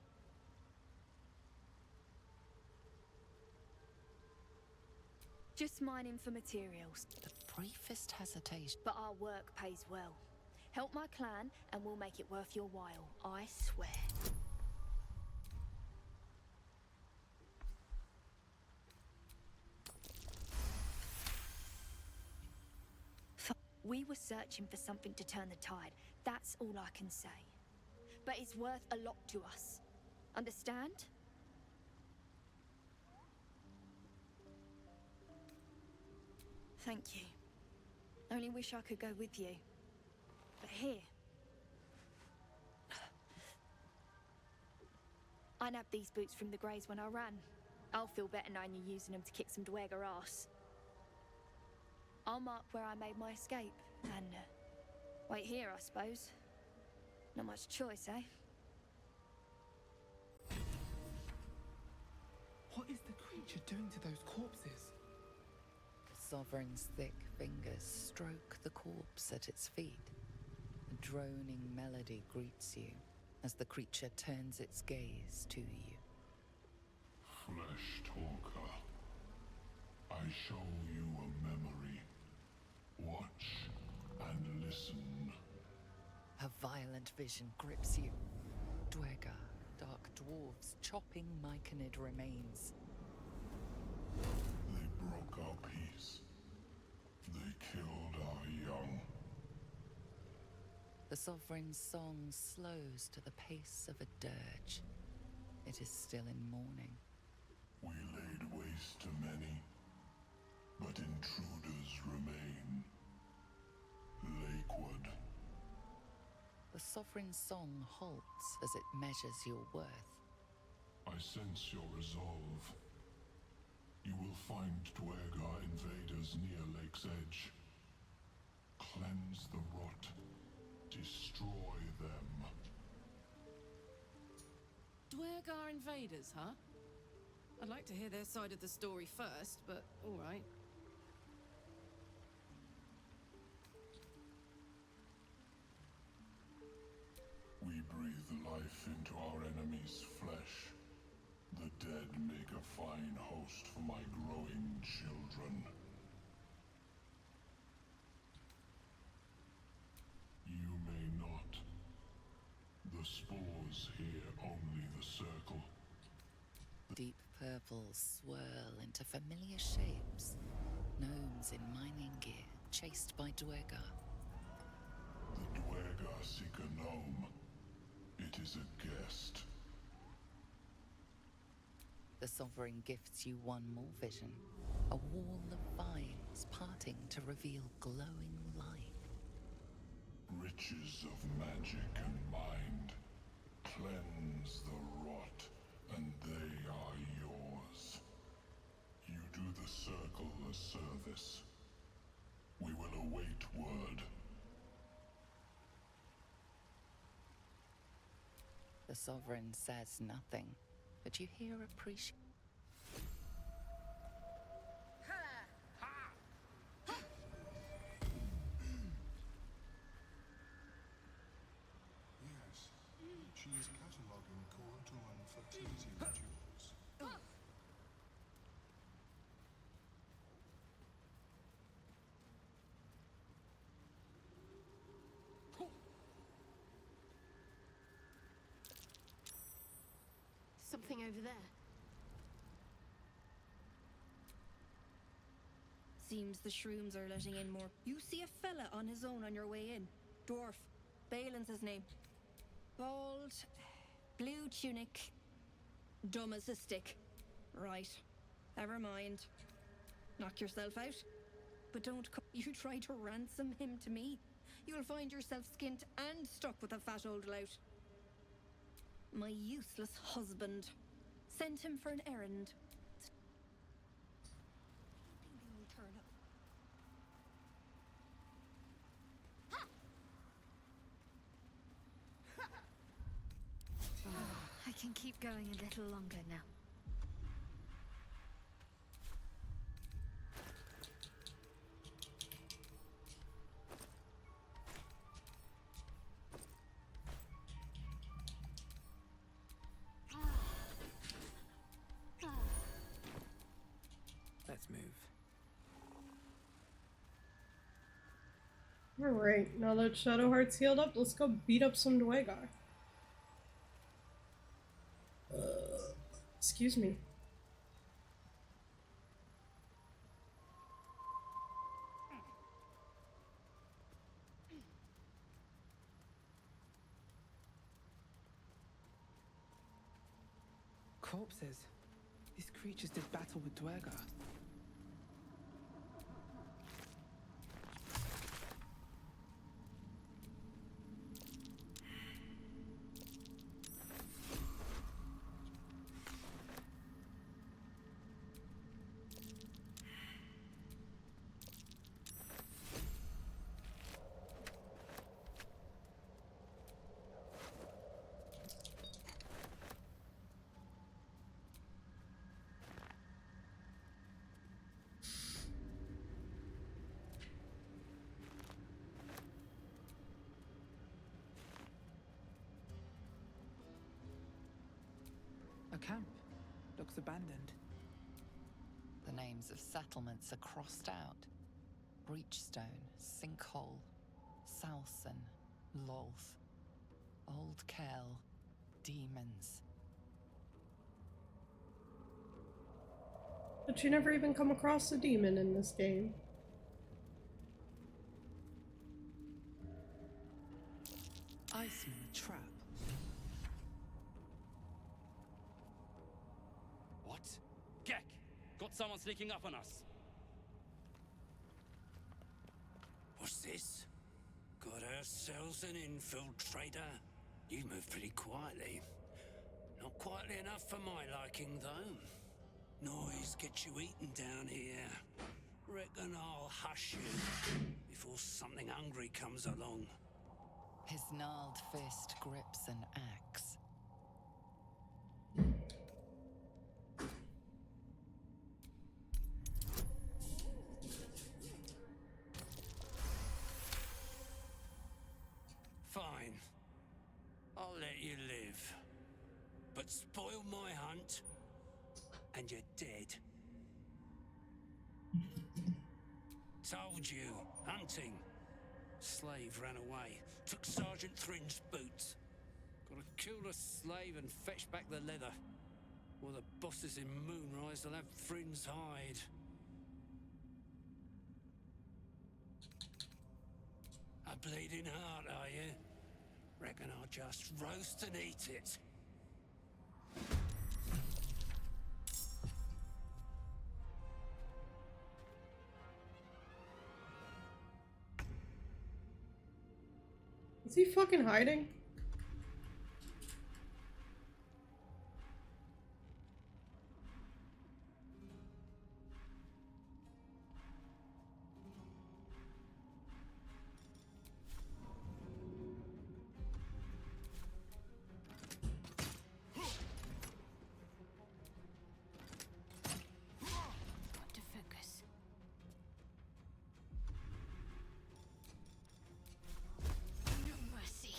Just mining for materials. The briefest hesitation. But our work pays well. Help my clan, and we'll make it worth your while. I swear. We were searching for something to turn the tide. That's all I can say. But it's worth a lot to us. Understand? Thank you. Only wish I could go with you. But here. I nabbed these boots from the Greys when I ran. I'll feel better knowing you're using them to kick some Dwergar ass. I'll mark where I made my escape, and wait here, I suppose. Not much choice, eh? What is the creature doing to those corpses? The Sovereign's thick fingers stroke the corpse at its feet. A droning melody greets you as the creature turns its gaze to you. Flesh talker, I show you a memory. Watch and listen. A violent vision grips you. Dwergar, dark dwarves chopping myconid remains. They broke our peace. They killed our young. The Sovereign's song slows to the pace of a dirge. It is still in mourning. We laid waste to many, but intruders remain. Lakewood. The Sovereign's song halts as it measures your worth. I sense your resolve. You will find Dwergar invaders near Lake's Edge. Cleanse the rot. Destroy them. Dwergar invaders, huh? I'd like to hear their side of the story first, but all right. We breathe life into our enemy's flesh. The dead make a fine host for my growing children. You may not. The spores hear only the circle. Deep purples swirl into familiar shapes. Gnomes in mining gear, chased by Dwergar. The Dwergar seek a gnome. It is a guest. The Sovereign gifts you one more vision. A wall of vines reveal glowing light. Riches of magic and mind. Cleanse the rot, and they are yours. You do the Circle a service. We will await word. The Sovereign says nothing, but you hear appreciation. Yes, she is cataloging coital and fertility rituals. Something over there. Seems the shrooms are letting in more. You see a fella on his own on your way in. Dwarf. Balin's his name. Bald, blue tunic, dumb as a stick. Right. Never mind. Knock yourself out. But don't you try to ransom him to me. You'll find yourself skint and stuck with a fat old lout. My useless husband. Send him for an errand. He'll turn up. I can keep going a little longer now. Let's move. Alright, now that Shadowheart's healed up, let's go beat up some Dwegar. Excuse me. Corpses. These creatures did battle with Dwergar. A camp. Looks abandoned. The names of settlements are crossed out. Breachstone, Sinkhole, Salson, Lolth, Old Kell, Demons. But you never even come across a demon in this game. I smell a trap. What? Gek! Got someone sneaking up on us. What's this? Got ourselves an infiltrator? You move pretty quietly. Not quietly enough for my liking, though. Noise gets you eaten down here. Reckon I'll hush you before something hungry comes along. His gnarled fist grips an axe. Fine. I'll let you live. But spoil my hunt, and you're dead. Told you, hunting. Slave ran away, took Sergeant Thrin's boots. Gotta kill the slave and fetch back the leather. Or the bosses in Moonrise will have Thrin's hide. A bleeding heart, are you? Reckon I'll just roast and eat it. Is he fucking hiding? Got to focus. No mercy.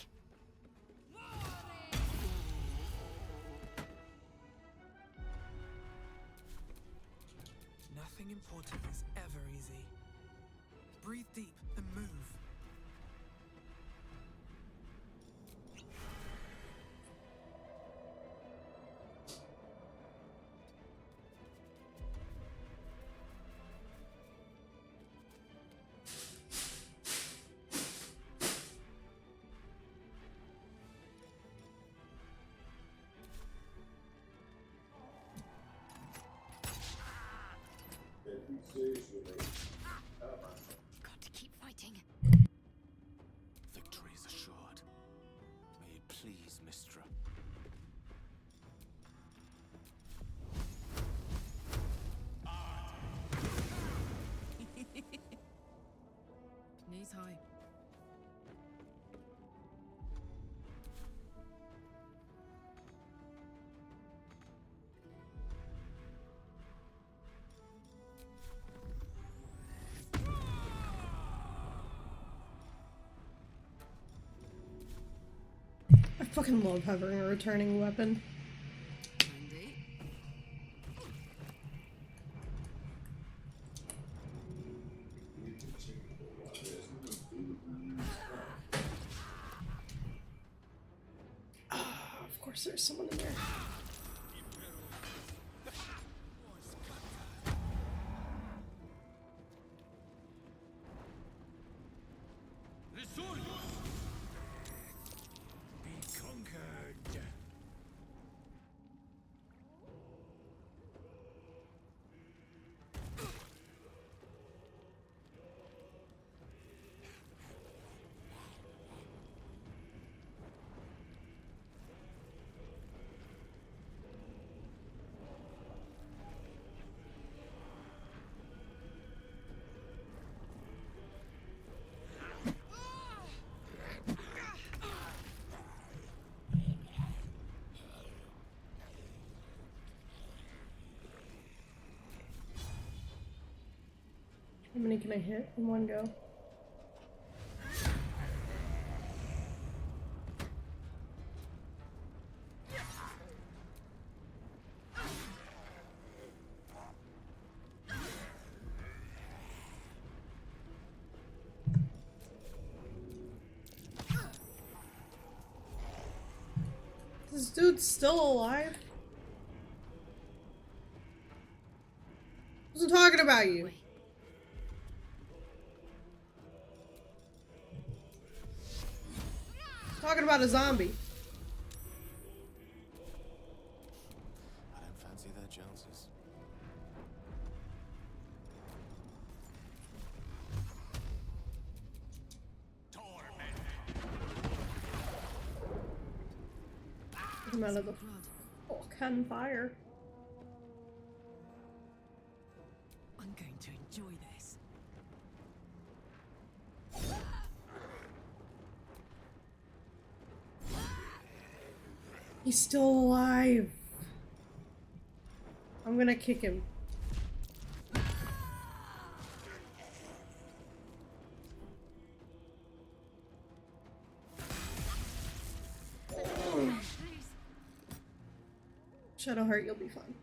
Nothing important is ever easy. Breathe deep and move. Got to keep fighting. Victory is assured. May it please, Mistra. Knees high. I fucking love having a returning weapon. Of course there's someone in there. Be conquered. How many can I hit in one go? This dude's still alive? I wasn't talking about you. Talking about a zombie. I don't fancy their chances. Come out of the fucking fire. I'm going to enjoy this. He's still alive. I'm gonna kick him. Shadowheart, you'll be fine.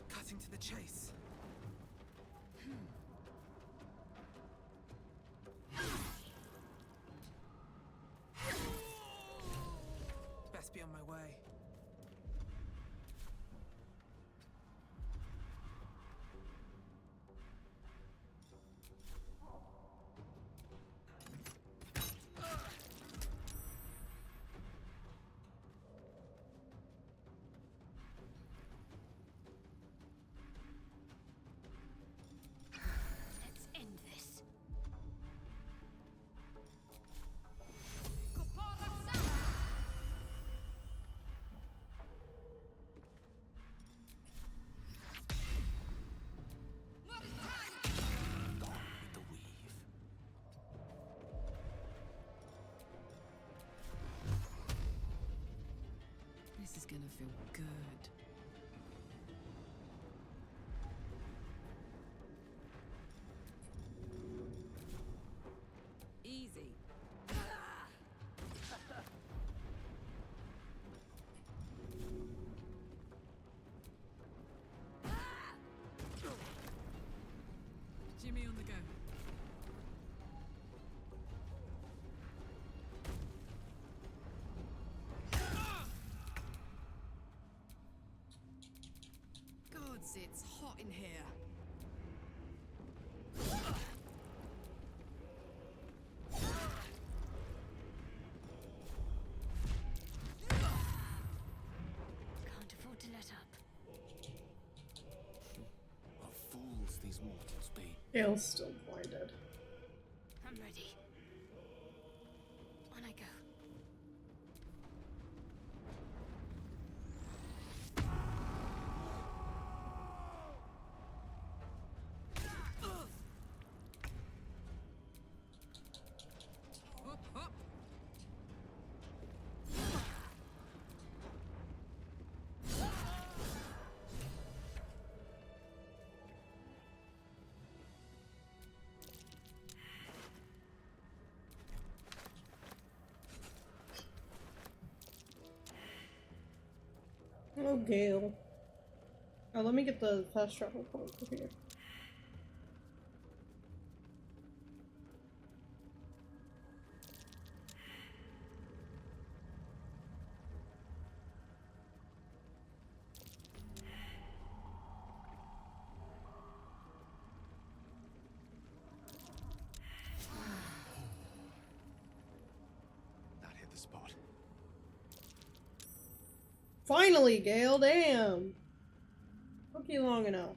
Cutting to the chase. gonna feel good. Easy. Jimmy on the go. Gods, it's hot in here. Can't afford to let up. What fools these mortals be. Gale's still blinded. I'm ready. On I go. Hop, hop. Oh, Gale. Oh, let me get the fast travel point for here. That hit the spot. Finally, Gale, damn! Took you long enough.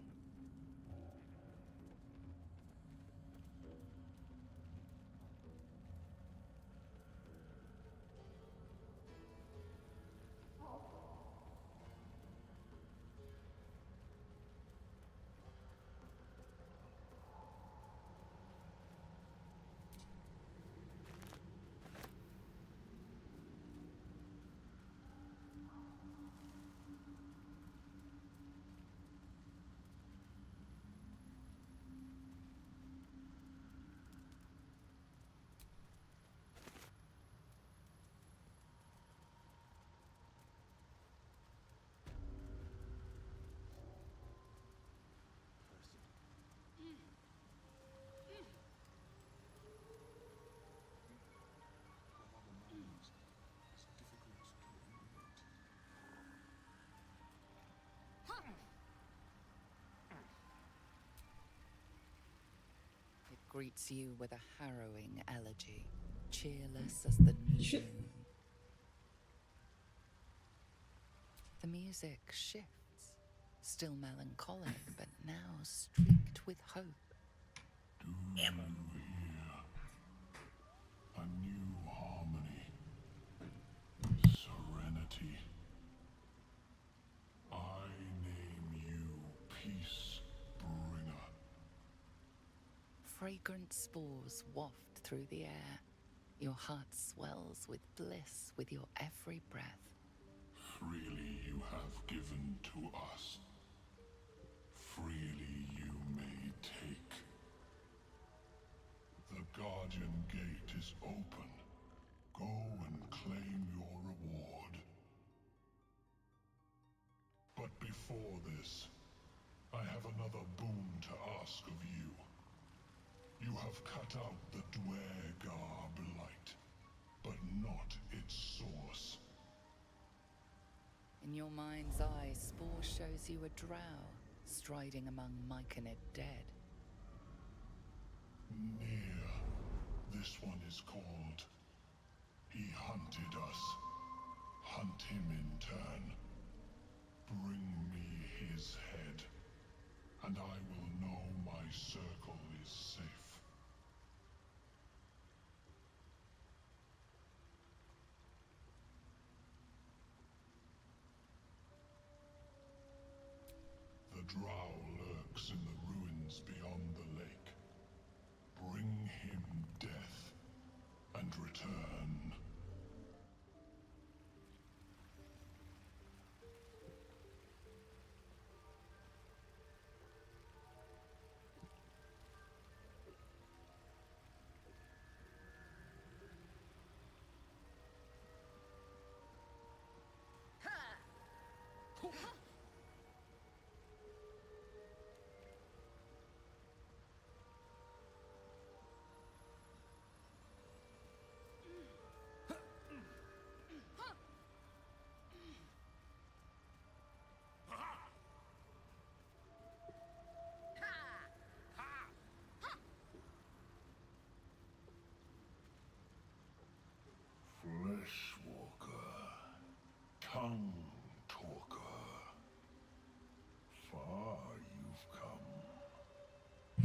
It greets you with a harrowing elegy, cheerless as the new moon. The music shifts, still melancholic, but now streaked with hope. Do you hear a new harmony, serenity? I name you Peace Bringer. Fragrant spores waft through the air. Your heart swells with bliss with your every breath. Freely you have given to us. Freely you may take. The Guardian Gate is open. Go and claim your reward. But before this, I have another boon to ask of you. You have cut out the Dwergar blight, but not its source. In your mind's eye, Spore shows you a drow, striding among Myconid dead. Near. This one is called. He hunted us. Hunt him in turn. Bring me his head, and I will know my circle is safe. The drow lurks in the ruins beyond the lake. Bring him death, and return.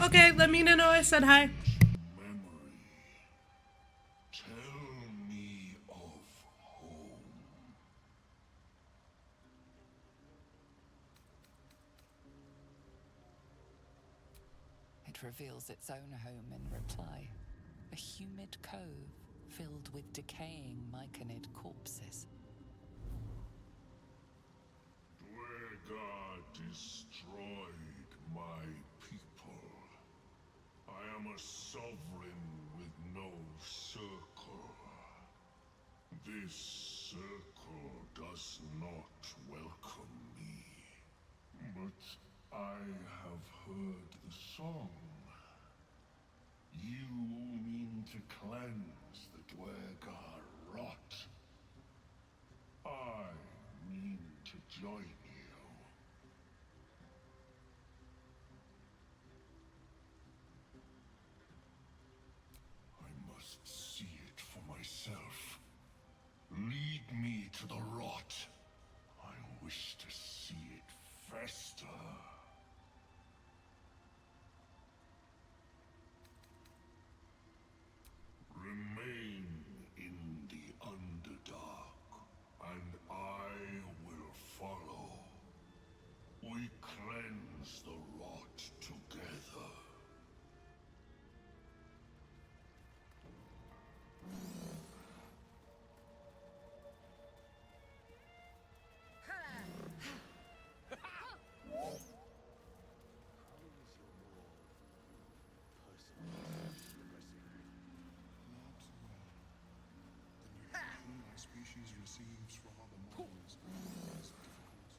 Okay, let Mina know I said hi. Tell me of home. It reveals its own home in reply. A humid cove filled with decaying myconid corpses. Dwergar destroyed my people. I am a sovereign with no circle. This circle does not welcome me. But I have heard the song. You mean to cleanse the Dwergar rot. I mean to join you. I must see it for myself. Lead me to the rot. I wish to see it fester. Remain in the underdark, and I will follow. We cleanse the rot together. My species receives from other minds is difficult to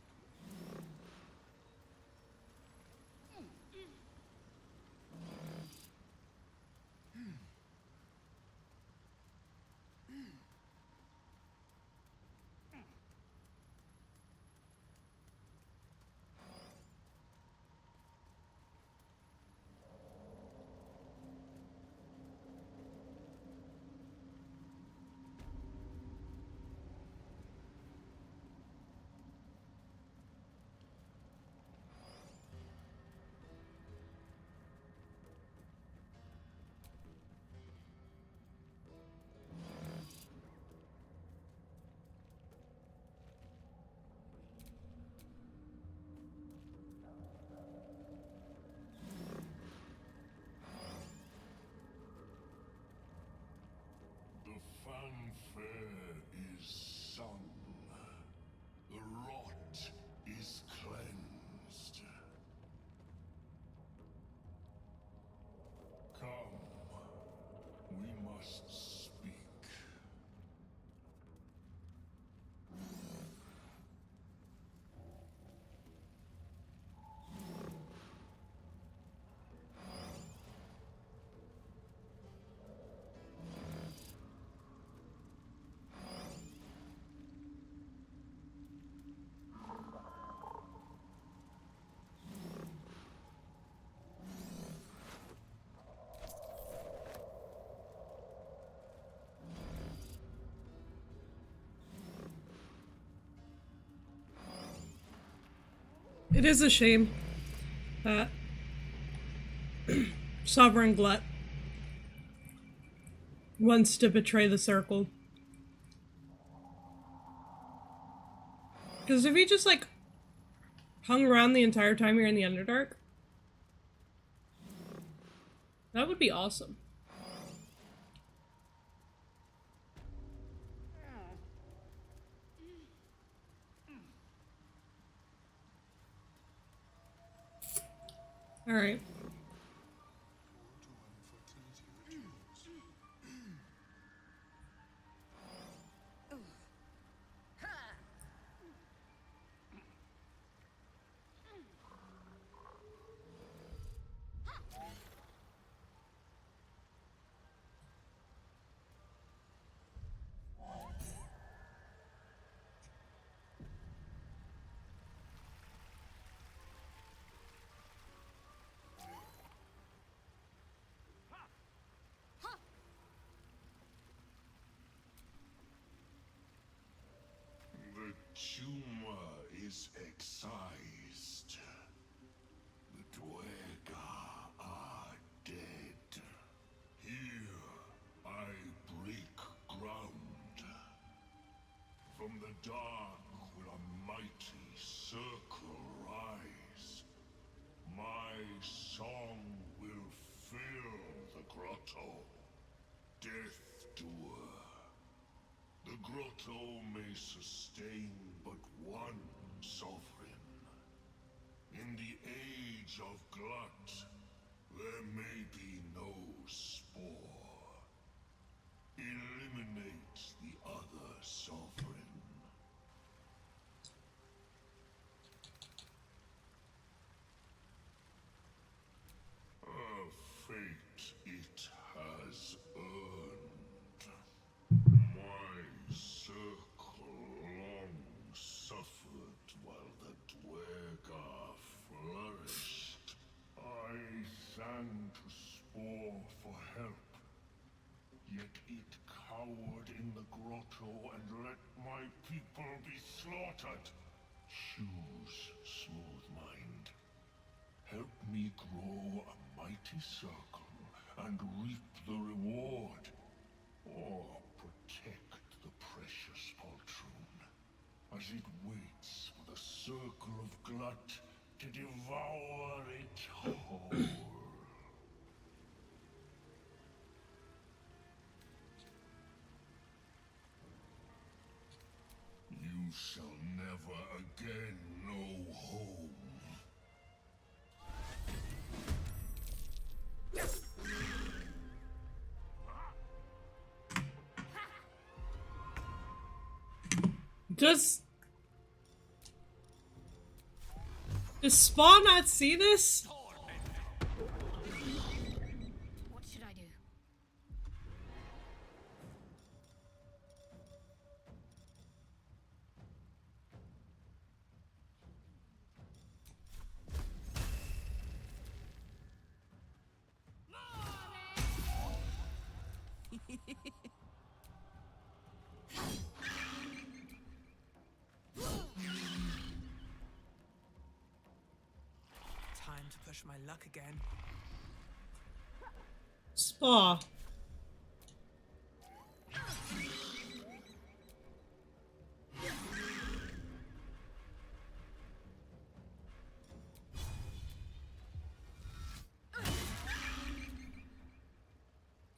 The fanfare is sung. The rot is cleansed. Come, we must speak. It is a shame that Sovereign Glut wants to betray the circle. Because if he just, like, hung around the entire time you're in the Underdark, that would be awesome. Alright. The tumor is excised. The Dwergar are dark will a mighty circle rise. My song will fill the grotto. Death doer. The grotto may sustain but one sovereign. In the age of glut, there may be no spore. Eliminate the other sovereign. A fate it has earned. My circle long suffered while the Dwergar flourished. I sang to Spore for help, yet it cowered in the grotto and let my people be slaughtered. Choose, Smooth Mind. Help me grow a mighty circle and reap the reward, or protect the precious poltroon as it waits for the circle of glut to devour it whole. You shall never again know home. Does Spawn not see this? What should I do? Time to push my luck again. Spa.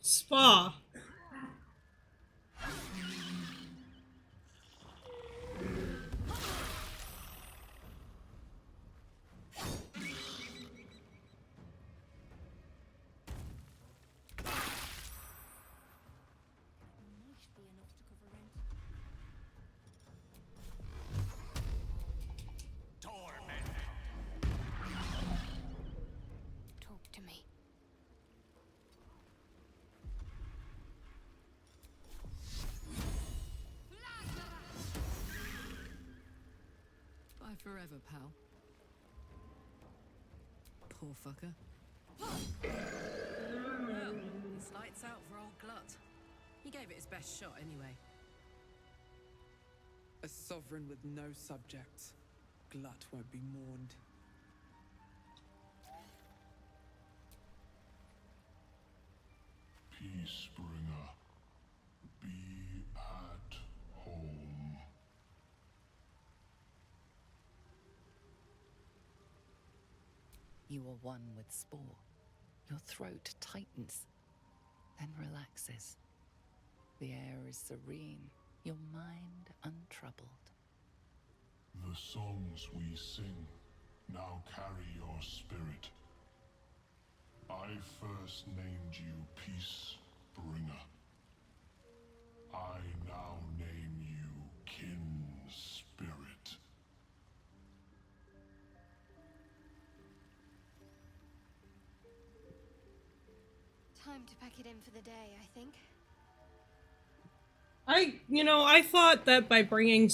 Spa. Talk to me. Bye forever, pal. Poor fucker. Well, it's lights out for old Glut. He gave it his best shot anyway. A sovereign with no subjects. Glut won't be mourned. Peacebringer, be at home. You are one with Spore. Your throat tightens, then relaxes. The air is serene, your mind untroubled. The songs we sing now carry your spirit. I first named you Peacebringer. I now name you Kin Spirit. Time to pack it in for the day, I think. I thought that by bringing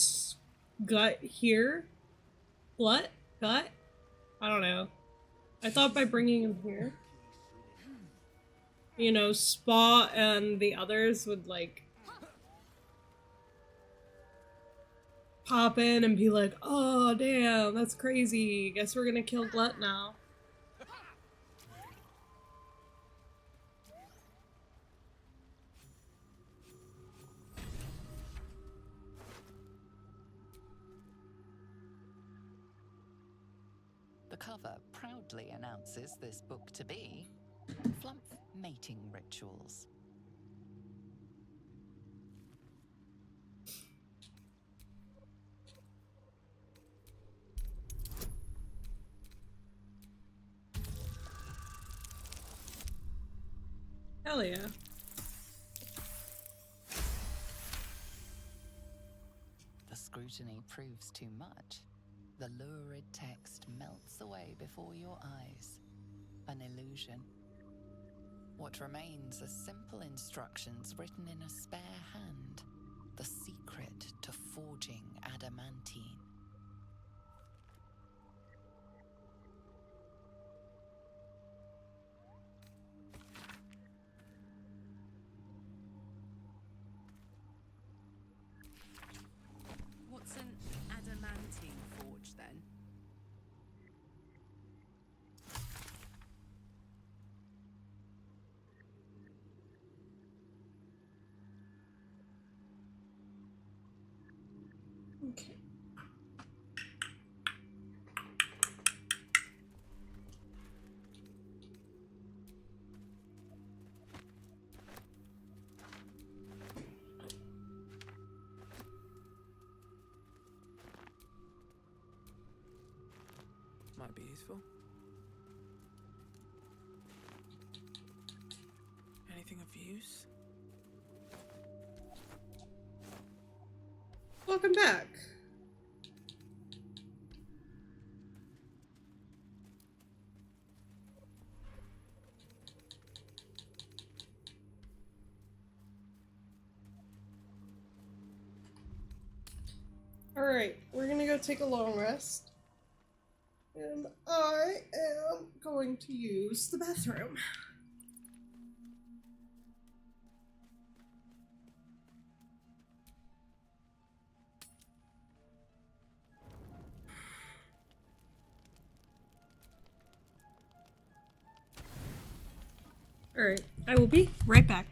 Gut here, Gut? I don't know. I thought by bringing him here, Spa and the others would, like, pop in and be like, oh, damn, that's crazy. Guess we're gonna kill Glut now. cover proudly announces this book to be Flump Mating Rituals. Hell yeah. The scrutiny proves too much. The lurid text melts away before your eyes. An illusion. What remains are simple instructions written in a spare hand. The secret to forging adamantine. What's an adamantine forge then? Okay. Might be useful. Anything of use? Welcome back. Alright, we're gonna go take a long rest. And I am going to use the bathroom. Alright, I will be right back.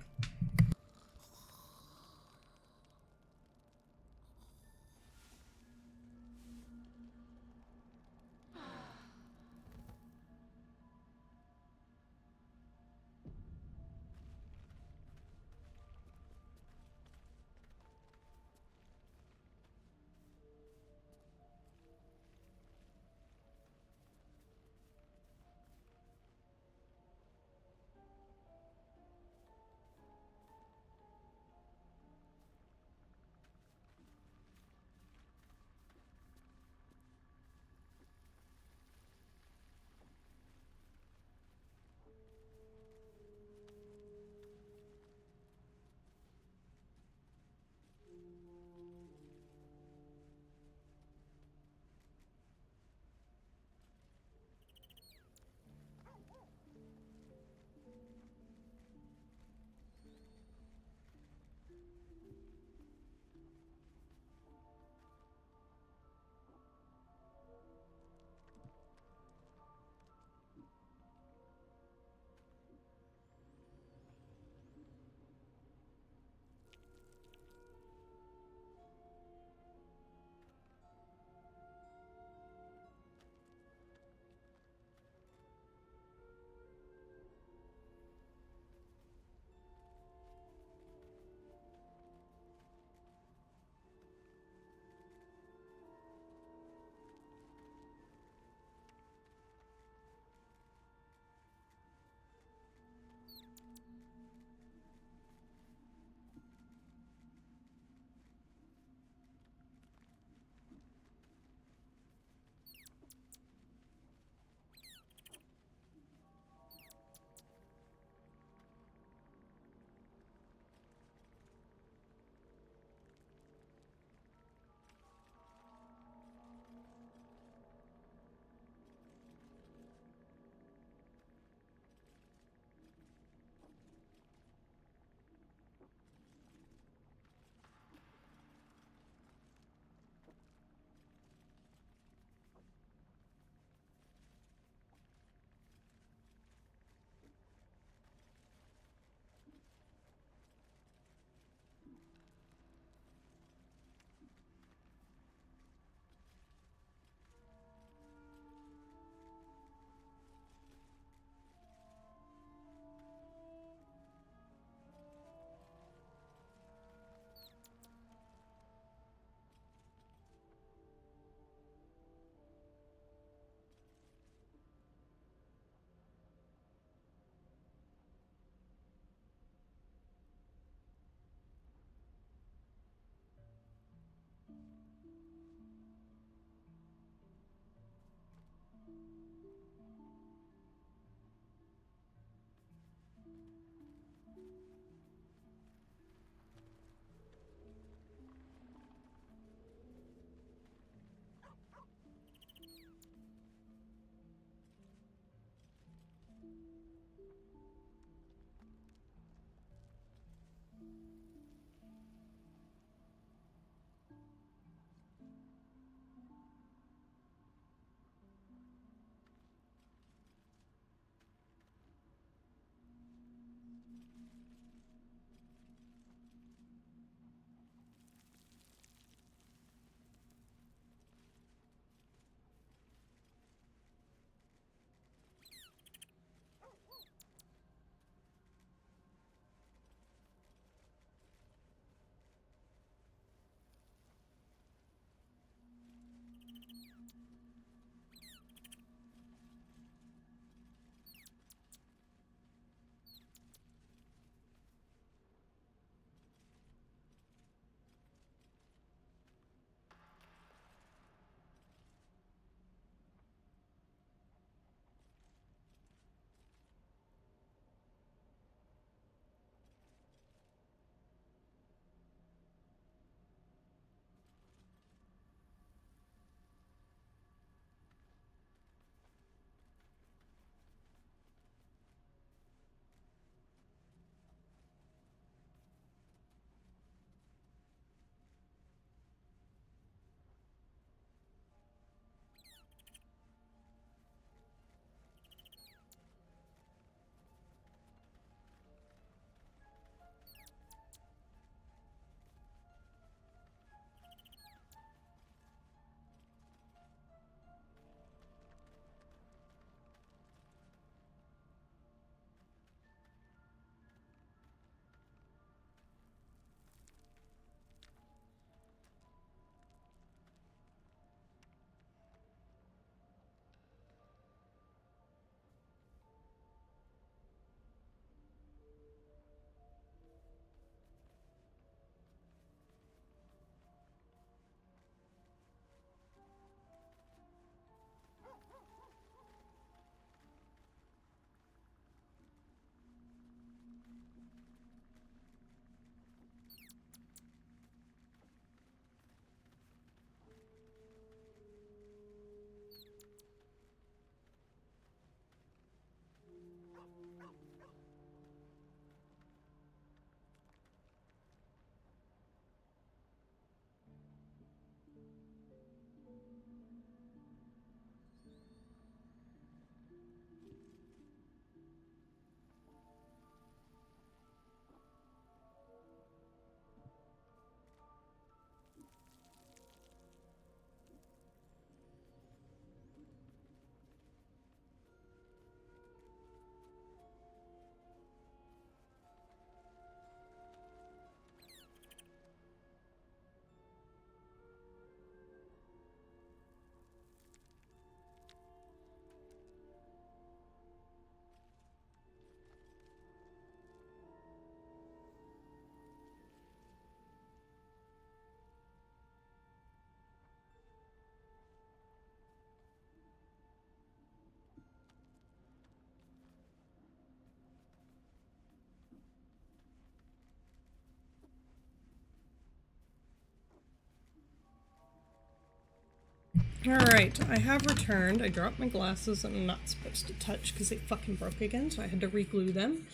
Alright, I have returned. I dropped my glasses I'm not supposed to touch because they fucking broke again, so I had to re-glue them.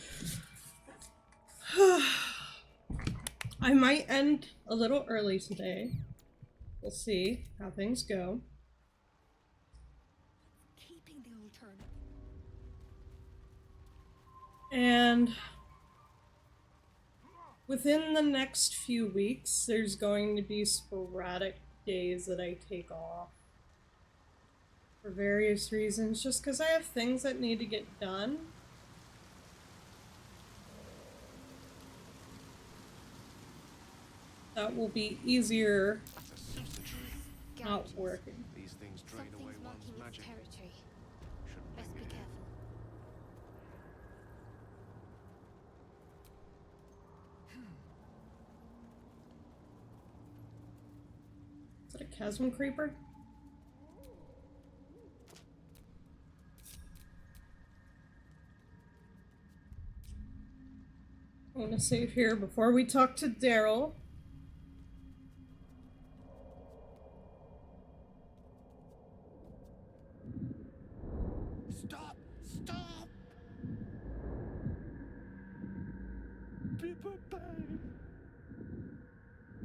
I might end a little early today. We'll see how things go. Keeping the alternative. And within the next few weeks, there's going to be sporadic days that I take off for various reasons, just because I have things that need to get done. That will be easier not working. These things drain away one's magic. Territory. Shouldn't Best be bring me here. careful. Is that a chasm creeper? I want to save here before we talk to Daryl. Stop! Stop! Bibberbang!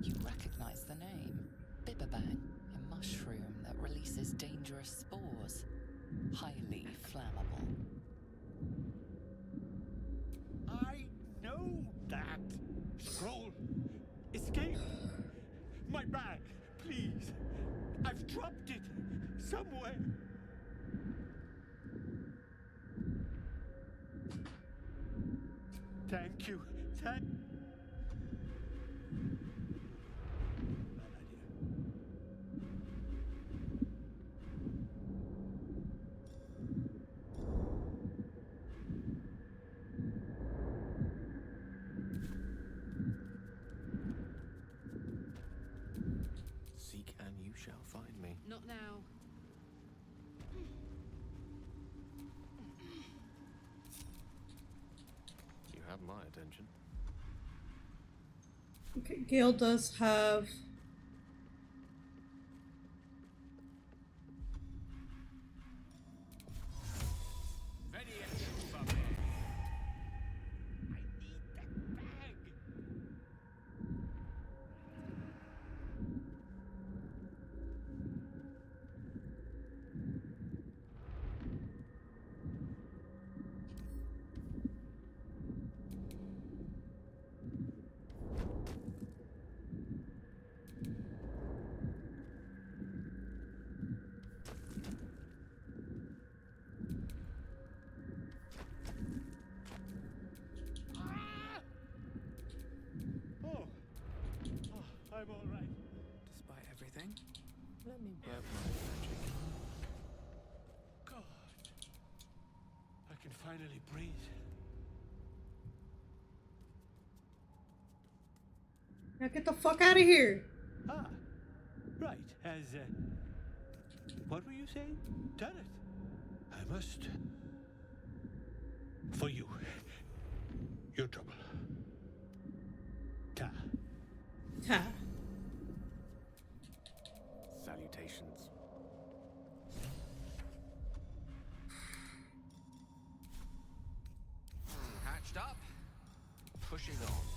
You recognize the name. Bibberbang, a mushroom that releases dangerous spores. Highly flammable. I know that! Scroll! Escape! My bag, please! I've dropped it somewhere! Thank you. Bad idea. Seek and you shall find me. Not now. You have my attention. Okay, Gale does have... I'm all right. Despite everything, Let me work my magic. God. I can finally breathe. Now get the fuck out of here! Ah, right. As, what were you saying? Tell it. I must. For you. Your trouble. Ta. Ta. Salutations. Hatched up. Pushing on.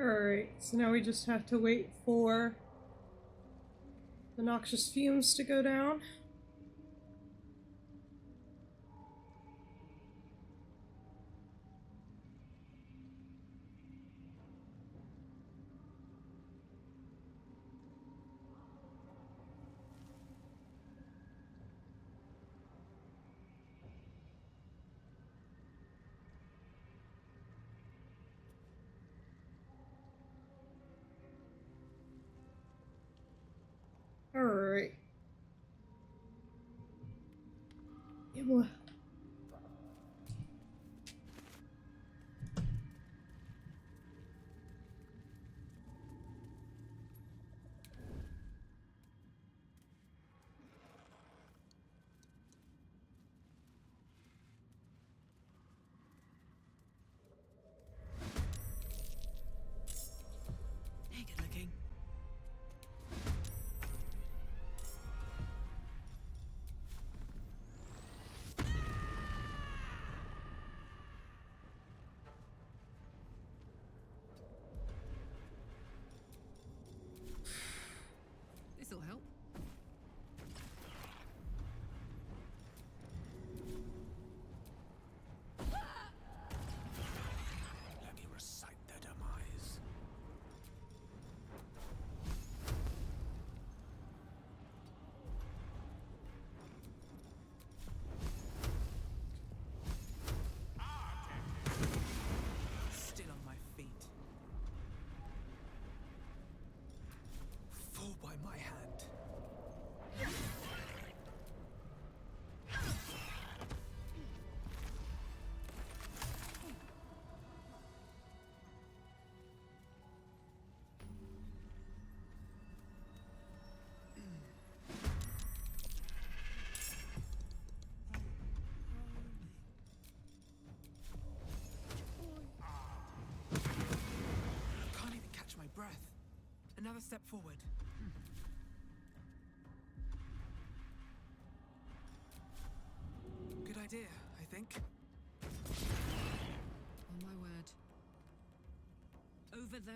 Alright, so now we just have to wait for the noxious fumes to go down. Alright. Yeah, boy. Hey, good looking. This'll help. Let me recite their demise. Still on my feet. Fall by my hand. Can't even catch my breath. Another step forward. Good idea, I think. On my word. Over there.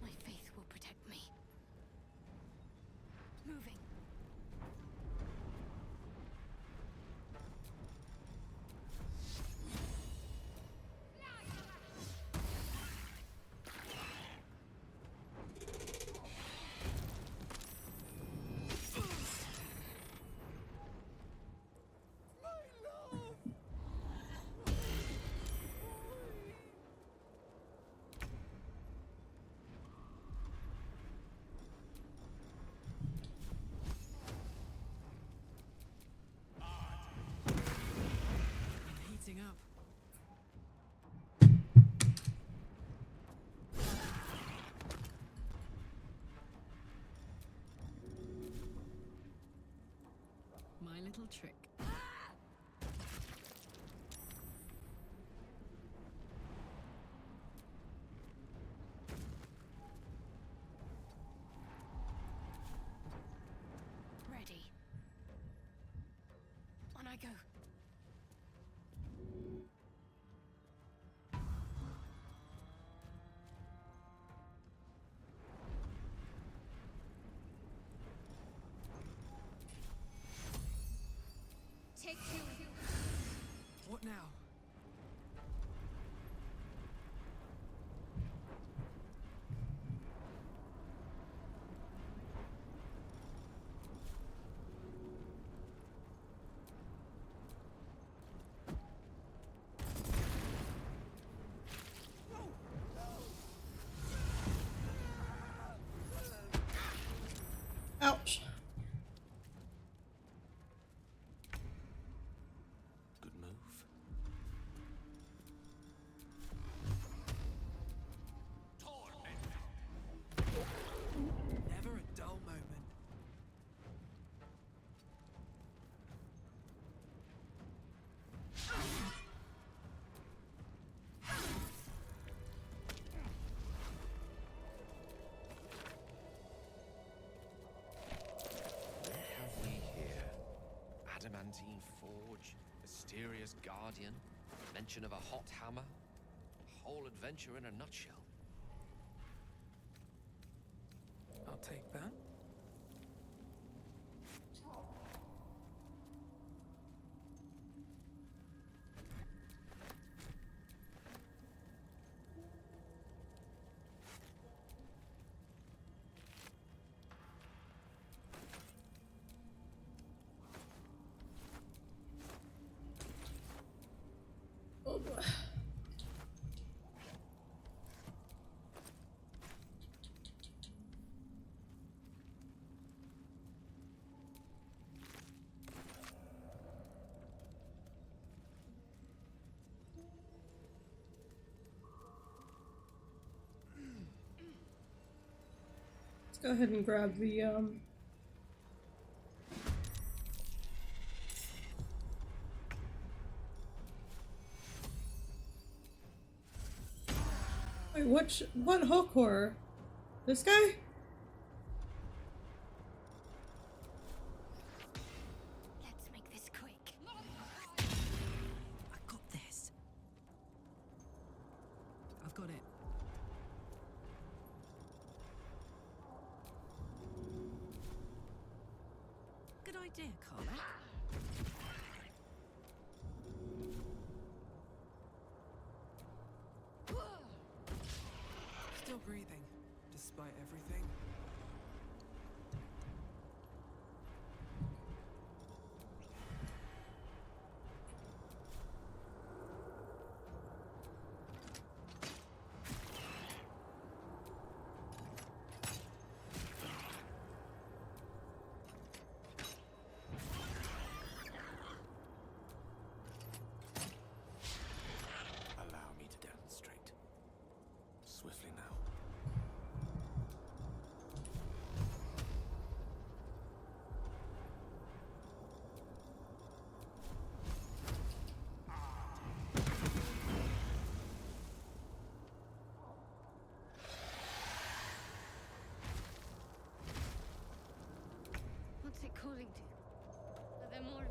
My faith will protect me. Moving. I'm heating up. My little trick. Ready. On I go. Take two. What now? serpentine forge, mysterious guardian, mention of a hot hammer. Whole adventure in a nutshell. I'll take that. Oh boy. Let's go ahead and grab the Wait, what hook horror? This guy? Let's make this quick. I got this. I've got it. Good idea, Carla. Still breathing, despite everything. Allow me to demonstrate. Swiftly now. What's it calling to? Are there more?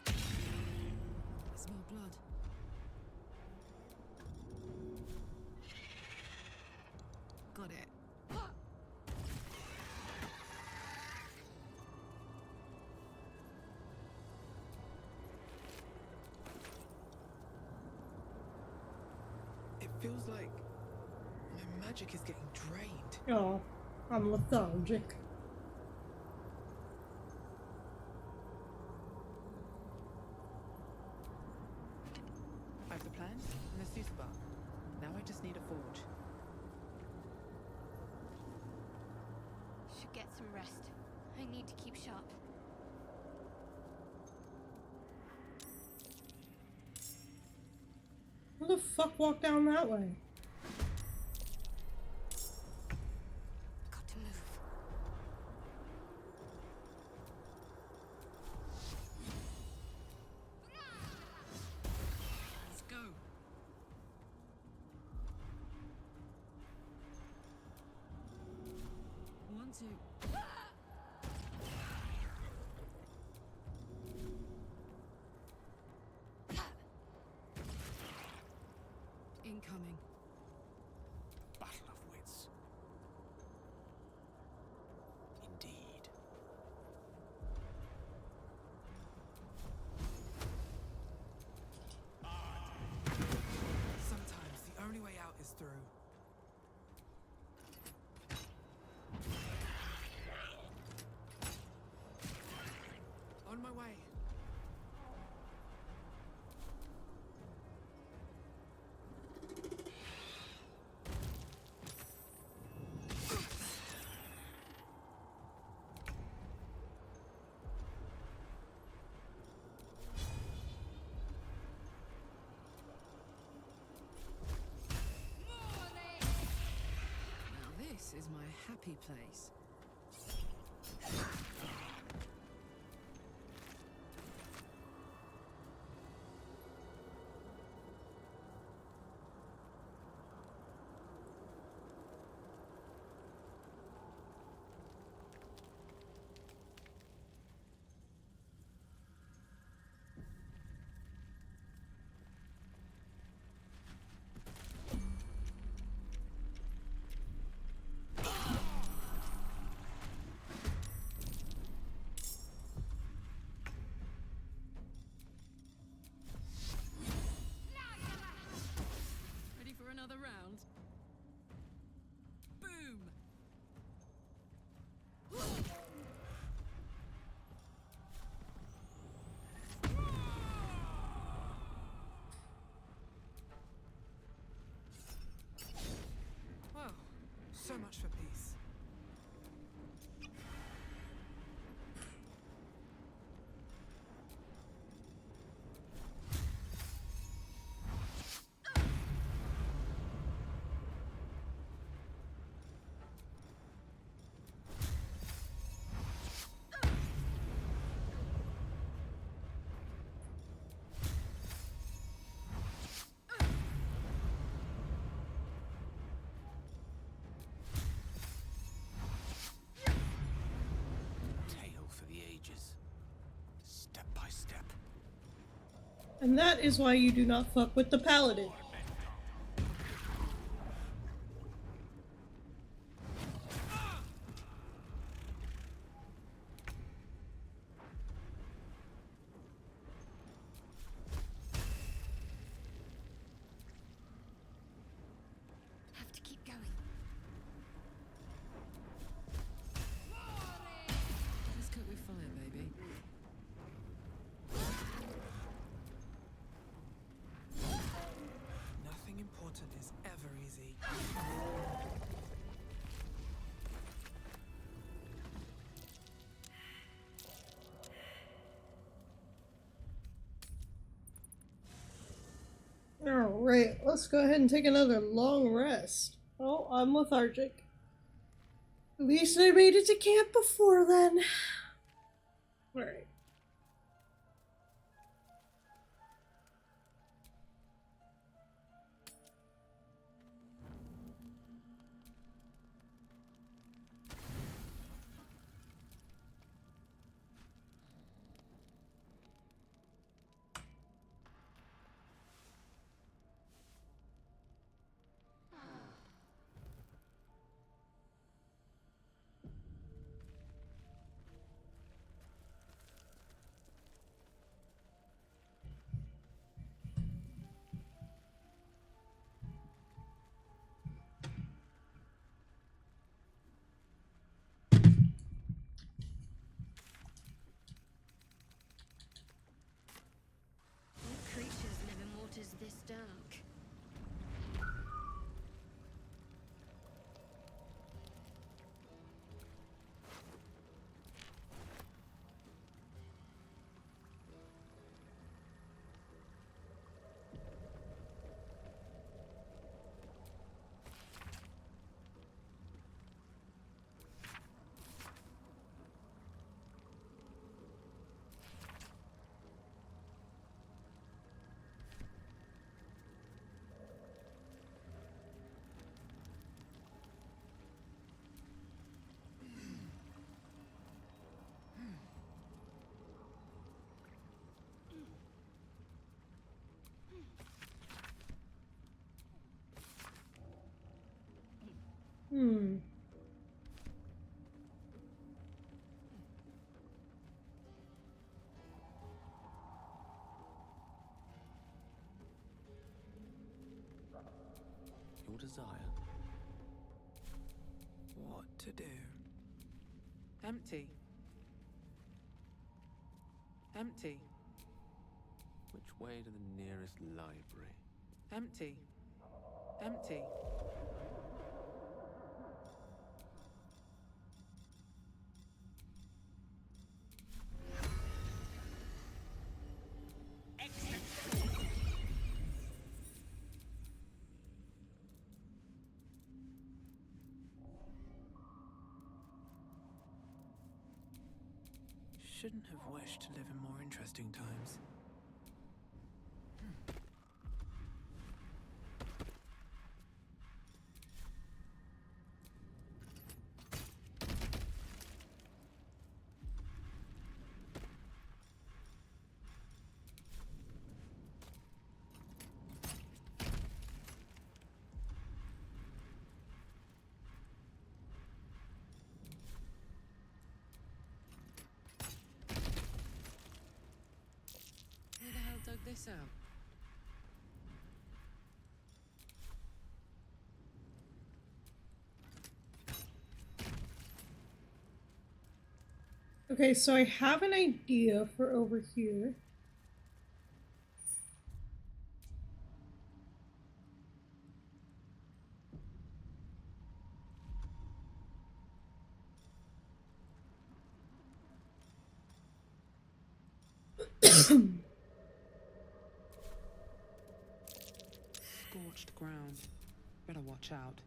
I smell blood. Got it. It feels like my magic is getting drained. Oh, I'm lethargic. I have the plans and the Sousa bar. Now I just need a forge. Should get some rest. I need to keep sharp. Who the fuck walked down that way? Got to move. Let's go. One, two. Incoming. Battle of wits. Indeed. Sometimes the only way out is through. On my way. Now this is my happy place. And that is why you do not fuck with the paladin. Have to keep going. Let's cook with fire, baby. Nothing important is ever easy. Alright, let's go ahead and take another long rest. Oh, I'm lethargic. At least I made it to camp before then. Alright. What creatures live in waters this dark? Hmm. Your desire? What to do? Empty. Empty. Which way to the nearest library? Empty. Empty. Shouldn't have wished to live in more interesting times. Who the hell dug this out? Okay, so I have an idea for over here. Scorched ground. Better watch out.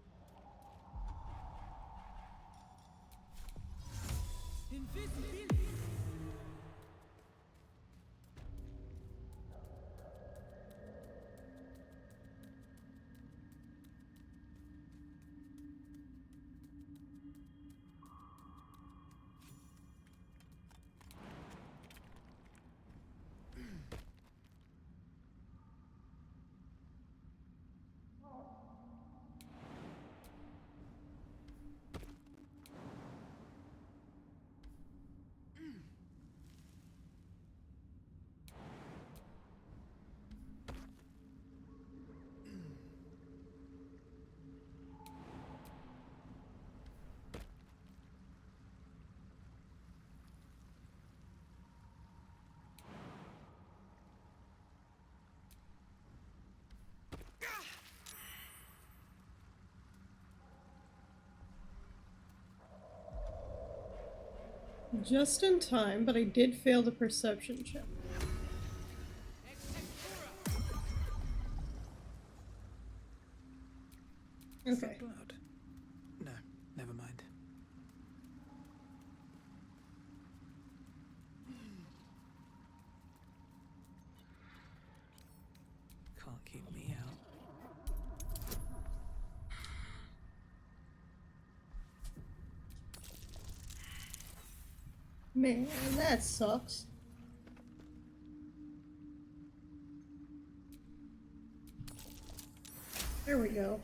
Invisibility! Just in time, but I did fail the perception check. Okay. Blood? No, never mind. Can't keep me out. Man, that sucks. There we go.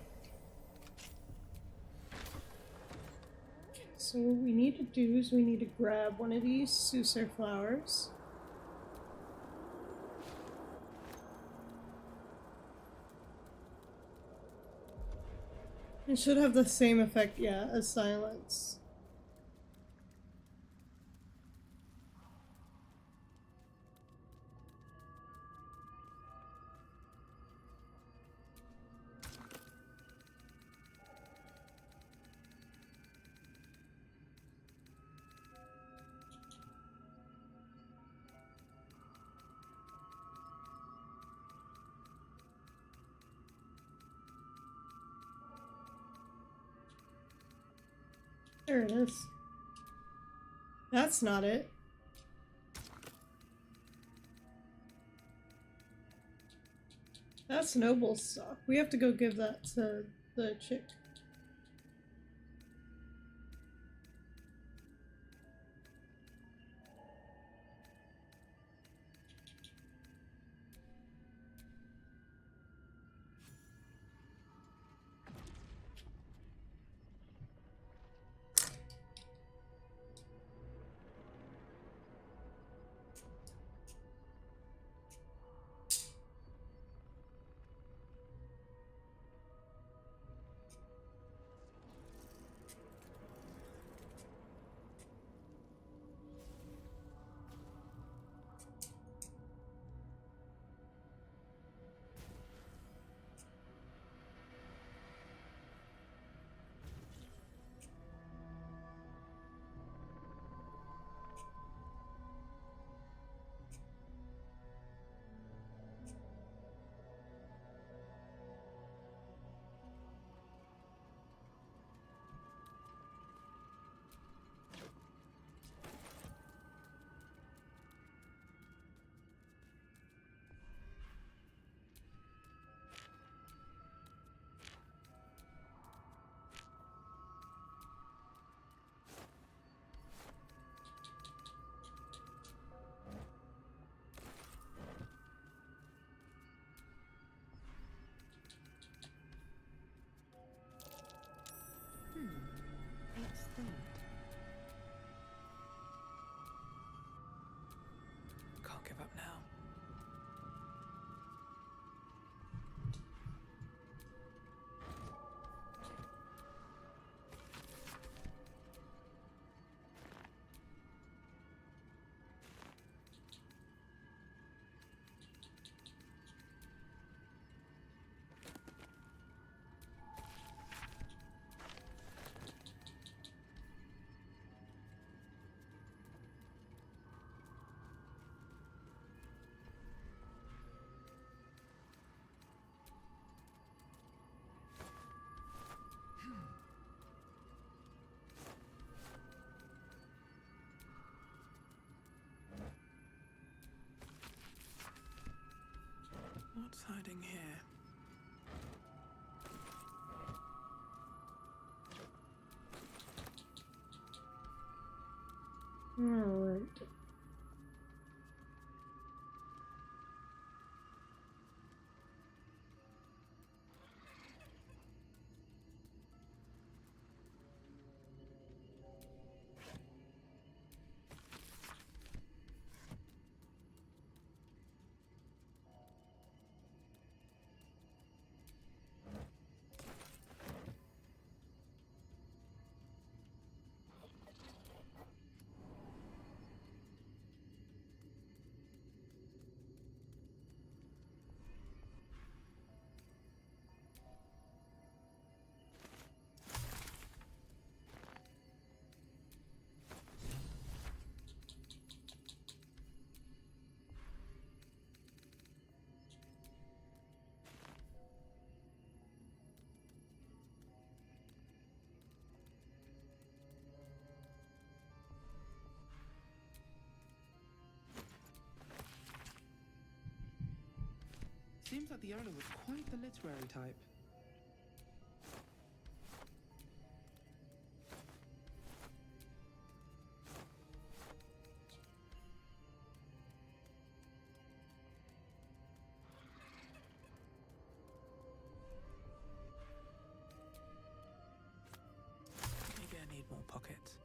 So what we need to do is we need to grab one of these Susur flowers. It should have the same effect, yeah, as silence. There it is. That's not it. That's Noble's stock. We have to go give that to the chick. What's that? Can't give up now. What's hiding here? Alright. Seems like the owner was quite the literary type. Maybe I need more pockets.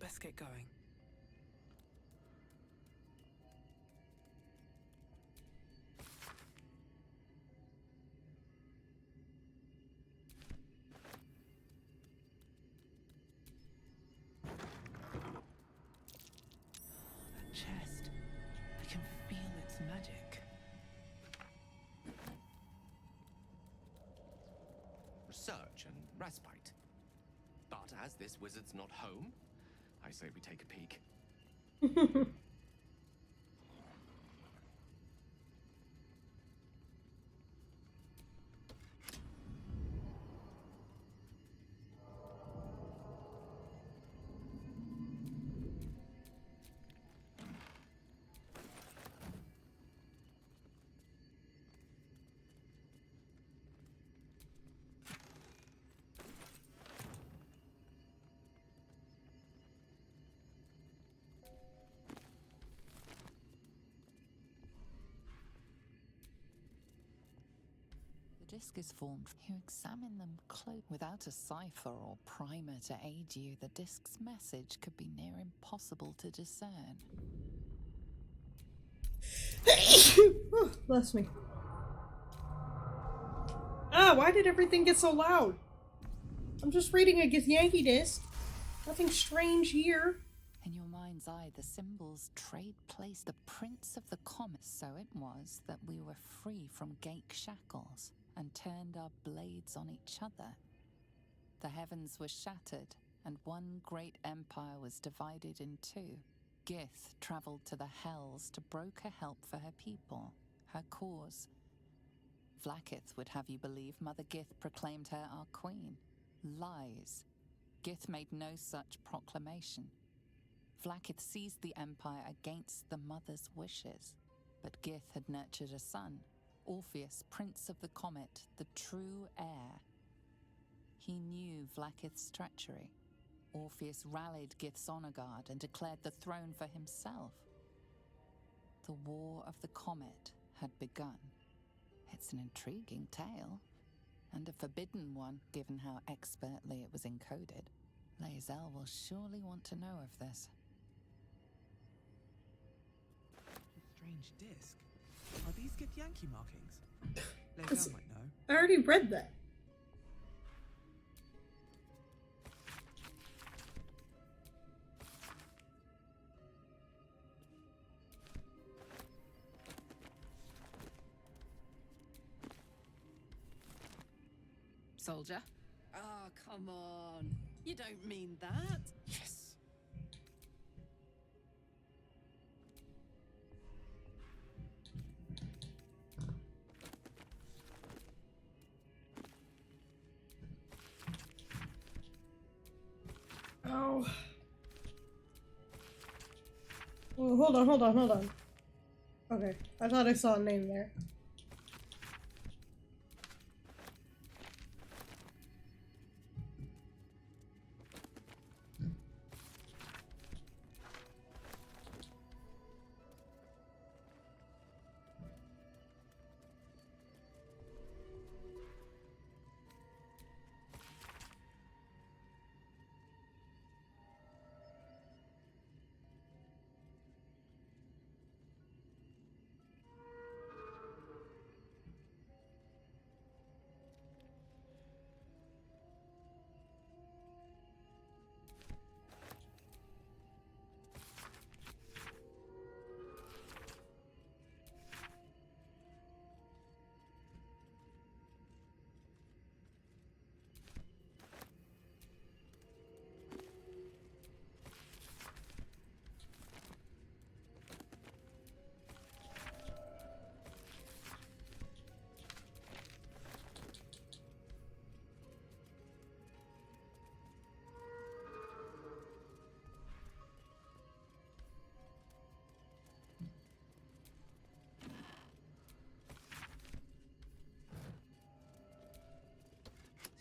Let's get going. That chest. I can feel its magic. Research and respite. But as this wizard's not home, I say we take a peek. The disc is formed. You examine them close. Without a cipher or primer to aid you, the disc's message could be near impossible to discern. Oh, bless me. Ah, why did everything get so loud? I'm just reading a Yankee disc. Nothing strange here. In your mind's eye, the symbols trade place. The Prince of the Comet. So it was that we were free from Gake shackles and turned our blades on each other. The heavens were shattered, and one great empire was divided in two. Gith travelled to the Hells to broker help for her people, her cause. Vlaakith would have you believe Mother Gith proclaimed her our queen. Lies. Gith made no such proclamation. Vlaakith seized the empire against the mother's wishes. But Gith had nurtured a son, Orpheus, Prince of the Comet, the true heir. He knew Vlaakith's treachery. Orpheus rallied Gith's honor guard and declared the throne for himself. The War of the Comet had begun. It's an intriguing tale, and a forbidden one, given how expertly it was encoded. Lae'zel will surely want to know of this. Strange disc. Are these Gith Yankee markings? That's- Lae'zel might know. I already read that. Soldier? Oh, come on. You don't mean that. Yes. Oh. Oh, hold on, hold on, hold on. Okay, I thought I saw a name there.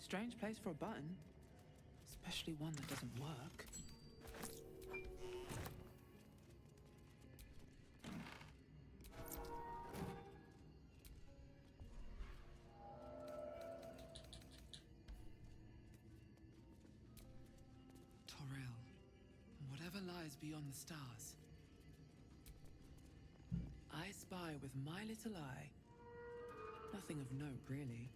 Strange place for a button. Especially one that doesn't work. Toril, whatever lies beyond the stars. I spy with my little eye. Nothing of note, really.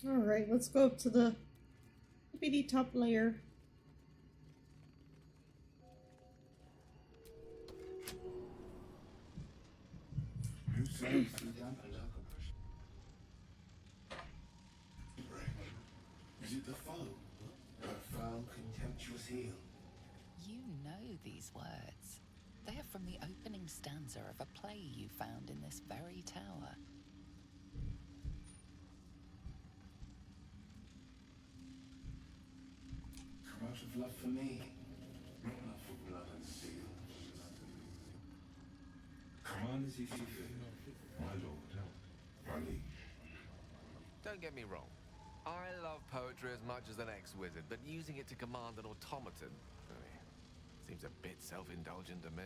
Alright, let's go up to the bitty top layer. Is it the foe? That foul, contemptuous heel? You know these words. They are from the opening stanza of a play you found in this very tower. Come out of love for me, not love for blood and steel. Command as you see fit, my lord, my liege. Don't get me wrong. I love poetry as much as an ex-wizard, but using it to command an automaton seems a bit self-indulgent to me.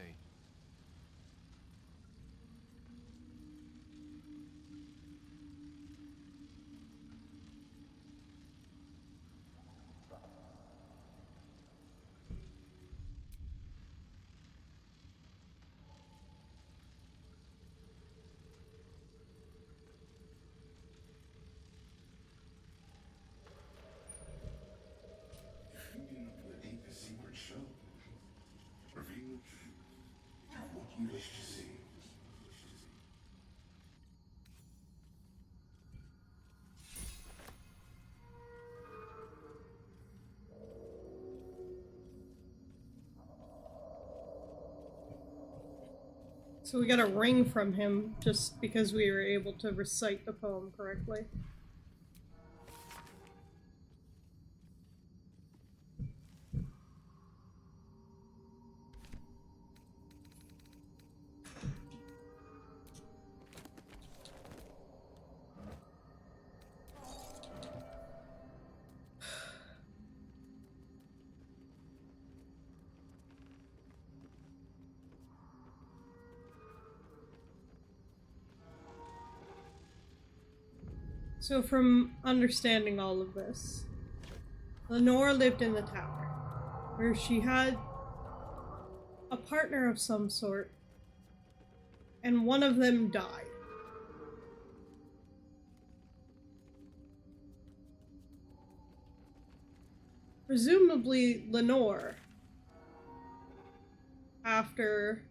Thinking of the deepest secret show. Reveal the truth. Do what you wish to see. So we got a ring from him just because we were able to recite the poem correctly. So from understanding all of this, Lenore lived in the tower, where she had a partner of some sort, and one of them died. Presumably, Lenore after.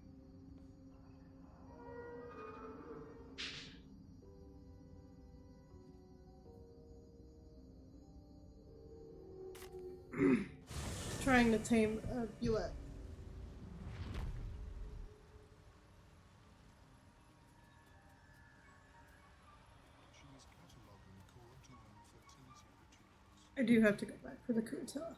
Trying to tame a Bulette. I do have to go back for the Kuta.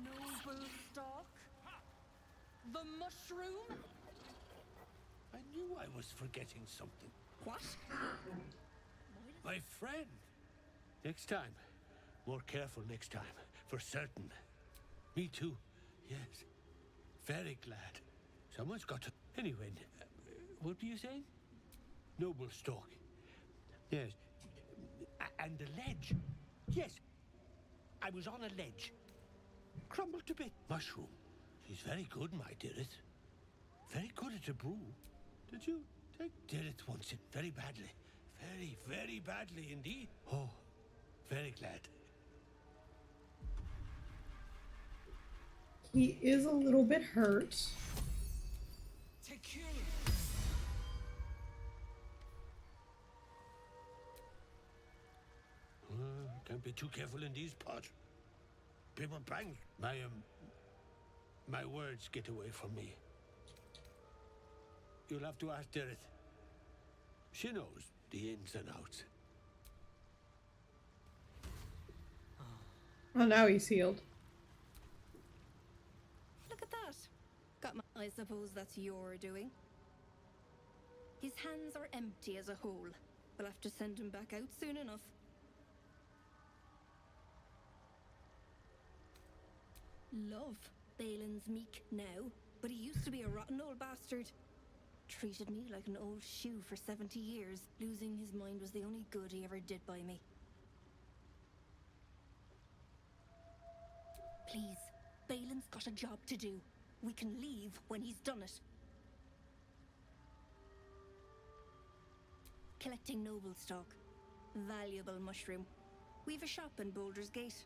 Noble stock? The mushroom? I knew I was forgetting something. What? My friend. Next time. More careful next time. For certain. Me too. Yes. Very glad. Someone's got to... Anyway, what were you saying? Noble stock. Yes. And the ledge. Yes. I was on a ledge. Crumbled to bit. Mushroom. She's very good, my dearest. Very good at a brew. Did you take Dereth once in very badly? Very, very badly indeed. Oh, very glad. He is a little bit hurt. Tequila. Can't be too careful in these parts. People bang. My words get away from me. You'll have to ask Dereth. She knows the ins and outs. Oh, now he's healed. Look at that. Got my... I suppose that's your doing. His hands are empty as a whole. We'll have to send him back out soon enough. Love Balin's meek now, but he used to be a rotten old bastard. Treated me like an old shoe for 70 years. Losing his mind was the only good he ever did by me. Please, Balin's got a job to do. We can leave when he's done it. Collecting noble stock. Valuable mushroom. We've a shop in Boulder's Gate.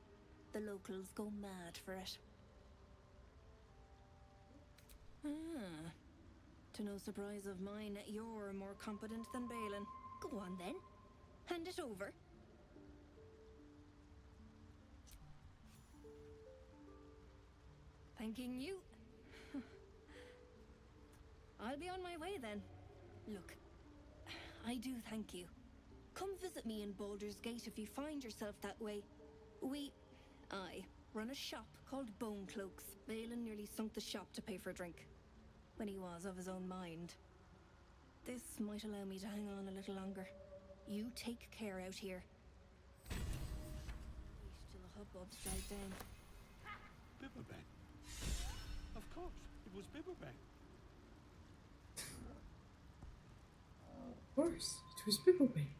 The locals go mad for it. Ah. To no surprise of mine, you're more competent than Balin. Go on then. Hand it over. Thanking you. I'll be on my way then. Look, I do thank you. Come visit me in Baldur's Gate if you find yourself that way. I run a shop called Bone Cloaks. Balin nearly sunk the shop to pay for a drink. When he was of his own mind. This might allow me to hang on a little longer. You take care out here. Wait till the hubbub's died down. Bibberbang. Of course, it was Bibberbang. Of course, it was Bibblebane.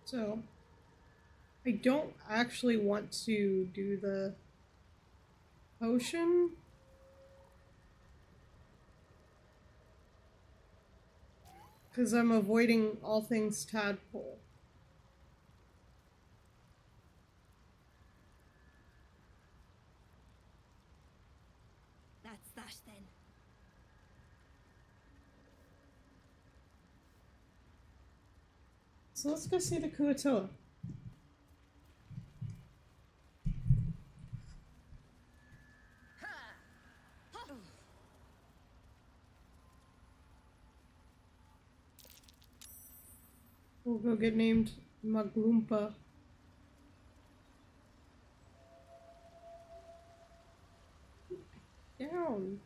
So, I don't actually want to do the potion. Because I'm avoiding all things tadpole. That's that then. So let's go see the Kuatoa. We'll go get named Magloompa. Down.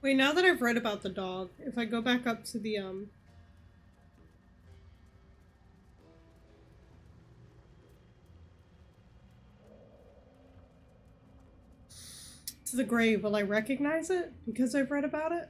Wait, now that I've read about the dog, if I go back up to the to the grave, will I recognize it because I've read about it?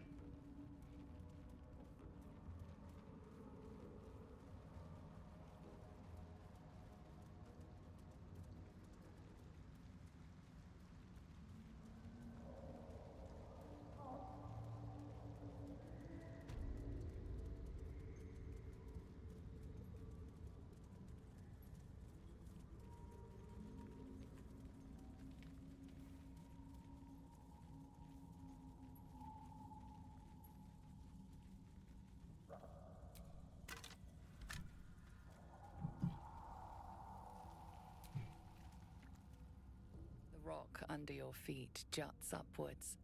The rock under your feet juts upwards,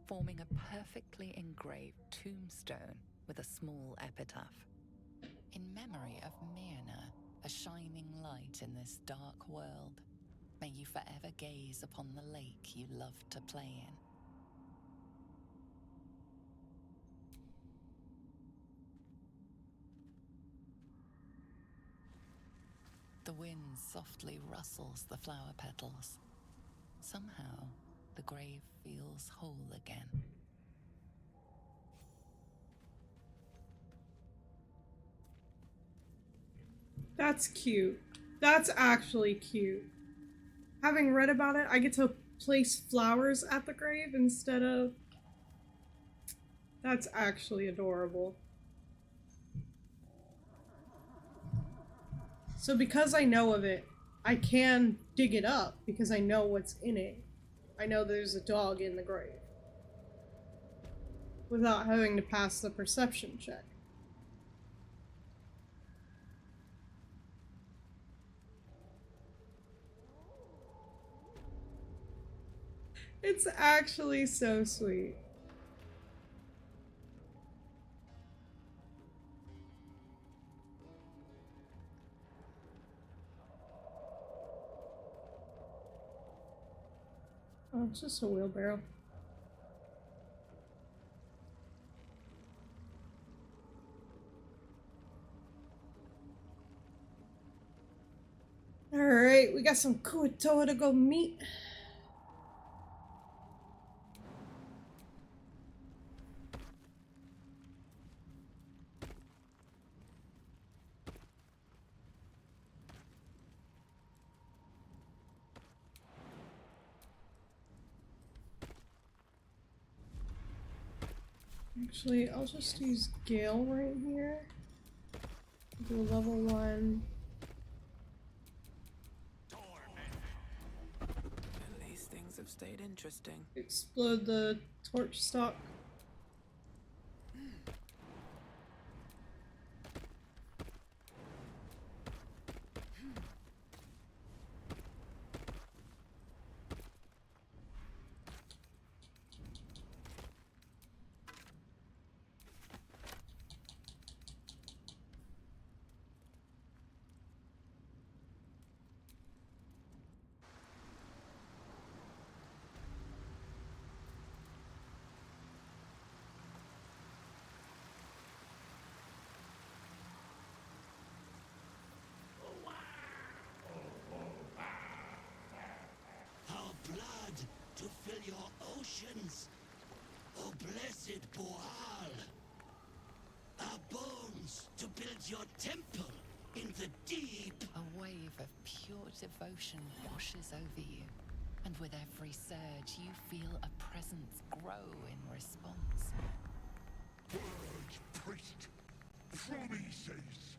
forming a perfectly engraved tombstone with a small epitaph. In memory of Myrna, a shining light in this dark world, may you forever gaze upon the lake you loved to play in. The wind softly rustles the flower petals. Somehow, the grave feels whole again. That's cute. That's actually cute. Having read about it, I get to place flowers at the grave instead of... That's actually adorable. So because I know of it, I can dig it up because I know what's in it. I know there's a dog in the grave. Without having to pass the perception check. It's actually so sweet. Oh, it's just a wheelbarrow. Alright, we got some Kuatoa to go meet. Actually, I'll just use Gale right here. Do a level 1. At least things have stayed interesting. Explode the torch stock. Our blood to fill your oceans, O blessed Boal. Our bones to build your temple in the deep. A wave of pure devotion washes over you, and with every surge you feel a presence grow in response. Word priest, promises.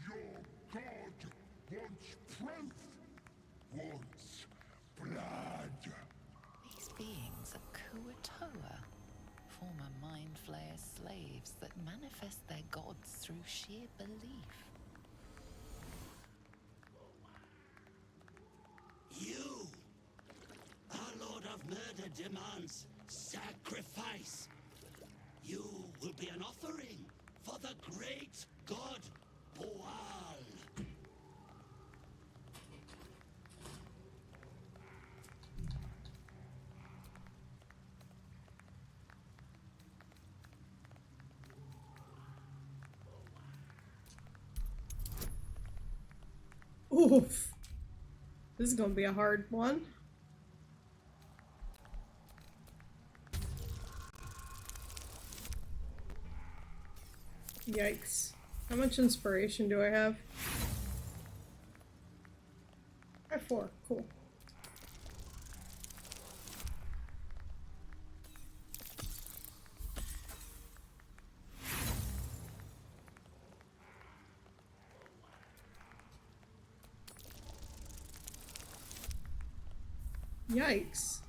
Your god wants proof, wants blood. These beings are Kuatoa, former Mind Flayer slaves that manifest their gods through sheer belief. You, our Lord of Murder, demands sacrifice. You will be an offering for the great god Boal. Oof. This is gonna be a hard one. Yikes. How much inspiration do I have? I have 4. Cool. Yikes.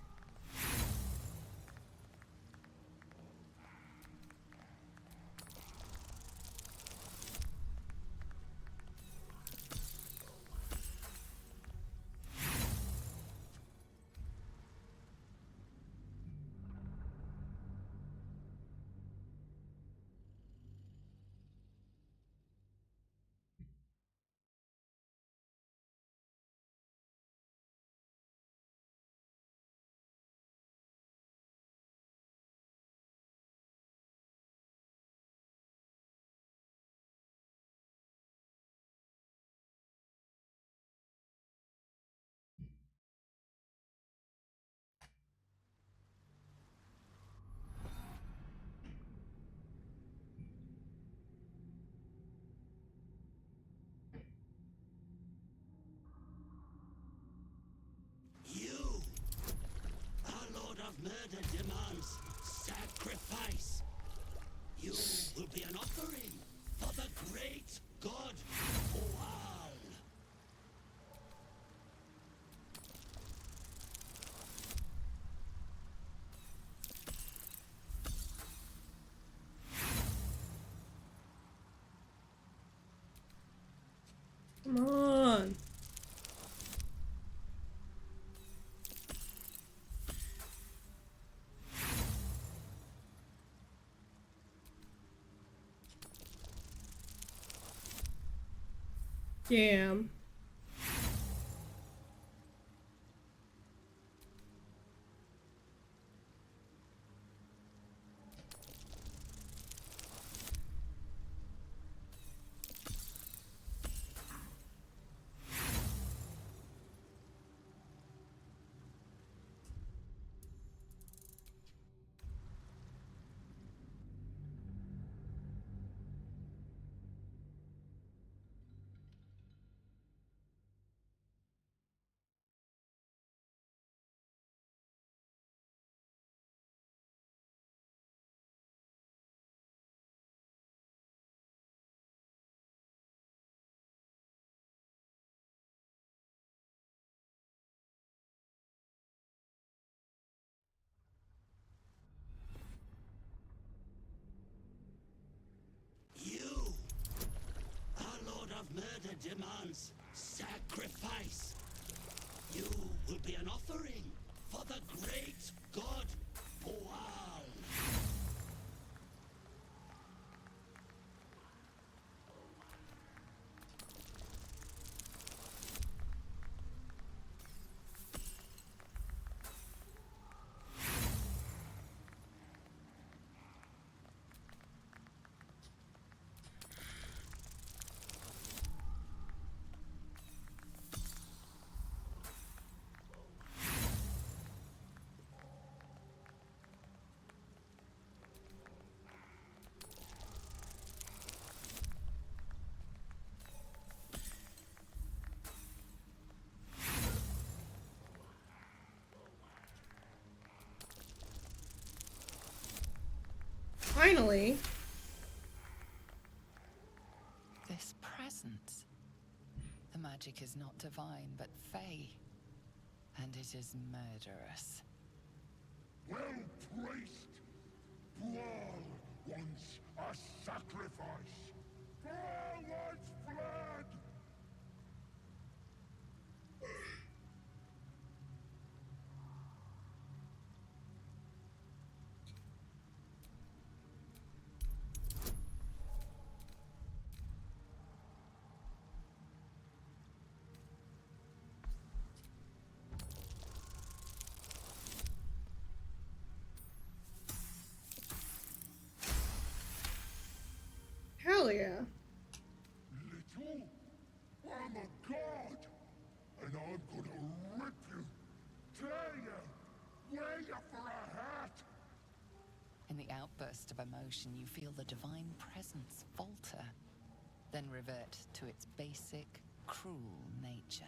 You, our Lord of Murder, demands sacrifice. You will be an offering for the great god Oal. Come on. Damn. You, our Lord of Murder, demands sacrifice. You will be an offering for the great god Oal. Finally. This presence. The magic is not divine, but fey. And it is murderous. Well placed. Pual wants a sacrifice. Pual wants blood. Hell yeah. Little, I'm a god. of emotion, you feel the divine presence falter, then revert to its basic, cruel nature.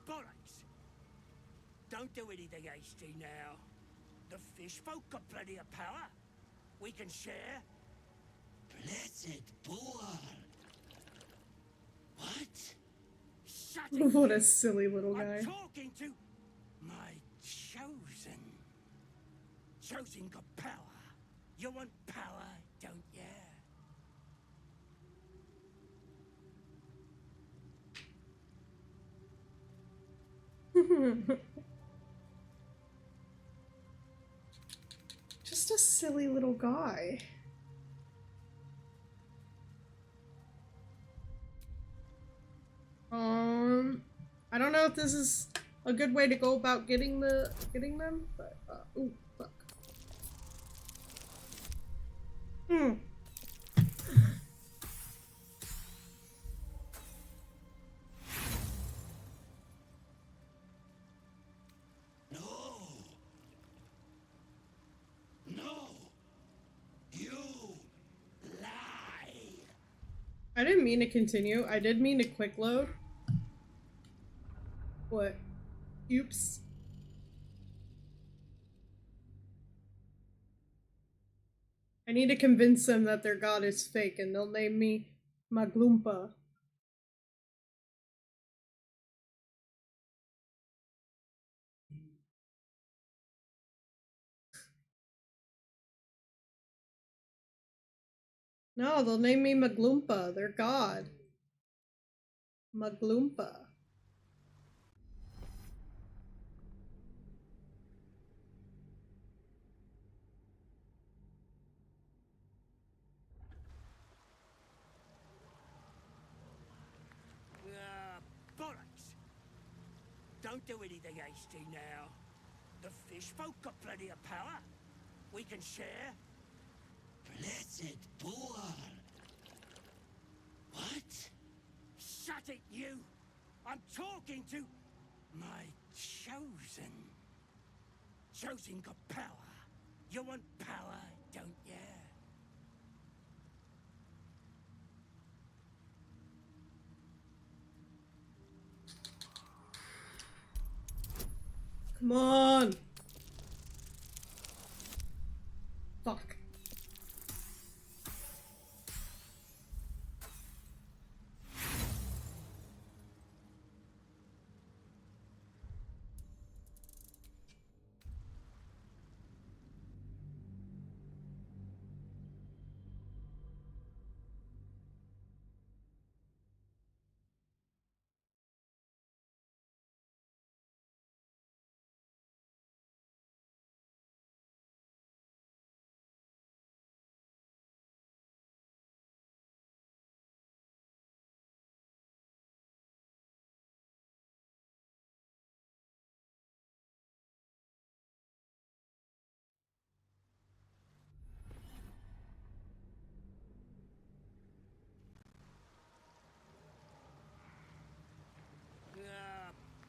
Bollocks! Don't do anything hasty now. The fish folk got plenty of power. We can share. Blessed boar. What? Shut it! What a silly little guy. I'm talking to my chosen. Chosen got power. You want power, don't ya? Just a silly little guy. I don't know if this is a good way to go about getting them, but ooh, fuck. No! You lie! I didn't mean to continue. I did mean to quick load. What? Oops. I need to convince them that their god is fake and they'll name me Maglumpa. No, they'll name me Maglumpa, their god. Maglumpa. Bollocks! Don't do anything hasty now. The fish folk got plenty of power. We can share. Blessed boar. What? Shut it, you! I'm talking to my chosen. Chosen got power. You want power, don't ya? Come on! Fuck.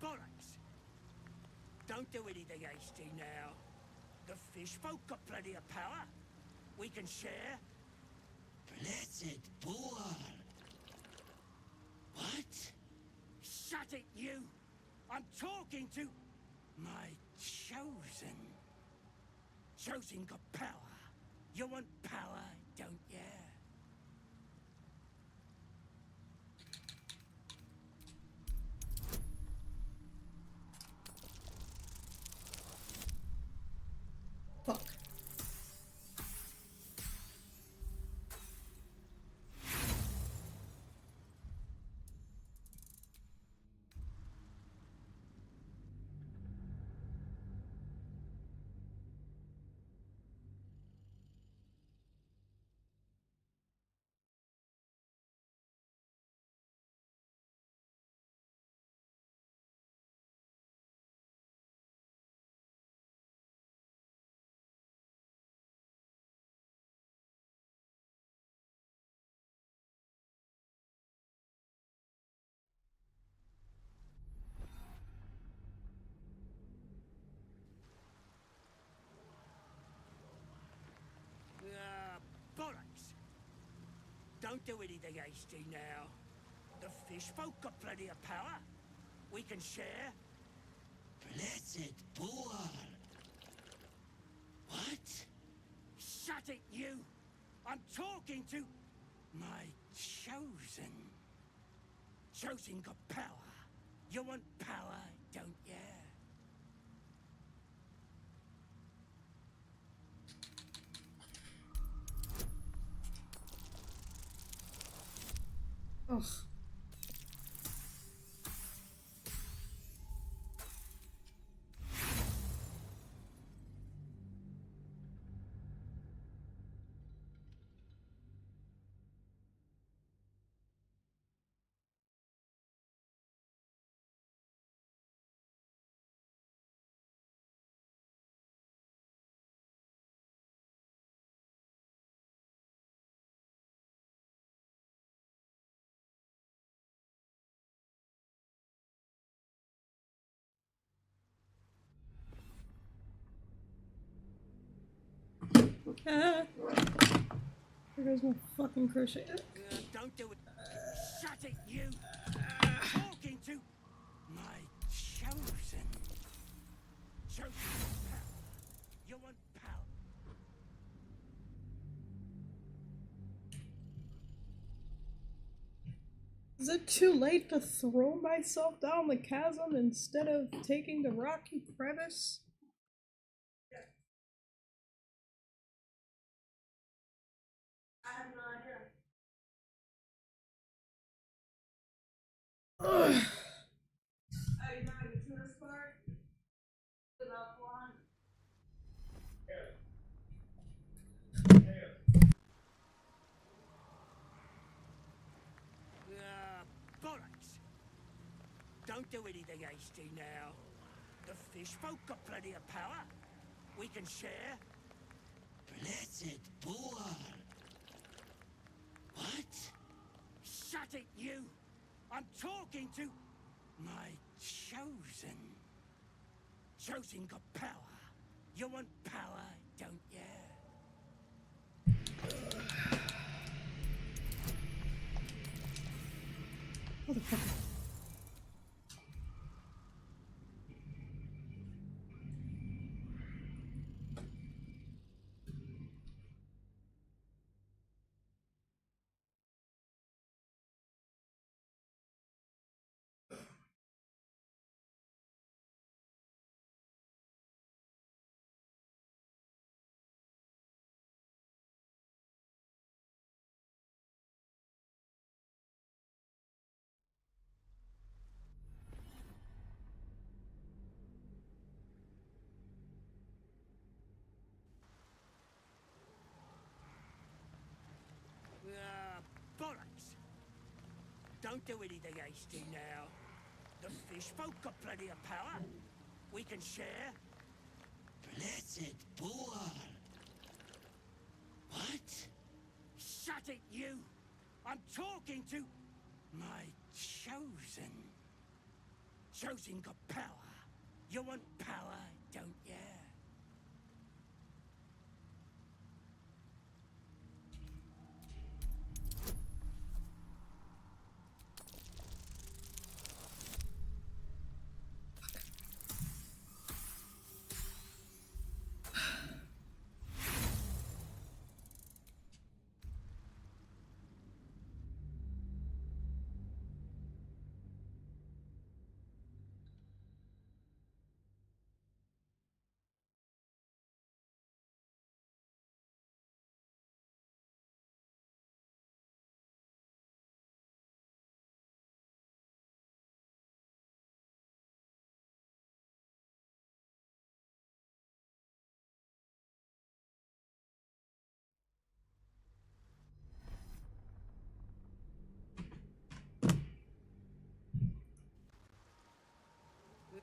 Bollocks! Don't do anything hasty now. The fish folk got plenty of power. We can share. Blessed boar. What? Shut it, you! I'm talking to my chosen. Chosen got power. You want power, don't ya? Fuck. Don't do anything hasty now. The fish folk got plenty of power. We can share. Blessed poor. What? Shut it, you! I'm talking to my chosen. Chosen got power. You want power, don't ya? Ugh. Ah. There goes my fucking crochet. Don't do it. Shut it, you! I'm talking to my chosen. Chosen power. You want power? Is it too late to throw myself down the chasm instead of taking the rocky crevice? I have no idea. Ugh. Oh, you not get to this part? Without flying? Bollocks! Don't do anything hasty now. The fish folk got plenty of power. We can share. Blessed poor. What? Shut it, you! I'm talking to my chosen. Chosen got power. You want power, don't ya? Motherfucker. Bollocks! Don't do anything hasty now. The fish folk got plenty of power. We can share. Blessed poor. What? Shut it, you! I'm talking to my chosen. Chosen got power. You want power, don't ya?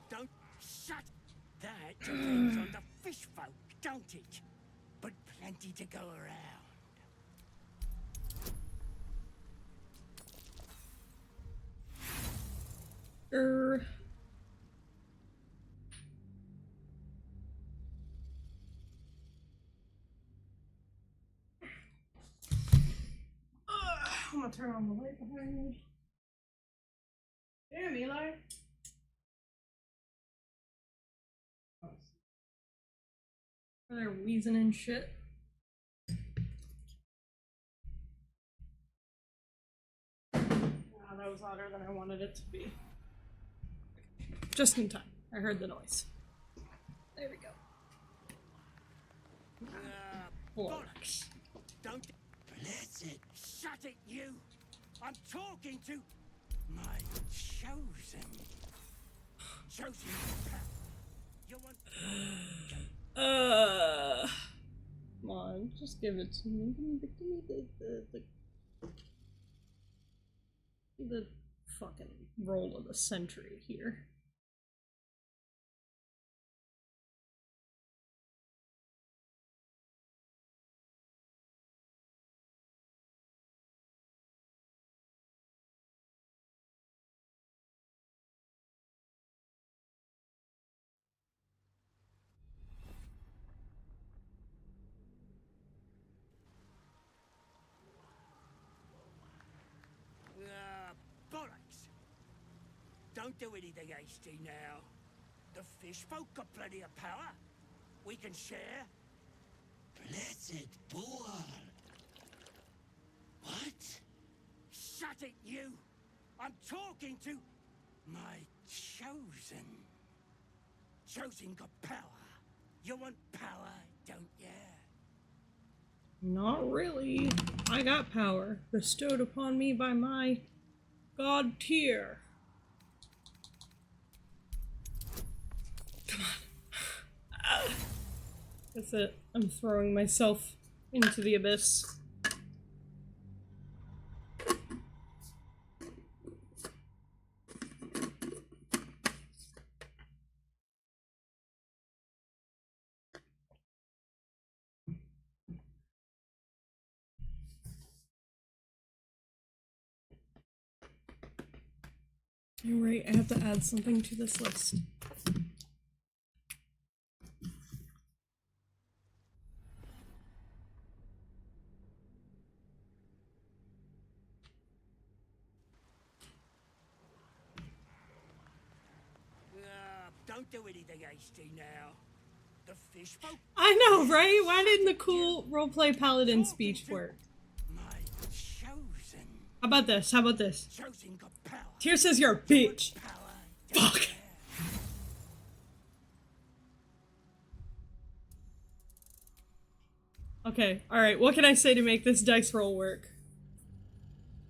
Don't shut. That depends on the fish folk, don't it? But plenty to go around. I'll turn on the light behind me. Damn, Eli. They're wheezing and shit. Wow, that was louder than I wanted it to be. Just in time. I heard the noise. There we go. Bollocks! Don't. Blessed. Shut it, you! I'm talking to my chosen. Chosen. You want. Come on, just give it to me. Give me the fucking roll of the century here. Bollocks! Don't do anything hasty now. The fish folk got plenty of power. We can share. Blessed boar. What? Shut it, you! I'm talking to my chosen. Chosen got power. You want power, don't ya? Not really. I got power bestowed upon me by my god tier. Come on. That's it. I'm throwing myself into the abyss. You're right, I have to add something to this list. Don't do anything hasty now. The fish folk. I know, right? Why didn't the cool roleplay paladin speech work? How about this? How about this? Tyr says you're a bitch. Fuck. Okay, alright, what can I say to make this dice roll work?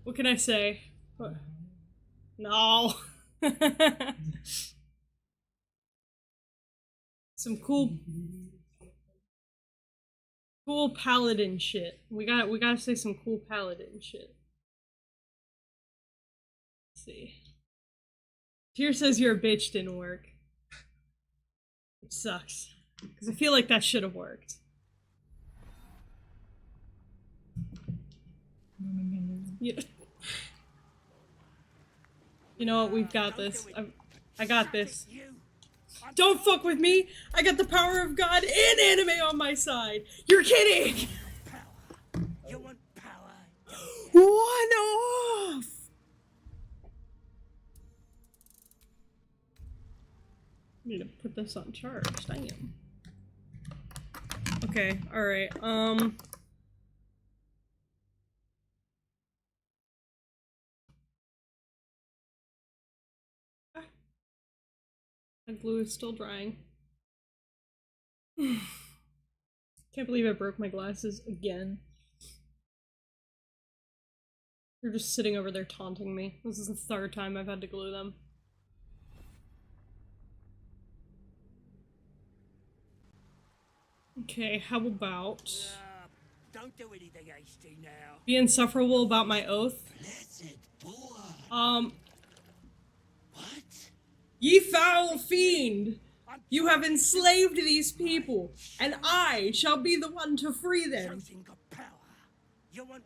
What can I say? What? No. Some cool paladin shit. We gotta say some cool paladin shit. Let's see. Tyr says you're a bitch didn't work. It sucks. Because I feel like that should have worked. You know what? We've got this. I got this. Don't fuck with me! I got the power of God and anime on my side! You're kidding! You want power? One off! I need to put this on charge. Damn. Okay, alright, my glue is still drying. Can't believe I broke my glasses again. They're just sitting over there taunting me. This is the third time I've had to glue them. Okay, how about... Don't do anything hasty now. Be insufferable about my oath? What? Ye foul fiend! You have enslaved these people, and I shall be the one to free them.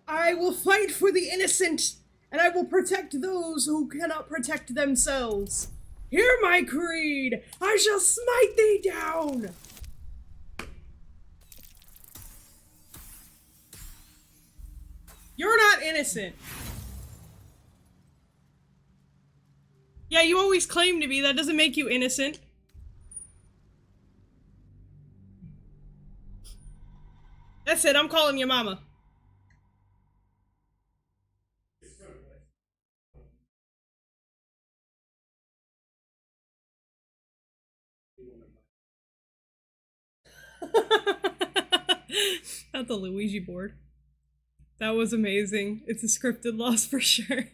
I will fight for the innocent, and I will protect those who cannot protect themselves. Hear my creed! I shall smite thee down! You're not innocent. Yeah, you always claim to be. That doesn't make you innocent. That's it, I'm calling your mama. At the Luigi board. That was amazing. It's a scripted loss for sure.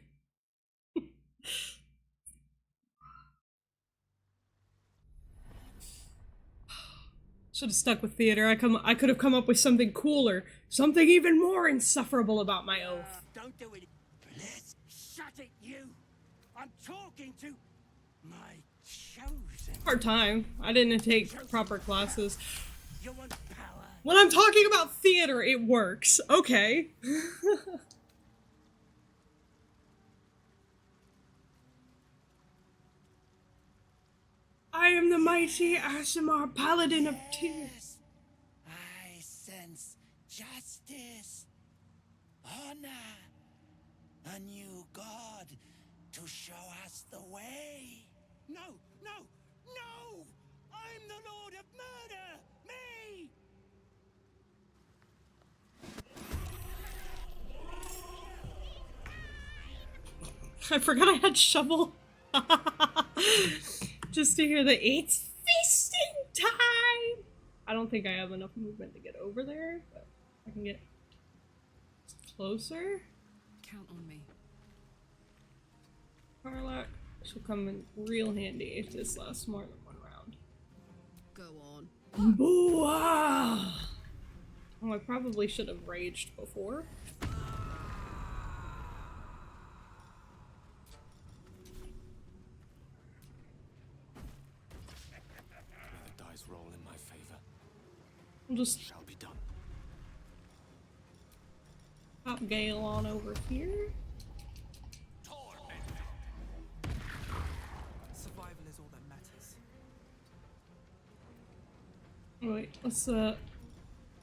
Should have stuck with theater. I could have come up with something cooler. Something even more insufferable about my oath. Don't do it. Let's shut it, you. I'm talking to my chosen. Hard time. I didn't take proper classes. You want power? When I'm talking about theater, it works. Okay. I am the mighty Asimar, paladin of tears. I sense justice, honor, a new god to show us the way. No, no, no! I'm the Lord of Murder! Me! I forgot I had shovel. Just to hear the it's feasting time. I don't think I have enough movement to get over there, but I can get closer. Count on me. Carlac will come in real handy if this lasts more than one round. Go on. Booah! Oh, I probably should have raged before. May the dice roll in my favor. I'll just shall be done. pop Gale on over here. Survival is all that matters. Wait, let's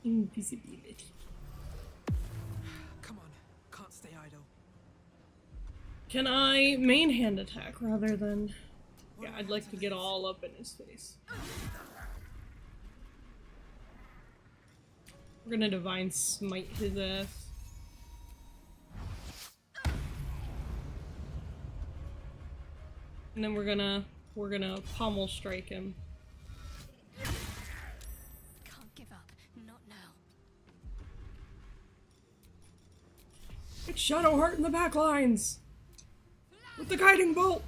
invisibility. Come on, can't stay idle. Can I main hand attack rather than... Yeah, I'd like to get all up in his face. We're gonna divine smite his ass. And then we're gonna pommel strike him. Can't give up. Not now. It's Shadowheart in the back lines! With the guiding bolt!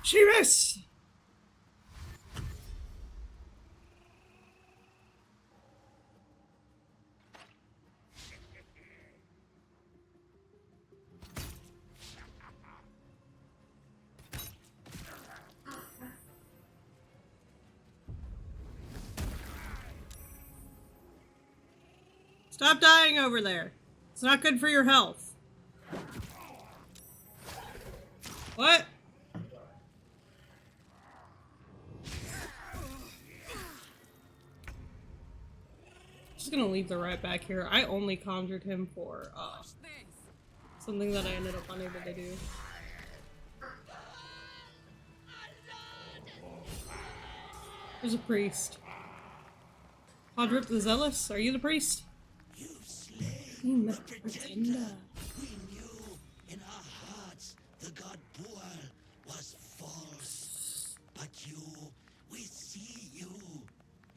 She missed! Stop dying over there. It's not good for your health. What? Just gonna leave the rat back here. I only conjured him for something that I ended up unable to do. There's a priest. Podrick the Zealous, are you the priest? The pretender. We knew in our hearts the god Bual was false. But you, we see you.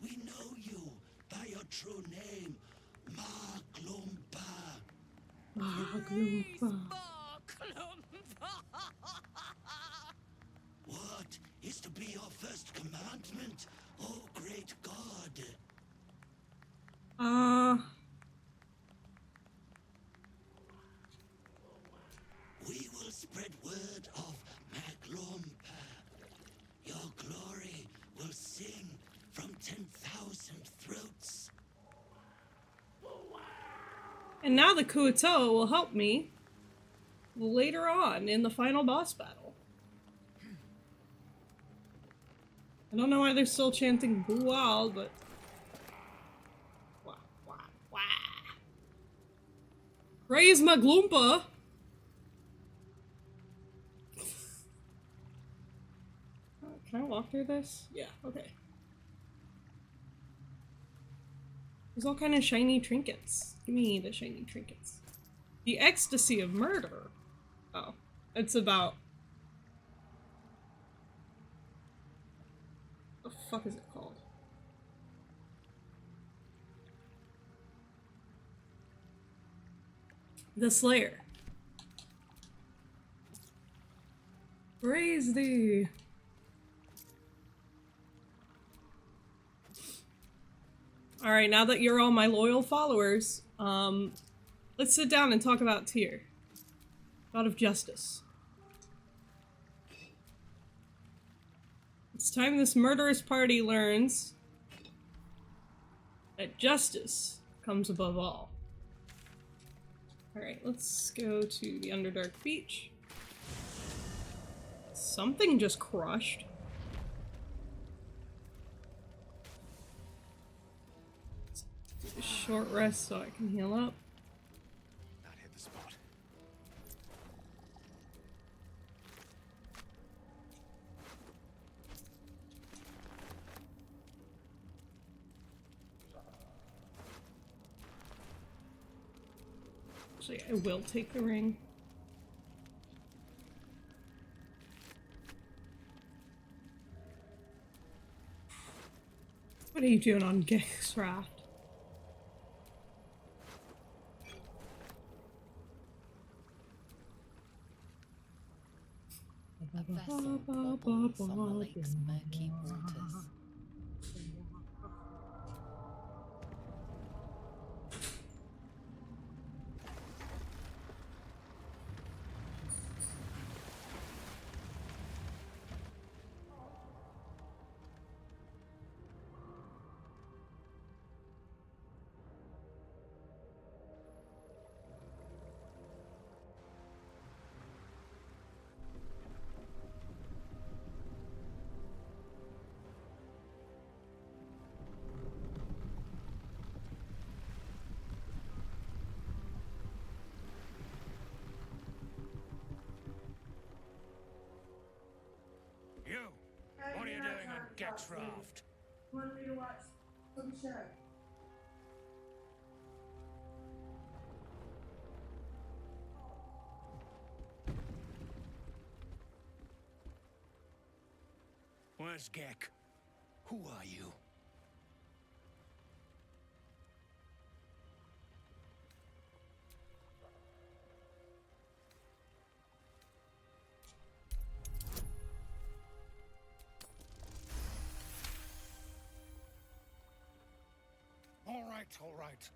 We know you by your true name, Maglumpa. Maglumpa. What is to be your first commandment, O great god? We will spread word of Maglumpa. Your glory will sing from 10,000 throats. And now the Kuatoa will help me later on in the final boss battle. I don't know why they're still chanting Bual, but... Wah, wah, wah. Praise Maglumpa! walk through this? Yeah, okay. There's all kind of shiny trinkets. Give me the shiny trinkets. The ecstasy of murder. Oh, it's about... What the fuck is it called? The Slayer. Praise thee. Alright, now that you're all my loyal followers, let's sit down and talk about Tyr. God of Justice. It's time this murderous party learns that justice comes above all. Alright, let's go to the Underdark Beach. Something just crushed. Take a short rest so I can heal up. Not hit the spot. Actually, I will take the ring. What are you doing on Gex Raft? A vessel bobbles on the lake's murky waters. You! What are you doing on Gex Raft? Want me to watch some show? Where's Gek? Who are you? All right.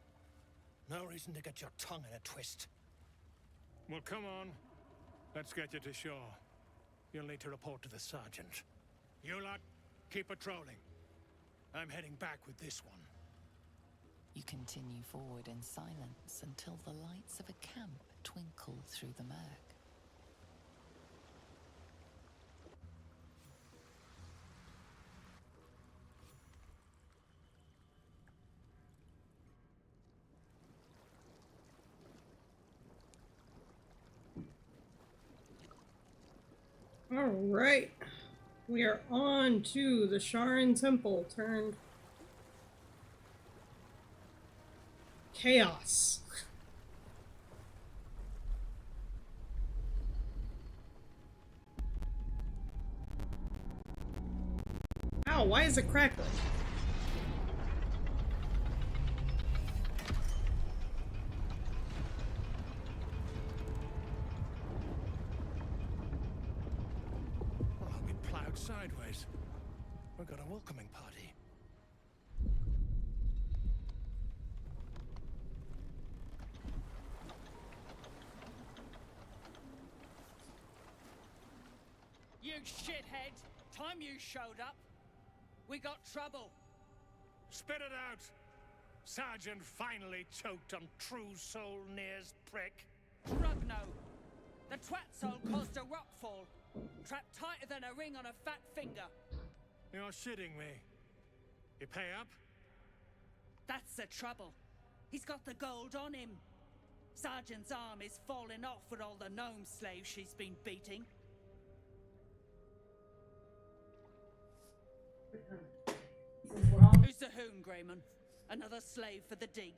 No reason to get your tongue in a twist. Well, come on. Let's get you to shore. You'll need to report to the sergeant. You lot, keep patrolling. I'm heading back with this one. You continue forward in silence until the lights of a camp twinkle through the murk. Alright. We are on to the Sharan Temple turned chaos. Ow, why is it crackling? We plowed sideways. We got a welcoming party. You shithead! Time you showed up, we got trouble. Spit it out! Sergeant finally choked on True Soul Near's prick. Rugno! The twat soul caused a rockfall, trapped tighter than a ring on a fat finger. You're shitting me. You pay up? That's the trouble. He's got the gold on him. Sergeant's arm is falling off with all the gnome slaves she's been beating. Who's the hoon, Greyman? Another slave for the dig?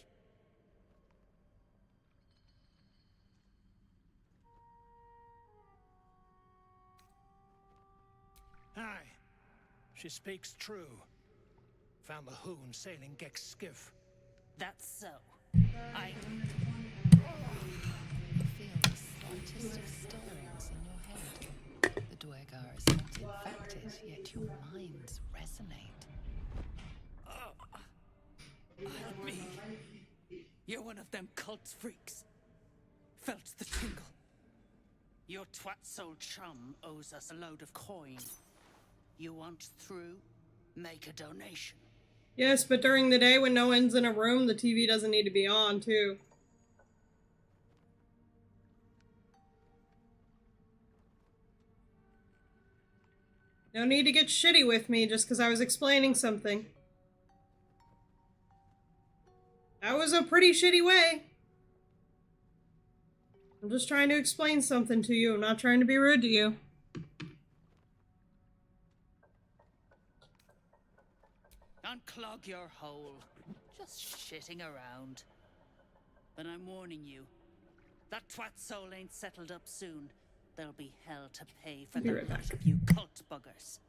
Aye. She speaks true. Found the hoon sailing Gek's skiff. That's so. You feel the slightest of stirrings in your head. The Dwegar is not infected, yet your minds resonate. Help me. You're one of them cult freaks. Felt the tingle. Your twat-soul chum owes us a load of coin. You want through? Make a donation. Yes, but during the day when no one's in a room, the TV doesn't need to be on, too. No need to get shitty with me just because I was explaining something. That was a pretty shitty way. I'm just trying to explain something to you. I'm not trying to be rude to you. Unclog your hole. Just shitting around. But I'm warning you. That twat soul ain't settled up soon. There'll be hell to pay for Be the right lot back. of you cult buggers.